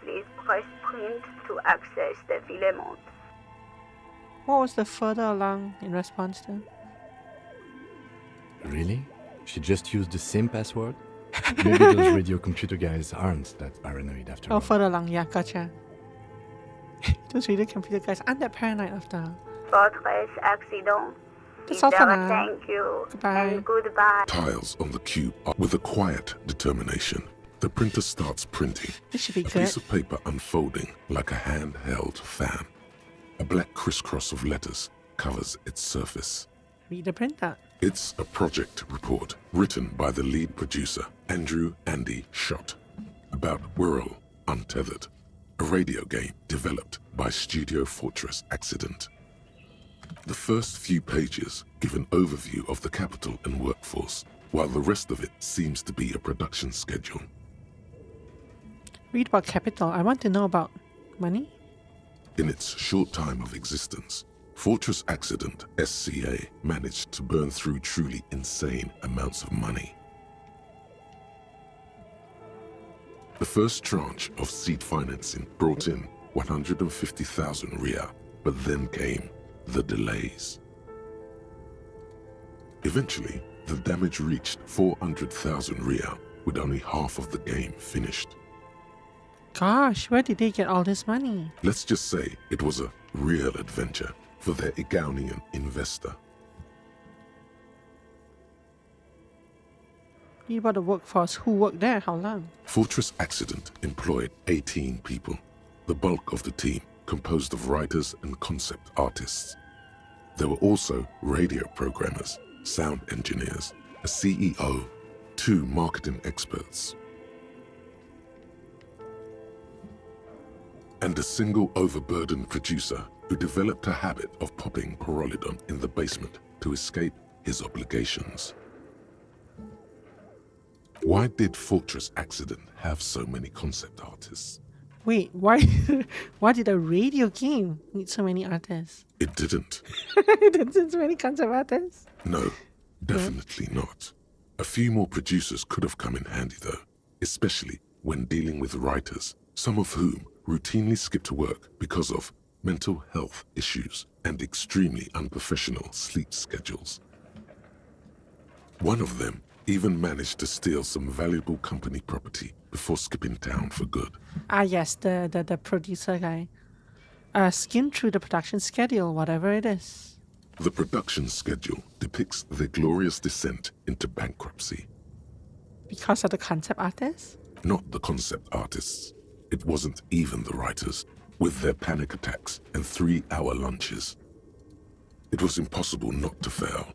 please press print to access the filament. What was the further along in response to? Really? She just used the same password? Maybe those radio computer guys aren't that paranoid after all. Oh, further along, yeah, gotcha. Those radio computer guys aren't that paranoid after all. Fortress accident. That's all for now. Thank you. Goodbye. And goodbye. Tiles on the cube are with a quiet determination. The printer starts printing. This should be a good. piece of paper unfolding like a handheld fan. A black crisscross of letters covers its surface. Read the printer. It's a project report written by the lead producer, Andrew Andy Schott, about Whirl Untethered, a radio game developed by Studio Fortress Accident. The first few pages give an overview of the capital and workforce, while the rest of it seems to be a production schedule. Read about capital. I want to know about money. In its short time of existence, Fortress Accident SCA managed to burn through truly insane amounts of money. The first tranche of seed financing brought in 150,000 Riyal, but then came the delays. Eventually, the damage reached 400,000 Riyal, with only half of the game finished. Gosh, where did they get all this money? Let's just say it was a real adventure for their Igaunian investor. Read about the workforce. Who worked there? How long? Fortress Accident employed 18 people, the bulk of the team composed of writers and concept artists. There were also radio programmers, sound engineers, a CEO, 2 marketing experts, and a single overburdened producer who developed a habit of popping Pyrrolidon in the basement to escape his obligations. Why did Fortress Accident have so many concept artists? Wait, why why did a radio game need so many artists? It didn't. There's so many concept artists? No, definitely not. A few more producers could have come in handy though, especially when dealing with writers, some of whom routinely skip to work because of mental health issues and extremely unprofessional sleep schedules. One of them even managed to steal some valuable company property before skipping town for good. Ah yes, the producer guy. Skim through the production schedule, whatever it is. The production schedule depicts their glorious descent into bankruptcy. Because of the concept artists? Not the concept artists. It wasn't even the writers, with their panic attacks and 3-hour lunches. It was impossible not to fail.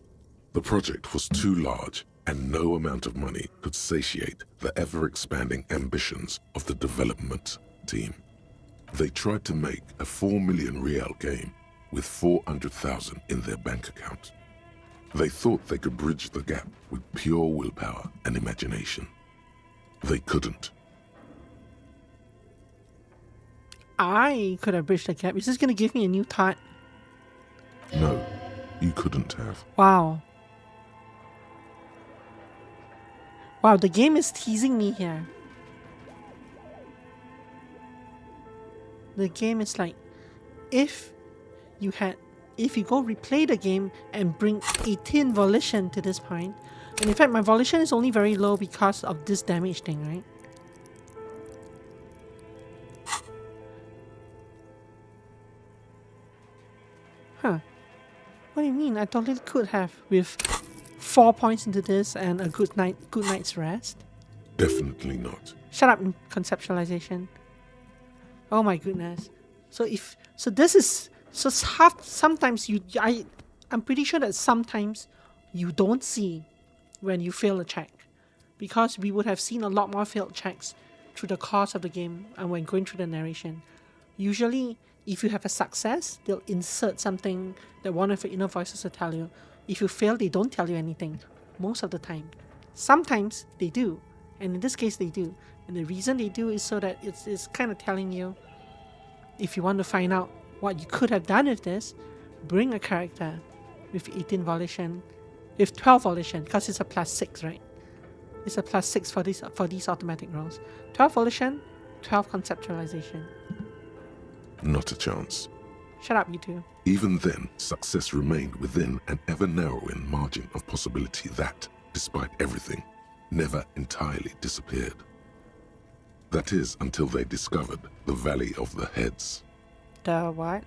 The project was too large, and no amount of money could satiate the ever-expanding ambitions of the development team. They tried to make a 4 million real game with 400,000 in their bank account. They thought they could bridge the gap with pure willpower and imagination. They couldn't. I could have bridged the gap. Is this going to give me a new thought? No, you couldn't have. Wow. Wow, the game is teasing me here. The game is like, if you go replay the game and bring 18 volition to this point, and in fact my volition is only very low because of this damage thing, right? Huh. What do you mean? I totally could have with 4 points into this and a good night's rest. Definitely not. Shut up, conceptualization. Oh my goodness. Sometimes I'm pretty sure that sometimes you don't see when you fail a check, because we would have seen a lot more failed checks through the course of the game and when going through the narration. Usually, if you have a success, they'll insert something that one of your inner voices will tell you. If you fail, they don't tell you anything, most of the time. Sometimes they do, and in this case they do. And the reason they do is so that it's kind of telling you, if you want to find out what you could have done with this, bring a character with 18 volition, with 12 volition, because it's a +6, right? It's a +6 for these automatic rolls. 12 volition, 12 conceptualization. Not a chance. Shut up, you two. Even then, success remained within an ever-narrowing margin of possibility that, despite everything, never entirely disappeared. That is until they discovered the Valley of the Heads. The what?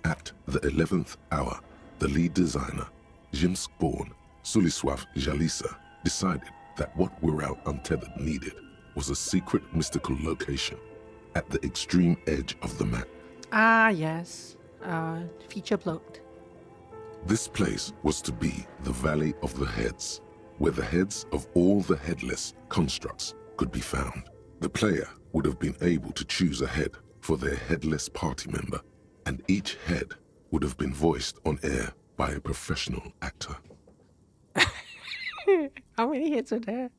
At the 11th hour, the lead designer, Jim Spawn, Suliswaf Jalisa, decided that what Wirral Untethered needed was a secret mystical location at the extreme edge of the map. Ah, yes. Feature bloat. This place was to be the Valley of the Heads, where the heads of all the headless constructs could be found. The player would have been able to choose a head for their headless party member, and each head would have been voiced on air by a professional actor. How many heads are there?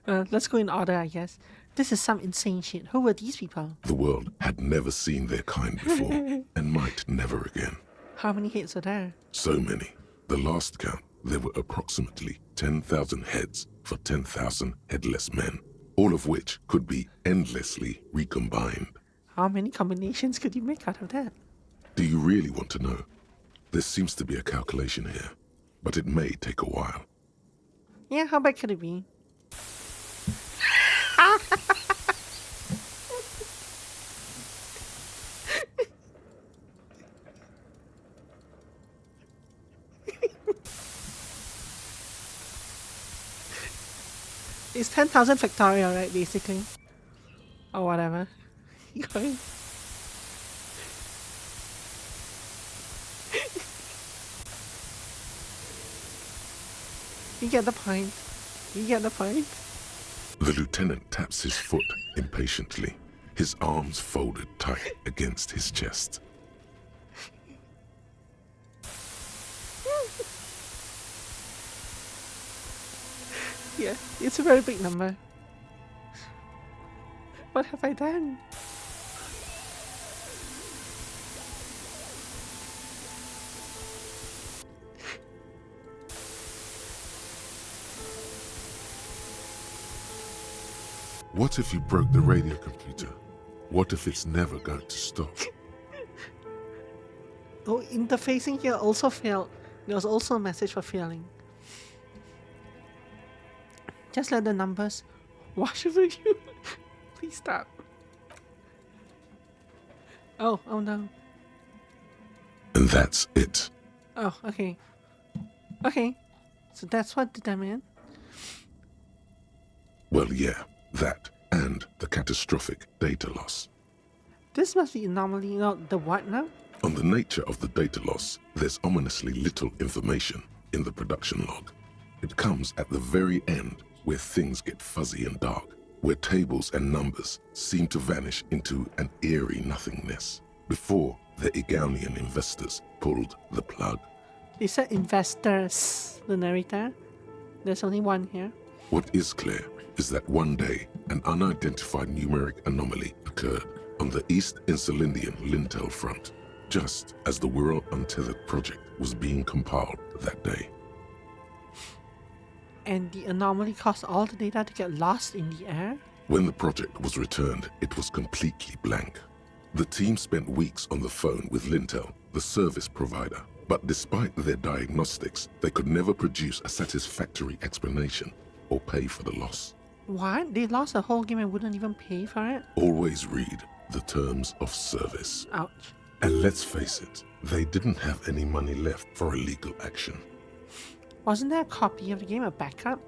Let's go in order, I guess. This is some insane shit. Who were these people? The world had never seen their kind before, and might never again. How many heads are there? So many. The last count, there were approximately 10,000 heads for 10,000 headless men, all of which could be endlessly recombined. How many combinations could you make out of that? Do you really want to know? There seems to be a calculation here, but it may take a while. Yeah, how bad could it be? It's 10,000 factorial, right, basically? Or whatever. You get the point. You get the point? The lieutenant taps his foot impatiently, his arms folded tight against his chest. Yeah, it's a very big number. What have I done? What if you broke the radio computer? What if it's never going to stop? Oh, interfacing here also failed. There was also a message for failing. Just let the numbers wash over you. Please stop. Oh no. And that's it. Oh, okay. Okay. So that's what determined. Well, yeah, that and the catastrophic data loss. This must be anomaly, not the what now? On the nature of the data loss, there's ominously little information in the production log. It comes at the very end where things get fuzzy and dark, where tables and numbers seem to vanish into an eerie nothingness before the Egonian investors pulled the plug. They said investors, the narrator. There's only one here. What is clear is that one day an unidentified numeric anomaly occurred on the East Insulindian Lintel front, just as the World Untethered project was being compiled that day. And the anomaly caused all the data to get lost in the air? When the project was returned, it was completely blank. The team spent weeks on the phone with Lintel, the service provider, but despite their diagnostics, they could never produce a satisfactory explanation or pay for the loss. What? They lost the whole game and wouldn't even pay for it? Always read the terms of service. Ouch. And let's face it, they didn't have any money left for a legal action. Wasn't there a copy of the game, a backup?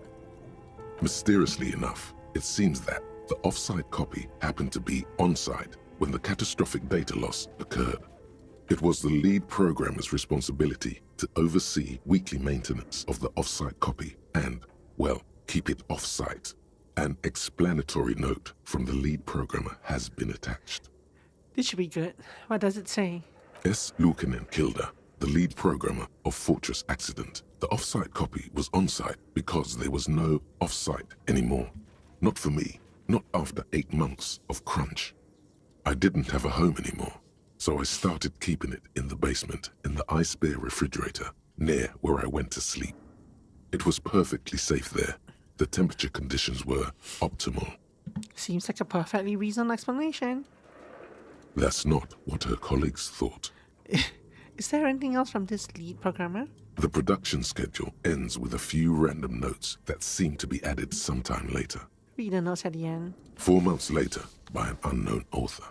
Mysteriously enough, it seems that the off-site copy happened to be on-site when the catastrophic data loss occurred. It was the lead programmer's responsibility to oversee weekly maintenance of the off-site copy and, well, keep it off-site. An explanatory note from the lead programmer has been attached. This should be good. What does it say? S. Luukinen Kilda, the lead programmer of Fortress Accident. The off-site copy was on-site because there was no off-site anymore. Not for me, not after 8 months of crunch. I didn't have a home anymore, so I started keeping it in the basement in the ice bear refrigerator near where I went to sleep. It was perfectly safe there. The temperature conditions were optimal. Seems like a perfectly reasoned explanation. That's not what her colleagues thought. Is there anything else from this lead programmer? The production schedule ends with a few random notes that seem to be added sometime later. Read the notes at the end. 4 months later, by an unknown author.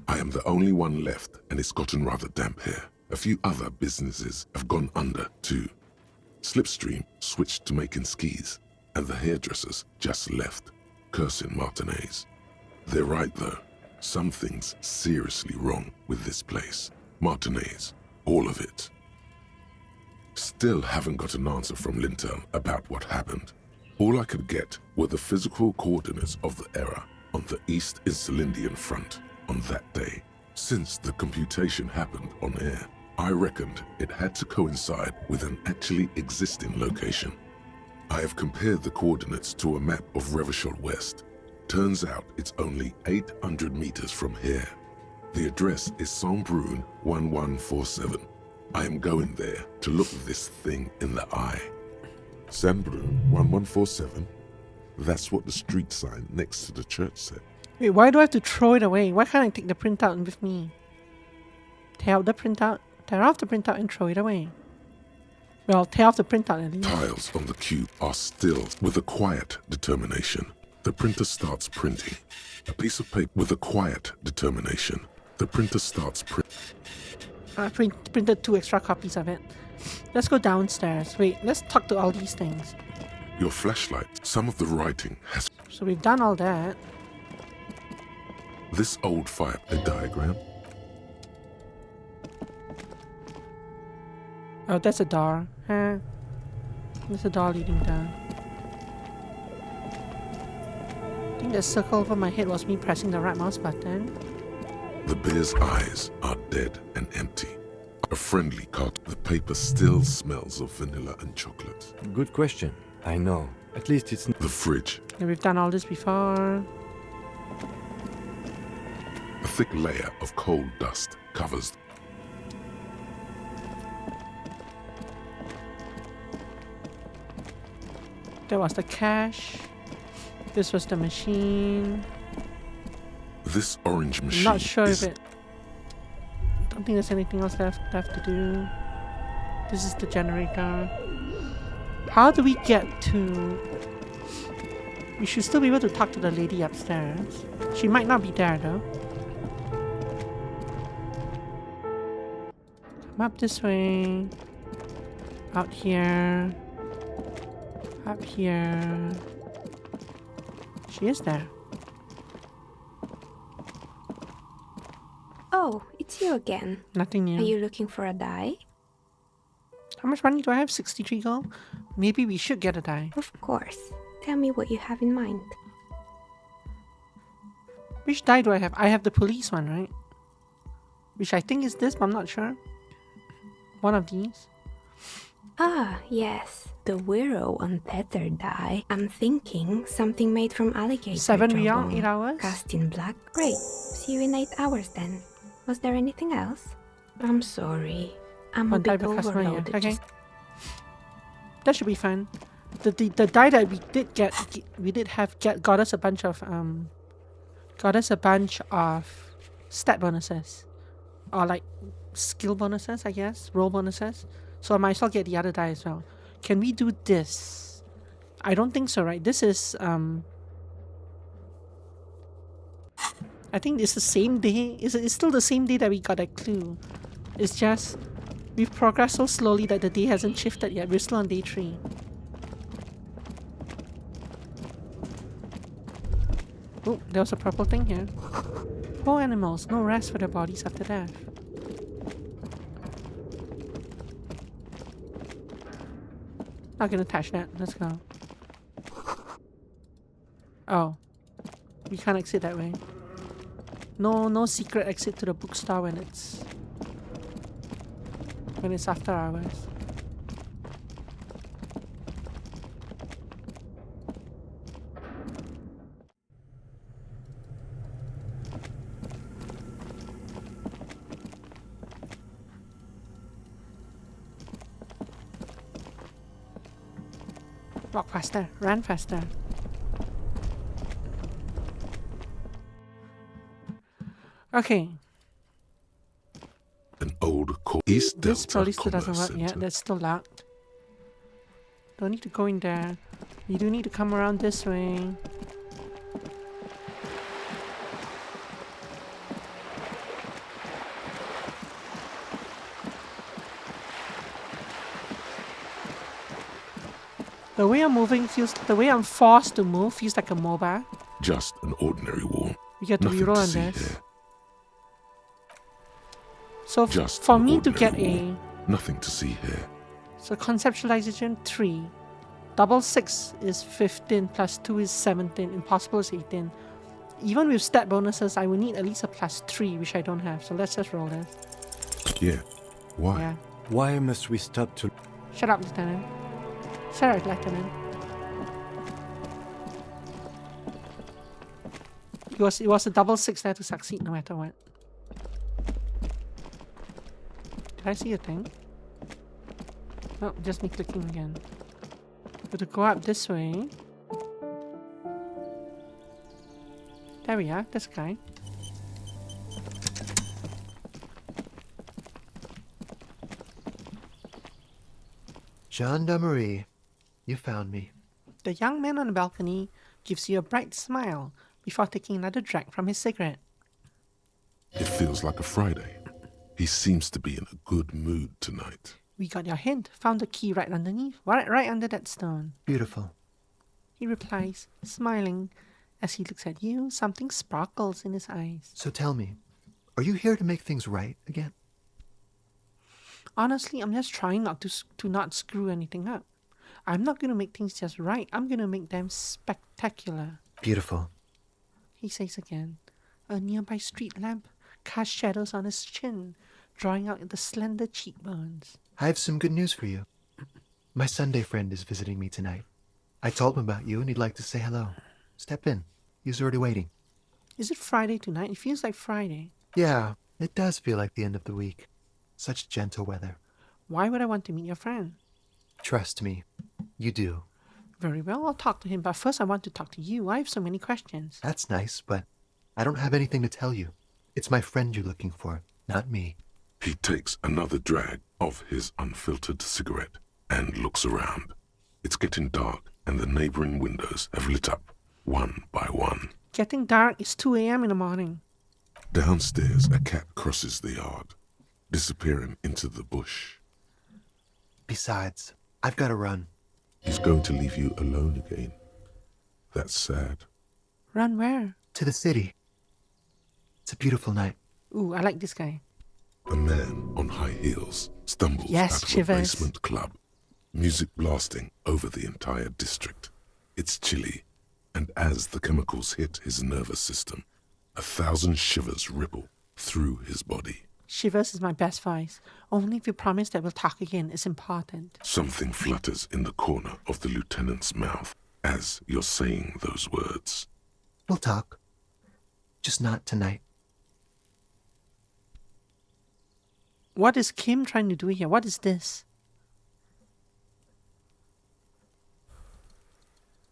I am the only one left, and it's gotten rather damp here. A few other businesses have gone under, too. Slipstream switched to making skis, and the hairdressers just left, cursing Martinez. They're right, though. Something's seriously wrong with this place. Martinez, all of it. Still haven't got an answer from Lintel about what happened. All I could get were the physical coordinates of the error on the East Insulindian front on that day. Since the computation happened on air, I reckoned it had to coincide with an actually existing location. I have compared the coordinates to a map of Revachol West. Turns out it's only 800 meters from here. The address is Saint-Brun 1147. I am going there to look this thing in the eye. Saint-Brun 1147? That's what the street sign next to the church said. Wait, why do I have to throw it away? Why can't I take the printout with me? Tear off the printout and throw it away. Well, tear off the printout at least. Tiles on the cube are still with a quiet determination. The printer starts printing. A piece of paper with a quiet determination. The printer starts printing. I printed 2 extra copies of it. Let's go downstairs. Wait, let's talk to all these things. Your flashlight, some of the writing has... So we've done all that. This old fireplace diagram. Oh, that's a door. Huh? There's a door leading down. I think the circle over my head was me pressing the right mouse button. The bear's eyes are dead and empty. A friendly cut. The paper still smells of vanilla and chocolate. Good question. I know. At least it's... The fridge. Yeah, we've done all this before. A thick layer of coal dust covers. That was the cache. This was the machine. This orange machine Not sure is... if it... Don't think there's anything else left to do. This is the generator. How do we get to... We should still be able to talk to the lady upstairs. She might not be there though. Come up this way. Out here. Up here. She is there. Oh, it's you again. Nothing new. Are you looking for a die? How much money do I have? 63 gold? Maybe we should get a die. Of course. Tell me what you have in mind. Which die do I have? I have the police one, right? Which I think is this, but I'm not sure. One of these. Ah, yes. The Wirrow untethered die. I'm thinking something made from alligator 7 real, jawbone. 8 hours? Cast in black. Great. See you in 8 hours then. Was there anything else? I'm sorry. I'm a One die bit per customer, yeah. overloaded. Okay. Just That should be fun. The die that we did get, got us a bunch of stat bonuses, or like skill bonuses, I guess, roll bonuses. So I might as well get the other die as well. Can we do this? I don't think so, right? This is I think it's the same day. It's still the same day that we got that clue. It's just we've progressed so slowly that the day hasn't shifted yet. We're still on day 3. Oh, there was a purple thing here. Poor animals, no rest for their bodies after death. Not gonna touch that. Let's go. Oh. We can't exit that way. No secret exit to the bookstore when it's after hours. Walk faster, run faster. Okay. An old East This Delta probably still doesn't Commerce work yet. Center. That's still locked. Don't need to go in there. You do need to come around this way. The way I'm forced to move feels like a MOBA. Just an ordinary wall. You get to Nothing reroll to on see this. here. So Just for an me to ordinary get a wall. Nothing to see here. so conceptualization 3, double 6 is 15 plus 2 is 17, impossible is 18. Even with stat bonuses, I will need at least a plus 3, which I don't have. So let's just roll this. Yeah. Why? Yeah. Why must we stop to... Shut up, Lieutenant. Sorry, Lieutenant. It was a double 6 there to succeed no matter what. Did I see a thing? No, just me clicking again. But to go up this way. There we are, this guy. Gendarmerie, you found me. The young man on the balcony gives you a bright smile before taking another drag from his cigarette. It feels like a Friday. He seems to be in a good mood tonight. We got your hint. Found the key right underneath, right under that stone. Beautiful. He replies, smiling. As he looks at you, something sparkles in his eyes. So tell me, are you here to make things right again? Honestly, I'm just trying not to not screw anything up. I'm not going to make things just right. I'm going to make them spectacular. Beautiful. he says again. A nearby street lamp casts shadows on his chin, drawing out the slender cheekbones. I have some good news for you. My Sunday friend is visiting me tonight. I told him about you and he'd like to say hello. Step in. He's already waiting. Is it Friday tonight? It feels like Friday. Yeah, it does feel like the end of the week. Such gentle weather. Why would I want to meet your friend? Trust me, you do. Very well, I'll talk to him, but first I want to talk to you. I have so many questions. That's nice, but I don't have anything to tell you. It's my friend you're looking for, not me. He takes another drag of his unfiltered cigarette and looks around. It's getting dark and the neighboring windows have lit up, one by one. Getting dark. It's 2 a.m. in the morning. Downstairs, a cat crosses the yard, disappearing into the bush. Besides, I've got to run. He's going to leave you alone again. That's sad. Run where? To the city. It's a beautiful night. Ooh, I like this guy. A man on high heels stumbles Yes, out of Shivers. a basement club, music blasting over the entire district. It's chilly, and as the chemicals hit his nervous system, 1,000 shivers ripple through his body. Shivers is my best voice. Only if you promise that we'll talk again is important. Something flutters in the corner of the lieutenant's mouth as you're saying those words. We'll talk. Just not tonight. What is Kim trying to do here? What is this?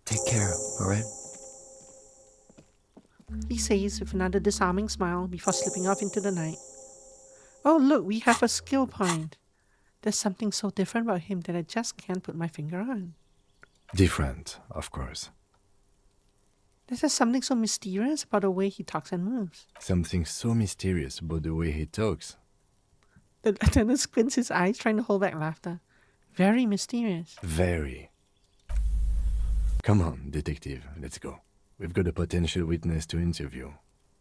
Take care, alright? He says with another disarming smile before slipping off into the night. Oh, look, we have a skill point. There's something so different about him that I just can't put my finger on. Different, of course. There's just something so mysterious about the way he talks and moves. Something so mysterious about the way he talks. The lieutenant squints his eyes, trying to hold back laughter. Very mysterious. Very. Come on, detective, let's go. We've got a potential witness to interview.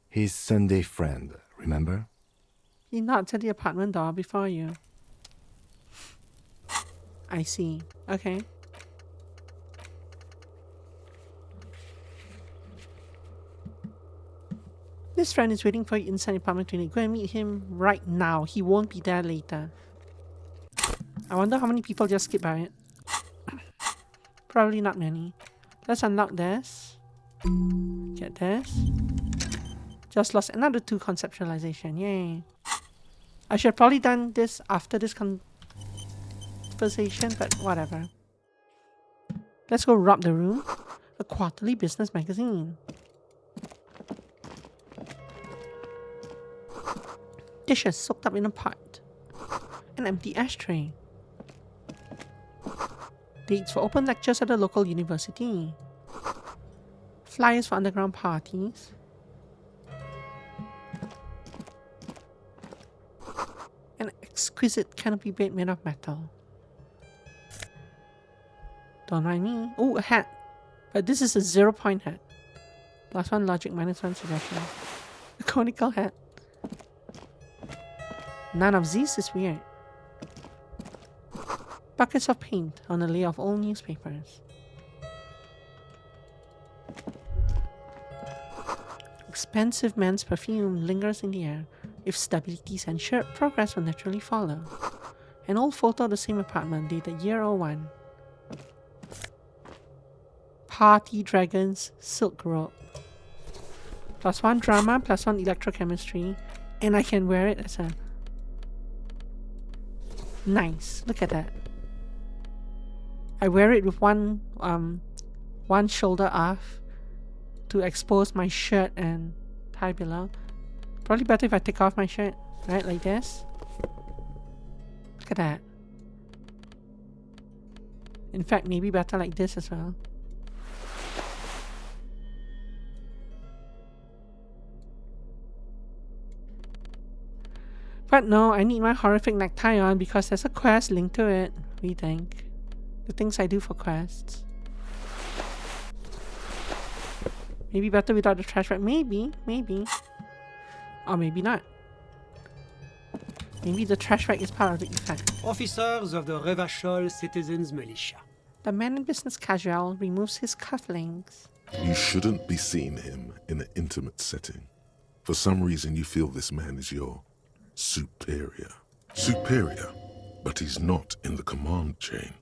His Sunday friend, remember? He knocks at the apartment door before you. I see. Okay. This friend is waiting for you inside apartment 20. Go and meet him right now. He won't be there later. I wonder how many people just skip by it. Probably not many. Let's unlock this. Get this. Just lost another 2 conceptualization. Yay. I should have probably done this after this conversation, but whatever. Let's go rob the room. A quarterly business magazine. Dishes soaked up in a pot. An empty ashtray. Dates for open lectures at a local university. Flyers for underground parties. An exquisite canopy bed made of metal. Don't mind me. Oh, a hat. But this is a 0-point hat. +1 logic, -1 suggestion. A conical hat. None of these is weird. Buckets of paint on a layer of old newspapers. Expensive men's perfume lingers in the air. If stability is ensured, progress will naturally follow. An old photo of the same apartment dated year 01. Party dragons, silk robe. +1 drama, +1 electrochemistry, and I can wear it as a... Nice, look at that. I wear it with one shoulder off to expose my shirt and tie below. Probably better if I take off my shirt, right, like this. Look at that. In fact, maybe better like this as well. But no, I need my horrific necktie on because there's a quest linked to it, we think. The things I do for quests. Maybe better without the trash bag. Maybe. Or maybe not. Maybe the trash bag is part of the effect. Officers of the Revachol Citizens Militia. The man in business casual removes his cufflinks. You shouldn't be seeing him in an intimate setting. For some reason, you feel this man is your superior. Superior, but he's not in the command chain.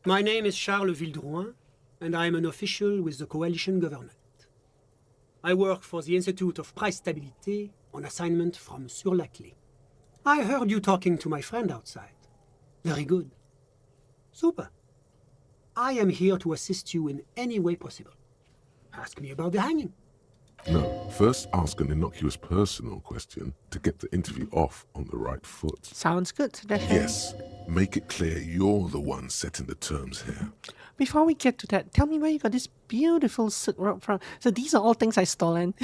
My name is Charles Vildrouin, and I am an official with the coalition government. I work for the Institute of Price Stabilité on assignment from Sur la Clé. I heard you talking to my friend outside. Very good. Super. I am here to assist you in any way possible. Ask me about the hanging. No, first ask an innocuous personal question to get the interview off on the right foot. Sounds good. Yes, make it clear you're the one setting the terms here. Before we get to that, tell me where you got this beautiful silk robe from. So these are all things I stolen.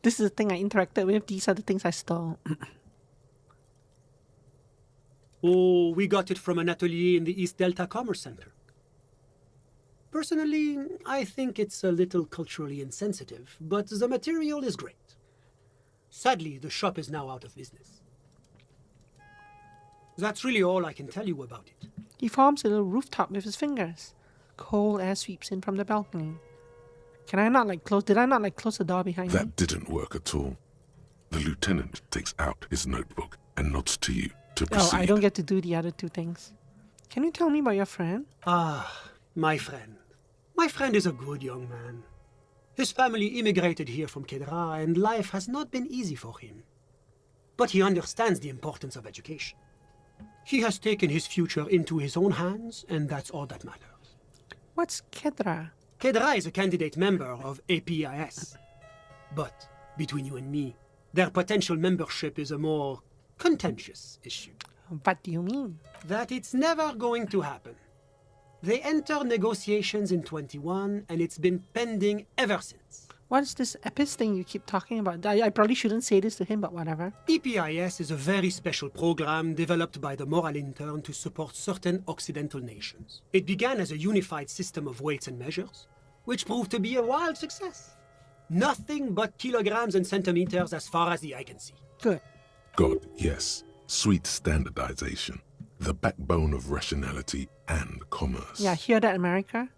This is the thing I interacted with. These are the things I stole. Oh, we got it from an atelier in the East Delta Commerce Center. Personally, I think it's a little culturally insensitive, but the material is great. Sadly, the shop is now out of business. That's really all I can tell you about it. He forms a little rooftop with his fingers. Cold air sweeps in from the balcony. Did I not close the door behind me? That didn't work at all. The lieutenant takes out his notebook and nods to you to proceed. Oh, I don't get to do the other two things. Can you tell me about your friend? Ah, my friend. My friend is a good young man. His family immigrated here from Kedra, and life has not been easy for him. But he understands the importance of education. He has taken his future into his own hands, and that's all that matters. What's Kedra? Kedra is a candidate member of APIS. But, between you and me, their potential membership is a more contentious issue. What do you mean? That it's never going to happen. They enter negotiations in 21, and it's been pending ever since. What is this EPIS thing you keep talking about? I probably shouldn't say this to him, but whatever. EPIS is a very special program developed by the Moral Intern to support certain Occidental nations. It began as a unified system of weights and measures, which proved to be a wild success. Nothing but kilograms and centimeters as far as the eye can see. Good. God, yes. Sweet standardization. The backbone of rationality and commerce. Yeah, hear that, America?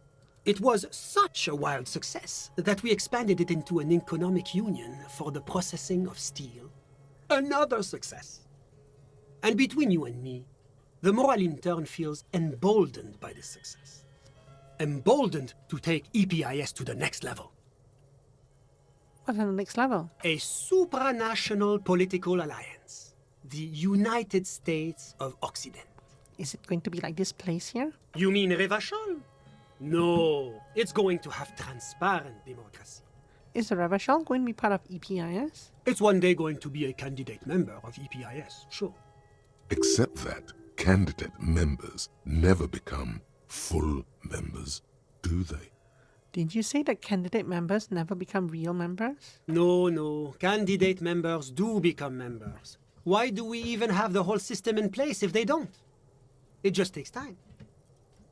It was such a wild success that we expanded it into an economic union for the processing of steel. Another success. And between you and me, the Moral Intern feels emboldened by this success. Emboldened to take EPIS to the next level. What's on the next level? A supranational political alliance. The United States of Occident. Is it going to be like this place here? You mean Revachol? No, it's going to have transparent democracy. Is the Revachol going to be part of EPIS? It's one day going to be a candidate member of EPIS, sure. Except that candidate members never become full members, do they? Did you say that candidate members never become real members? No. Candidate members do become members. Why do we even have the whole system in place if they don't? It just takes time.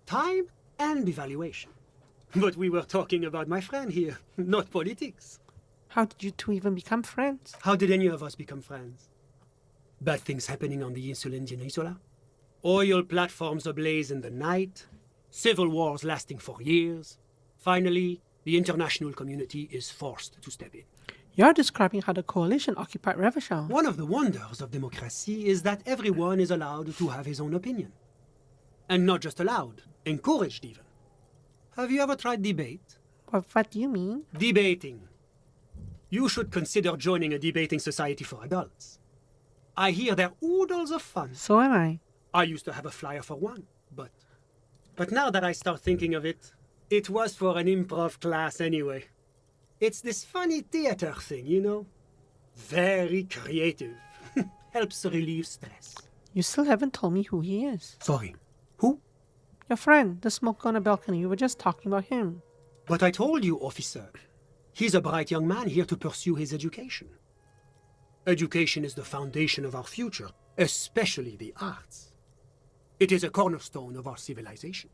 Time and evaluation. But we were talking about my friend here, not politics. How did you two even become friends? How did any of us become friends? Bad things happening on the Insulindian Peninsula? Oil platforms ablaze in the night? Civil wars lasting for years? Finally, the international community is forced to step in. You're describing how the coalition occupied Revachol. One of the wonders of democracy is that everyone is allowed to have his own opinion. And not just allowed, encouraged even. Have you ever tried debate? What do you mean? Debating. You should consider joining a debating society for adults. I hear they're oodles of fun. So am I. I used to have a flyer for one, but now that I start thinking of it, it was for an improv class anyway. It's this funny theater thing, you know? Very creative. Helps relieve stress. You still haven't told me who he is. Sorry. Who? Your friend, the smoke on the balcony. We were just talking about him. But I told you, officer. He's a bright young man here to pursue his education. Education is the foundation of our future, especially the arts. It is a cornerstone of our civilization.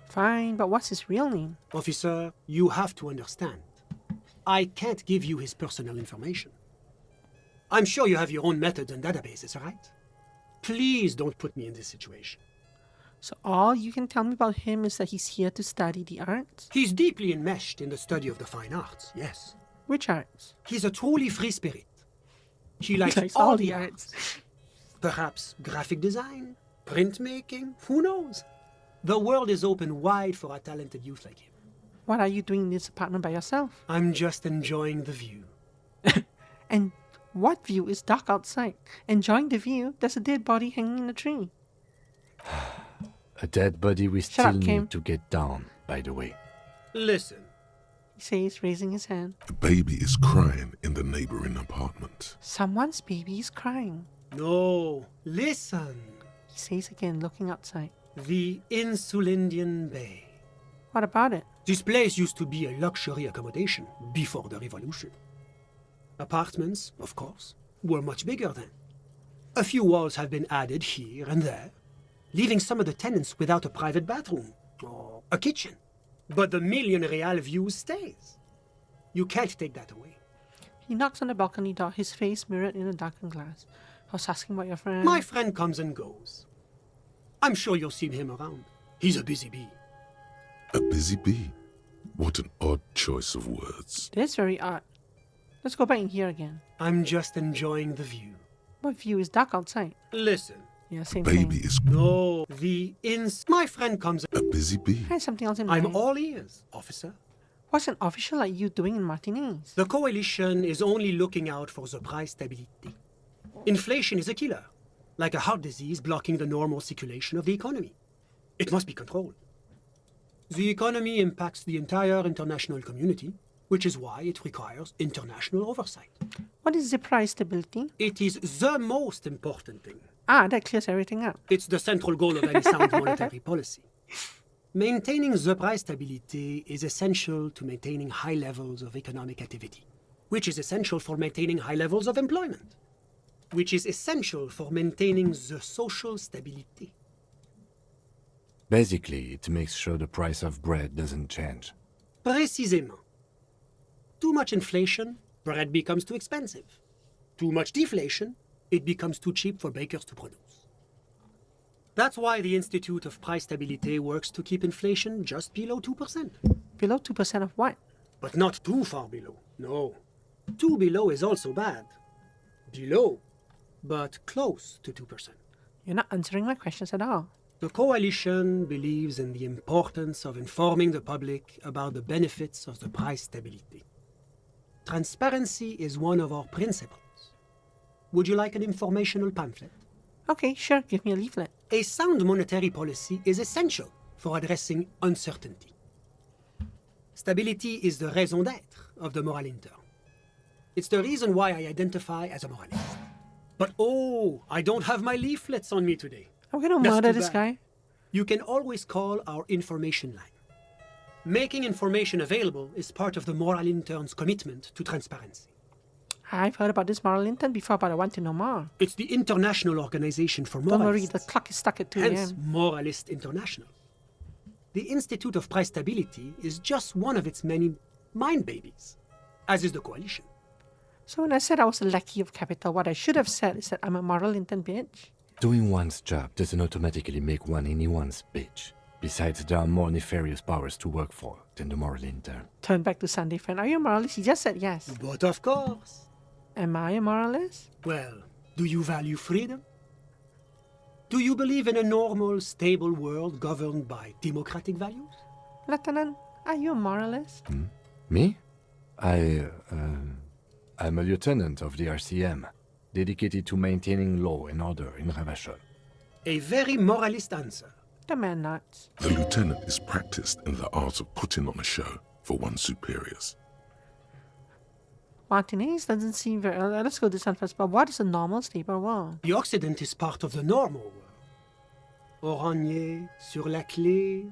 Fine, but what's his real name? Officer, you have to understand. I can't give you his personal information. I'm sure you have your own methods and databases, right? Please don't put me in this situation. So all you can tell me about him is that he's here to study the arts? He's deeply enmeshed in the study of the fine arts, yes. Which arts? He's a truly free spirit. He likes, likes all all the the arts. Perhaps graphic design, printmaking, who knows? The world is open wide for a talented youth like him. What are you doing in this apartment by yourself? I'm just enjoying the view. And what view is dark outside? Enjoying the view, there's a dead body hanging in a tree. A dead body we Shut still up, Kim. need to get down, by the way. Listen. He says, raising his hand. A baby is crying in the neighboring apartment. Someone's baby is crying. No, listen. He says again, looking outside. The Insulindian Bay. What about it? This place used to be a luxury accommodation before the revolution. Apartments, of course, were much bigger then. A few walls have been added here and there, leaving some of the tenants without a private bathroom or a kitchen. But the million real view stays. You can't take that away. He knocks on the balcony door, his face mirrored in a darkened glass. I was asking about your friend. My friend comes and goes. I'm sure you'll see him around. He's a busy bee. A busy bee? What an odd choice of words. It is very odd. Let's go back in here again. I'm just enjoying the view. What view is dark outside? Listen. Yeah, same Baby thing. is No, my friend comes. a busy bee. I had something else in mind. I'm all ears, officer. What's an official like you doing in Martinez? The coalition is only looking out for the price stability. Inflation is a killer, like a heart disease blocking the normal circulation of the economy. It must be controlled. The economy impacts the entire international community, which is why it requires international oversight. What is the price stability? It is the most important thing. Ah, that clears everything up. It's the central goal of any sound monetary policy. Maintaining the price stability is essential to maintaining high levels of economic activity, which is essential for maintaining high levels of employment, which is essential for maintaining the social stability. Basically, it makes sure the price of bread doesn't change. Précisément. Too much inflation, bread becomes too expensive. Too much deflation, it becomes too cheap for bakers to produce. That's why the Institute of Price Stability works to keep inflation just below 2%. Below 2% of what? But not too far below, no. Too below is also bad. Below, but close to 2%. You're not answering my questions at all. The coalition believes in the importance of informing the public about the benefits of the price stability. Transparency is one of our principles. Would you like an informational pamphlet? Okay, sure, give me a leaflet. A sound monetary policy is essential for addressing uncertainty. Stability is the raison d'être of the moral intern. It's the reason why I identify as a moralist. But oh, I don't have my leaflets on me today. I'm gonna That's murder too this bad. guy. You can always call our information line. Making information available is part of the moral intern's commitment to transparency. I've heard about this moral intern before, but I want to know more. It's the International Organization for Don't worry, Moralists. the clock is stuck at 2 Hence, a.m. Moralist International. The Institute of Price Stability is just one of its many mind babies, as is the coalition. So when I said I was a lackey of capital, what I should have said is that I'm a moral intern, bitch. Doing one's job doesn't automatically make one anyone's bitch. Besides, there are more nefarious powers to work for than the moral intern. Turn back to Sunday friend. Are you a moralist? He just said yes. But of course. Am I a moralist? Well, do you value freedom? Do you believe in a normal, stable world governed by democratic values? Lieutenant, are you a moralist? Me? I'm a lieutenant of the RCM, dedicated to maintaining law and order in Ravachol. A very moralist answer. The man nuts. The lieutenant is practiced in the art of putting on a show for one's superiors. Martinez doesn't seem very... let's go this one first. But what is a normal, stable world? The Occident is part of the normal world. Oranje, sur la clé.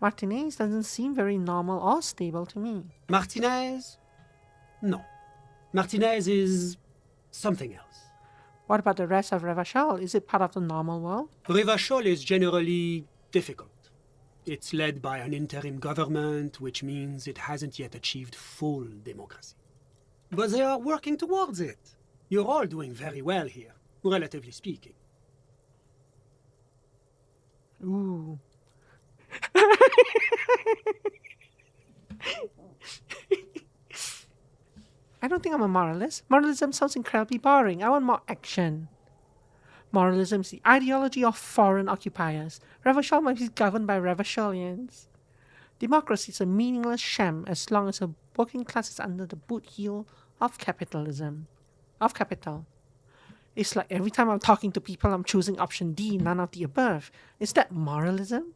Martinez doesn't seem very normal or stable to me. Martinez? No. Martinez is something else. What about the rest of Revachol? Is it part of the normal world? Revachol is generally difficult. It's led by an interim government, which means it hasn't yet achieved full democracy. But they are working towards it. You're all doing very well here, relatively speaking. Ooh. I don't think I'm a moralist. Moralism sounds incredibly boring. I want more action. Moralism is the ideology of foreign occupiers. Revachol must be governed by Revacholians. Democracy is a meaningless sham as long as the working class is under the boot heel of capitalism. Of capital. It's like every time I'm talking to people, I'm choosing option D, none of the above. Is that moralism?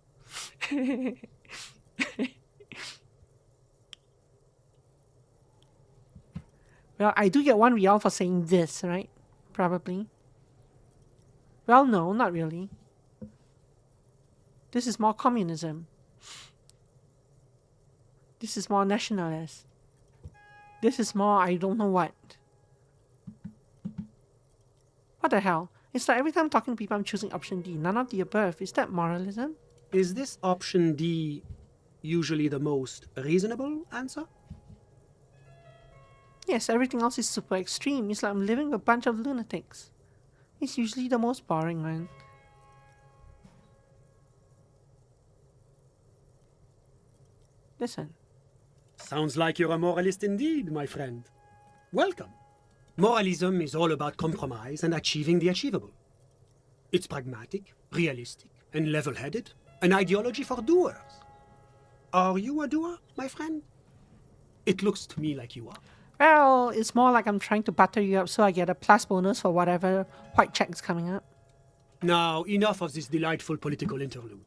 Well, I do get 1 real for saying this, right? Probably. Well, no, not really. This is more communism. This is more nationalist. This is more I don't know what. What the hell? It's like every time I'm talking to people, I'm choosing option D. None of the above. Is that moralism? Is this option D usually the most reasonable answer? Yes, everything else is super extreme. It's like I'm living with a bunch of lunatics. It's usually the most boring one. Listen. Sounds like you're a moralist indeed, my friend. Welcome. Moralism is all about compromise and achieving the achievable. It's pragmatic, realistic, and level-headed, an ideology for doers. Are you a doer, my friend? It looks to me like you are. Well, it's more like I'm trying to butter you up so I get a plus bonus for whatever white check is coming up. Now, enough of this delightful political interlude.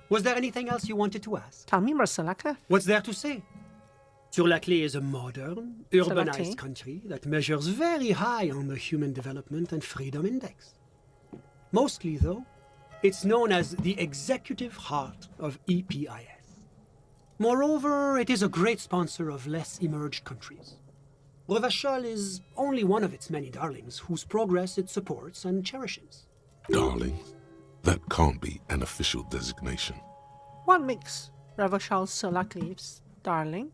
Was there anything else you wanted to ask? Tell me, Marcella. What's there to say? Sur-la-Clé is a modern, urbanized Sur-la-Clé? country that measures very high on the Human Development and Freedom Index. Mostly, though, it's known as the executive heart of EPIS. Moreover, it is a great sponsor of less emerged countries. Revachol is only one of its many darlings whose progress it supports and cherishes. Darling? That can't be an official designation. What makes Revachol Sur-la-Clé's darling?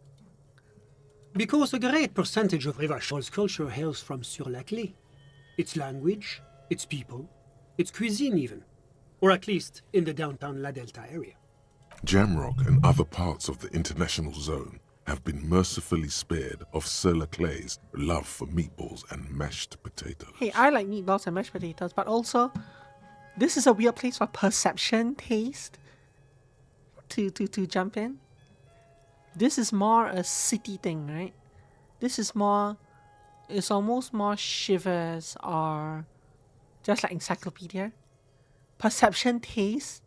Because a great percentage of Revachol's culture hails from Sur-la-Clé. Its language, its people, its cuisine even. Or at least in the downtown La Delta area. Jamrock and other parts of the international zone have been mercifully spared of Sur-la-Clé's love for meatballs and mashed potatoes. Hey, I like meatballs and mashed potatoes, but also, this is a weird place for perception taste to jump in. This is more a city thing, right? This is more, it's almost more Shivers or just like Encyclopedia. Perception taste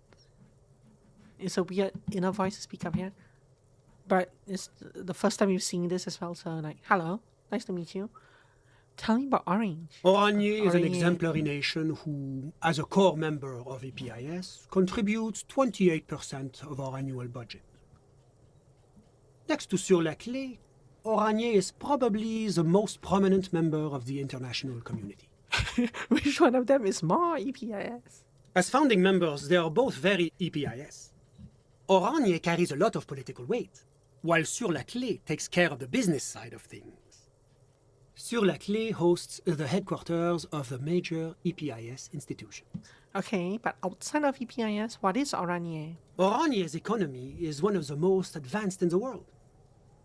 is a weird inner voice to speak up here. But it's the first time you've seen this as well, so like, hello, nice to meet you. Tell me about Orange. Oranje is an Oranje. exemplary nation who, as a core member of EPIS, contributes 28% of our annual budget. Next to Sur-la-Clé, Oranje is probably the most prominent member of the international community. Which one of them is more EPIS? As founding members, they are both very EPIS. Oranje carries a lot of political weight, while Sur-la-Clé takes care of the business side of things. Sur-la-Clé hosts the headquarters of the major EPIS institutions. Okay, but outside of EPIS, what is Oranje? Oranje's economy is one of the most advanced in the world.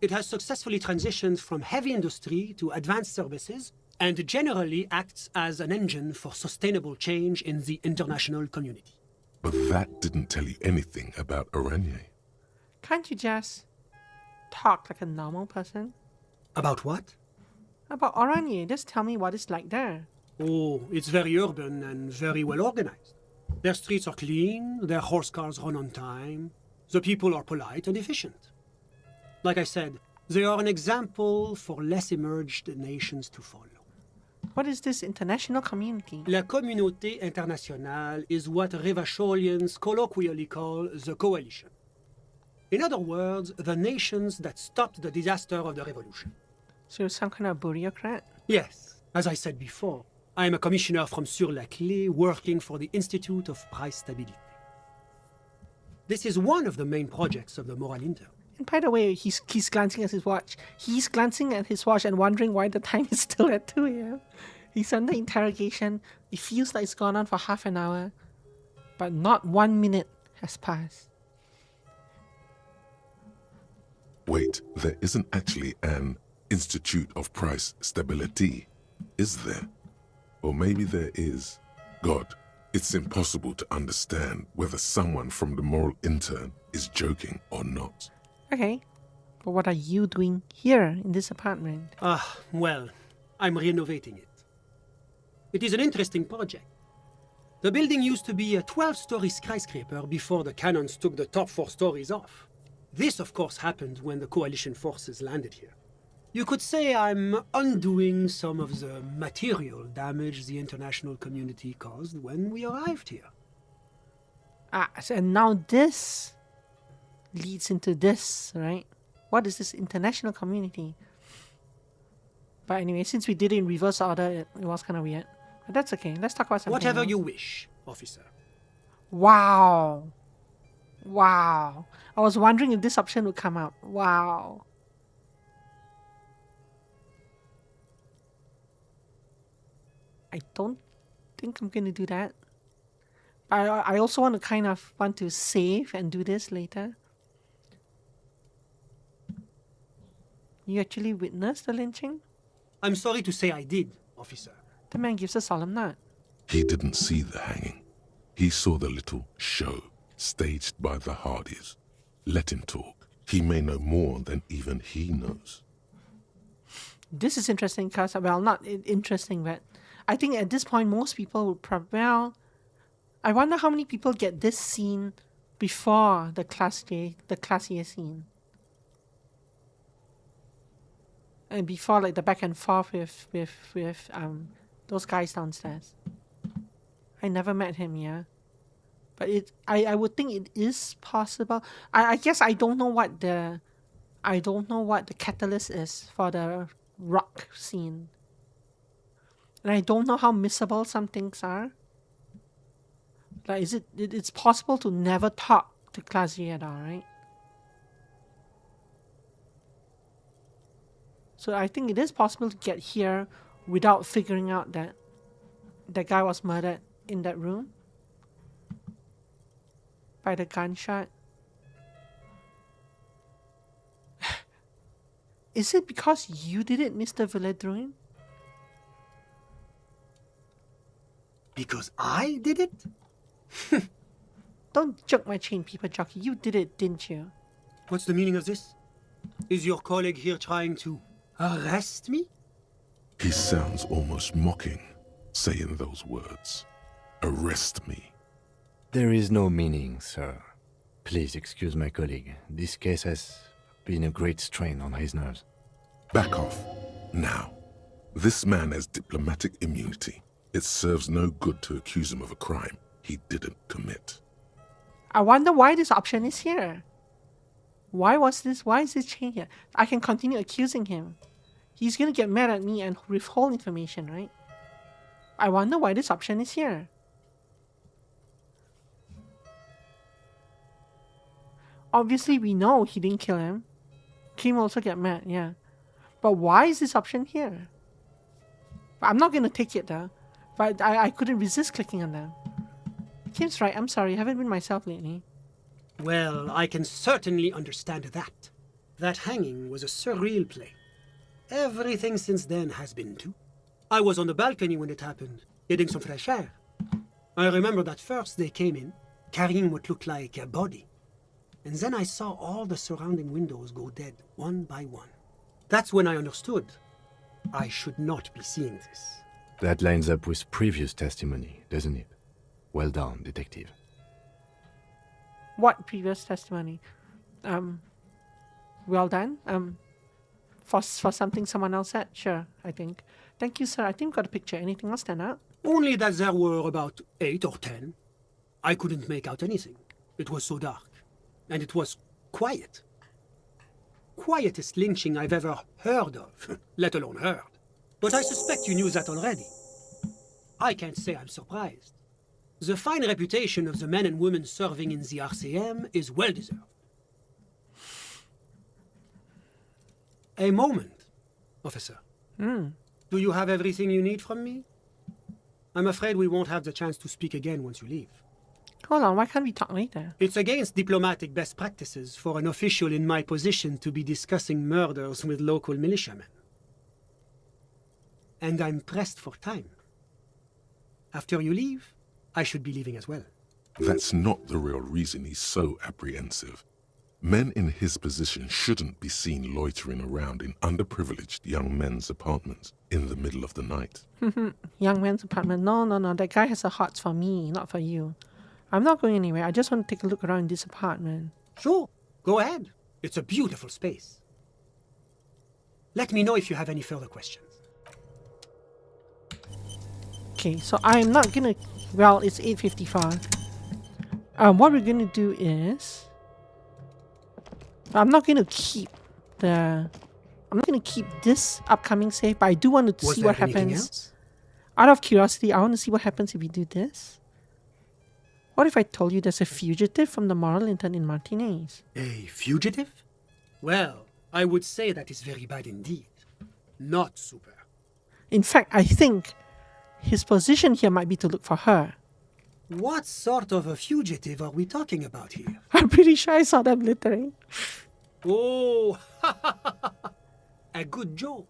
It has successfully transitioned from heavy industry to advanced services and generally acts as an engine for sustainable change in the international community. But that didn't tell you anything about Oranje. Can't you just talk like a normal person? About what? About Oranje, just tell me what it's like there. Oh, it's very urban and very well organized. Their streets are clean, their horse cars run on time, the people are polite and efficient. Like I said, they are an example for less emerged nations to follow. What is this international community? La Communauté Internationale is what Revacholians colloquially call the Coalition. In other words, the nations that stopped the disaster of the revolution. So you're some kind of bureaucrat? Yes, as I said before, I am a commissioner from Sur-la-Clé working for the Institute of Price Stabilité. This is one of the main projects of the Moral Intern. And by the way, he's glancing at his watch. He's glancing at his watch and wondering why the time is still at 2 a.m. He's under interrogation. It feels like it's gone on for half an hour. But not 1 minute has passed. Wait, there isn't actually an Institute of Price Stability, is there? Or maybe there is. God, it's impossible to understand whether someone from the moral intern is joking or not. Okay, but what are you doing here in this apartment? Well, I'm renovating it. It is an interesting project. The building used to be a 12-story skyscraper before the cannons took the top 4 stories off. This, of course, happened when the coalition forces landed here. You could say I'm undoing some of the material damage the international community caused when we arrived here. And now this leads into this, right? What is this international community? But anyway, since we did it in reverse order, it was kind of weird. But that's okay. Let's talk about something Whatever else. you wish, officer. Wow. Wow. I was wondering if this option would come up. Wow. I don't think I'm going to do that. I also want to save and do this later. You actually witnessed the lynching? I'm sorry to say I did, officer. The man gives a solemn nod. He didn't see the hanging. He saw the little show staged by the Hardys. Let him talk. He may know more than even he knows. This is interesting because, well, not interesting, but I think at this point most people would probably, well, I wonder how many people get this scene before the Classier scene. And before like the back and forth with those guys downstairs. I never met him, yeah. But I would think it is possible. I guess I don't know what the catalyst is for the rock scene. And I don't know how missable some things are. Like it's possible to never talk to Classier at all, right? So I think it is possible to get here without figuring out that the guy was murdered in that room by the gunshot. Is it because you did it, Mr. Villedruin? Because I did it? Don't jerk my chain, Peeper Jockey. You did it, didn't you? What's the meaning of this? Is your colleague here trying to arrest me? He sounds almost mocking, saying those words. Arrest me. There is no meaning, sir. Please excuse my colleague. This case has been a great strain on his nerves. Back off. Now. This man has diplomatic immunity. It serves no good to accuse him of a crime he didn't commit. I wonder why this option is here. Why is this chain here? I can continue accusing him. He's gonna get mad at me and withhold information, right? I wonder why this option is here. Obviously, we know he didn't kill him. Kim also get mad, yeah. But why is this option here? I'm not gonna take it though. But I couldn't resist clicking on them. Kim's right, I'm sorry, I haven't been myself lately. Well, I can certainly understand that. That hanging was a surreal play. Everything since then has been too. I was on the balcony when it happened, getting some fresh air. I remember that first they came in, carrying what looked like a body. And then I saw all the surrounding windows go dead, one by one. That's when I understood. I should not be seeing this. That lines up with previous testimony, doesn't it? Well done, detective. What previous testimony? Well done. For something someone else said? Sure, I think. Thank you, sir. I think we got a picture. Anything else stand out? Only that there were about 8 or 10. I couldn't make out anything. It was so dark. And it was quiet. Quietest lynching I've ever heard of, let alone heard. But I suspect you knew that already. I can't say I'm surprised. The fine reputation of the men and women serving in the RCM is well deserved. A moment, officer. Do you have everything you need from me? I'm afraid we won't have the chance to speak again once you leave. Hold on, why can't we talk later? It's against diplomatic best practices for an official in my position to be discussing murders with local militiamen. And I'm pressed for time. After you leave, I should be leaving as well. That's not the real reason he's so apprehensive. Men in his position shouldn't be seen loitering around in underprivileged young men's apartments in the middle of the night. Young man's apartment. No. That guy has a heart for me, not for you. I'm not going anywhere. I just want to take a look around this apartment. Sure, go ahead. It's a beautiful space. Let me know if you have any further questions. Okay, so I'm not gonna... Well, it's 8:55. What we're gonna do is... I'm not gonna keep the... I'm not gonna keep this upcoming save, but I do want to see what happens. Else? Out of curiosity, I want to see what happens if we do this. What if I told you there's a fugitive from the moral intern in Martinez? A fugitive? Well, I would say that is very bad indeed. Not super. In fact, I think his position here might be to look for her. What sort of a fugitive are we talking about here? I'm pretty sure I saw them littering. Oh, a good joke.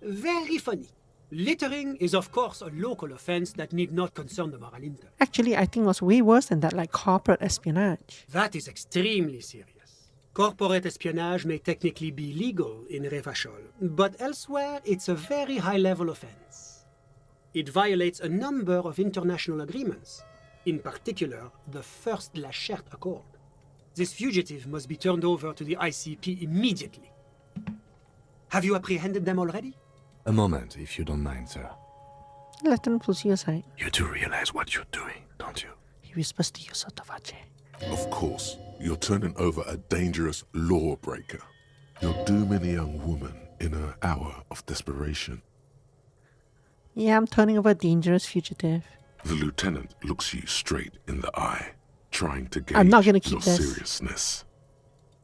Very funny. Littering is of course a local offense that need not concern the moral intern. Actually, I think it was way worse than that, like corporate espionage. That is extremely serious. Corporate espionage may technically be legal in Revachol, but elsewhere it's a very high-level offense. It violates a number of international agreements, in particular the First La Charte Accord. This fugitive must be turned over to the ICP immediately. Have you apprehended them already? A moment, if you don't mind, sir. Let them pull you aside. You do realize what you're doing, don't you? He whispers to you sotto voce. Of course, you're turning over a dangerous lawbreaker. You're dooming a young woman in her hour of desperation. Yeah, I'm turning over a dangerous fugitive. The lieutenant looks you straight in the eye, trying to gauge I'm not gonna keep your this. seriousness.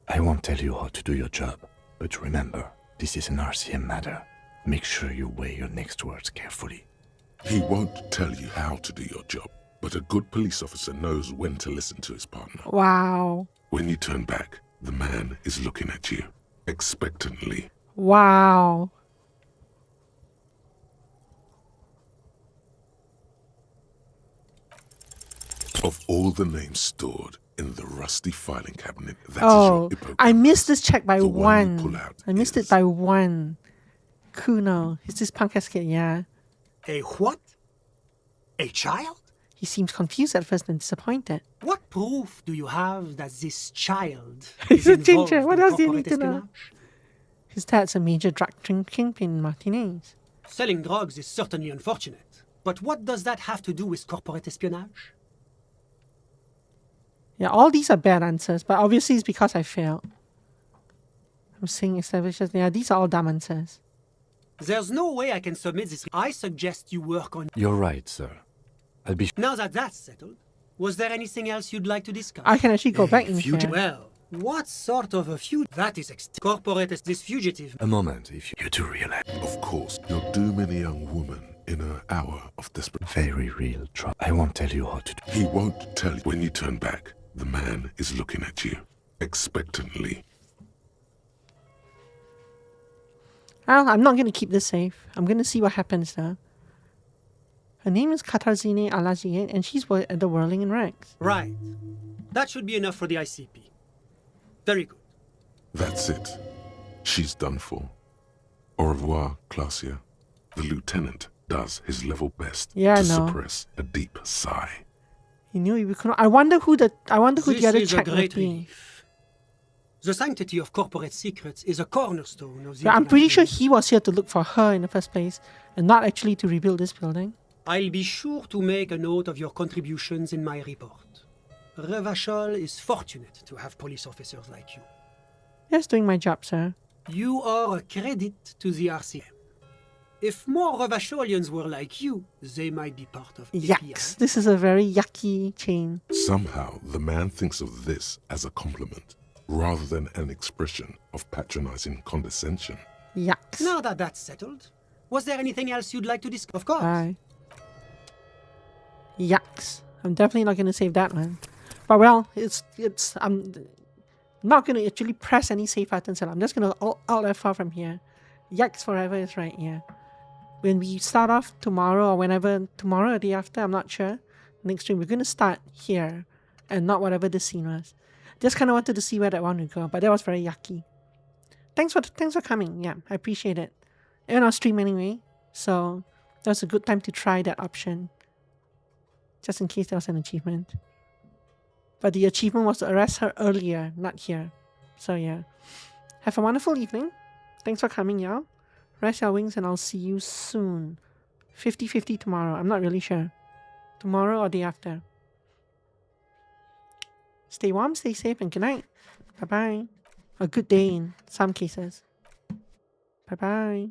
I won't tell you how to do your job, but remember, this is an RCM matter. Make sure you weigh your next words carefully. He won't tell you how to do your job, but a good police officer knows when to listen to his partner. Wow. When you turn back, the man is looking at you, expectantly. Wow. Of all the names stored in the rusty filing cabinet, that is Oh, your I missed this check by The one you one. pull out I missed it by one. Kuno. He's this punk ass kid, yeah. A what? A child? He seems confused at first and disappointed. What proof do you have that this child He's is a involved ginger. What in else do you corporate need to know? espionage? His dad's a major drug kingpin in Martinez. Selling drugs is certainly unfortunate, but what does that have to do with corporate espionage? Yeah, all these are bad answers, but obviously it's because I failed. I'm saying establishes. Yeah, these are all dumb answers. There's no way I can submit this. I suggest you work on... You're right, sir. I'll be... Now that that's settled, was there anything else you'd like to discuss? I can actually go back in here. Well, what sort of a fugitive? That is corporate is this fugitive. A moment, if you do realize... Of course, you're dooming a young woman in her hour of desperation. Very real trouble. I won't tell you how to do... He won't tell you. When you turn back, the man is looking at you, expectantly. Well, I'm not going to keep this safe. I'm going to see what happens now. Her name is Katarzine Alagier, and she's at the Whirling in Rags. Right. That should be enough for the ICP. Very good. That's it. She's done for. Au revoir, Clausia. The lieutenant does his level best Yeah, to I know. suppress a deep sigh. He knew he could. I wonder who the other This is a check would great be. relief. The sanctity of corporate secrets is a cornerstone of the... Yeah, I'm pretty sure he was here to look for her in the first place, and not actually to rebuild this building. I'll be sure to make a note of your contributions in my report. Revachol is fortunate to have police officers like you. Just doing my job, sir. You are a credit to the RCM. If more Revacholians were like you, they might be part of Yucks. This is a very yucky chain. Somehow, the man thinks of this as a compliment, rather than an expression of patronizing condescension. Yucks. Now that that's settled, was there anything else you'd like to discuss? Of course. Bye. Yucks. I'm definitely not going to save that one. But well, I'm not going to actually press any save buttons. I'm just going to alt F4 from here. Yikes forever is right here. When we start off tomorrow or whenever, tomorrow or the day after, I'm not sure. Next stream, we're going to start here and not whatever the scene was. Just kind of wanted to see where that one would go, but that was very yucky. Thanks for coming. Yeah, I appreciate it. And I'll stream anyway, so that was a good time to try that option. Just in case there was an achievement. But the achievement was to arrest her earlier, not here. So yeah. Have a wonderful evening. Thanks for coming, y'all. Rest your wings and I'll see you soon. 50-50 tomorrow. I'm not really sure. Tomorrow or day after. Stay warm, stay safe, and good night. Bye-bye. A good day in some cases. Bye-bye.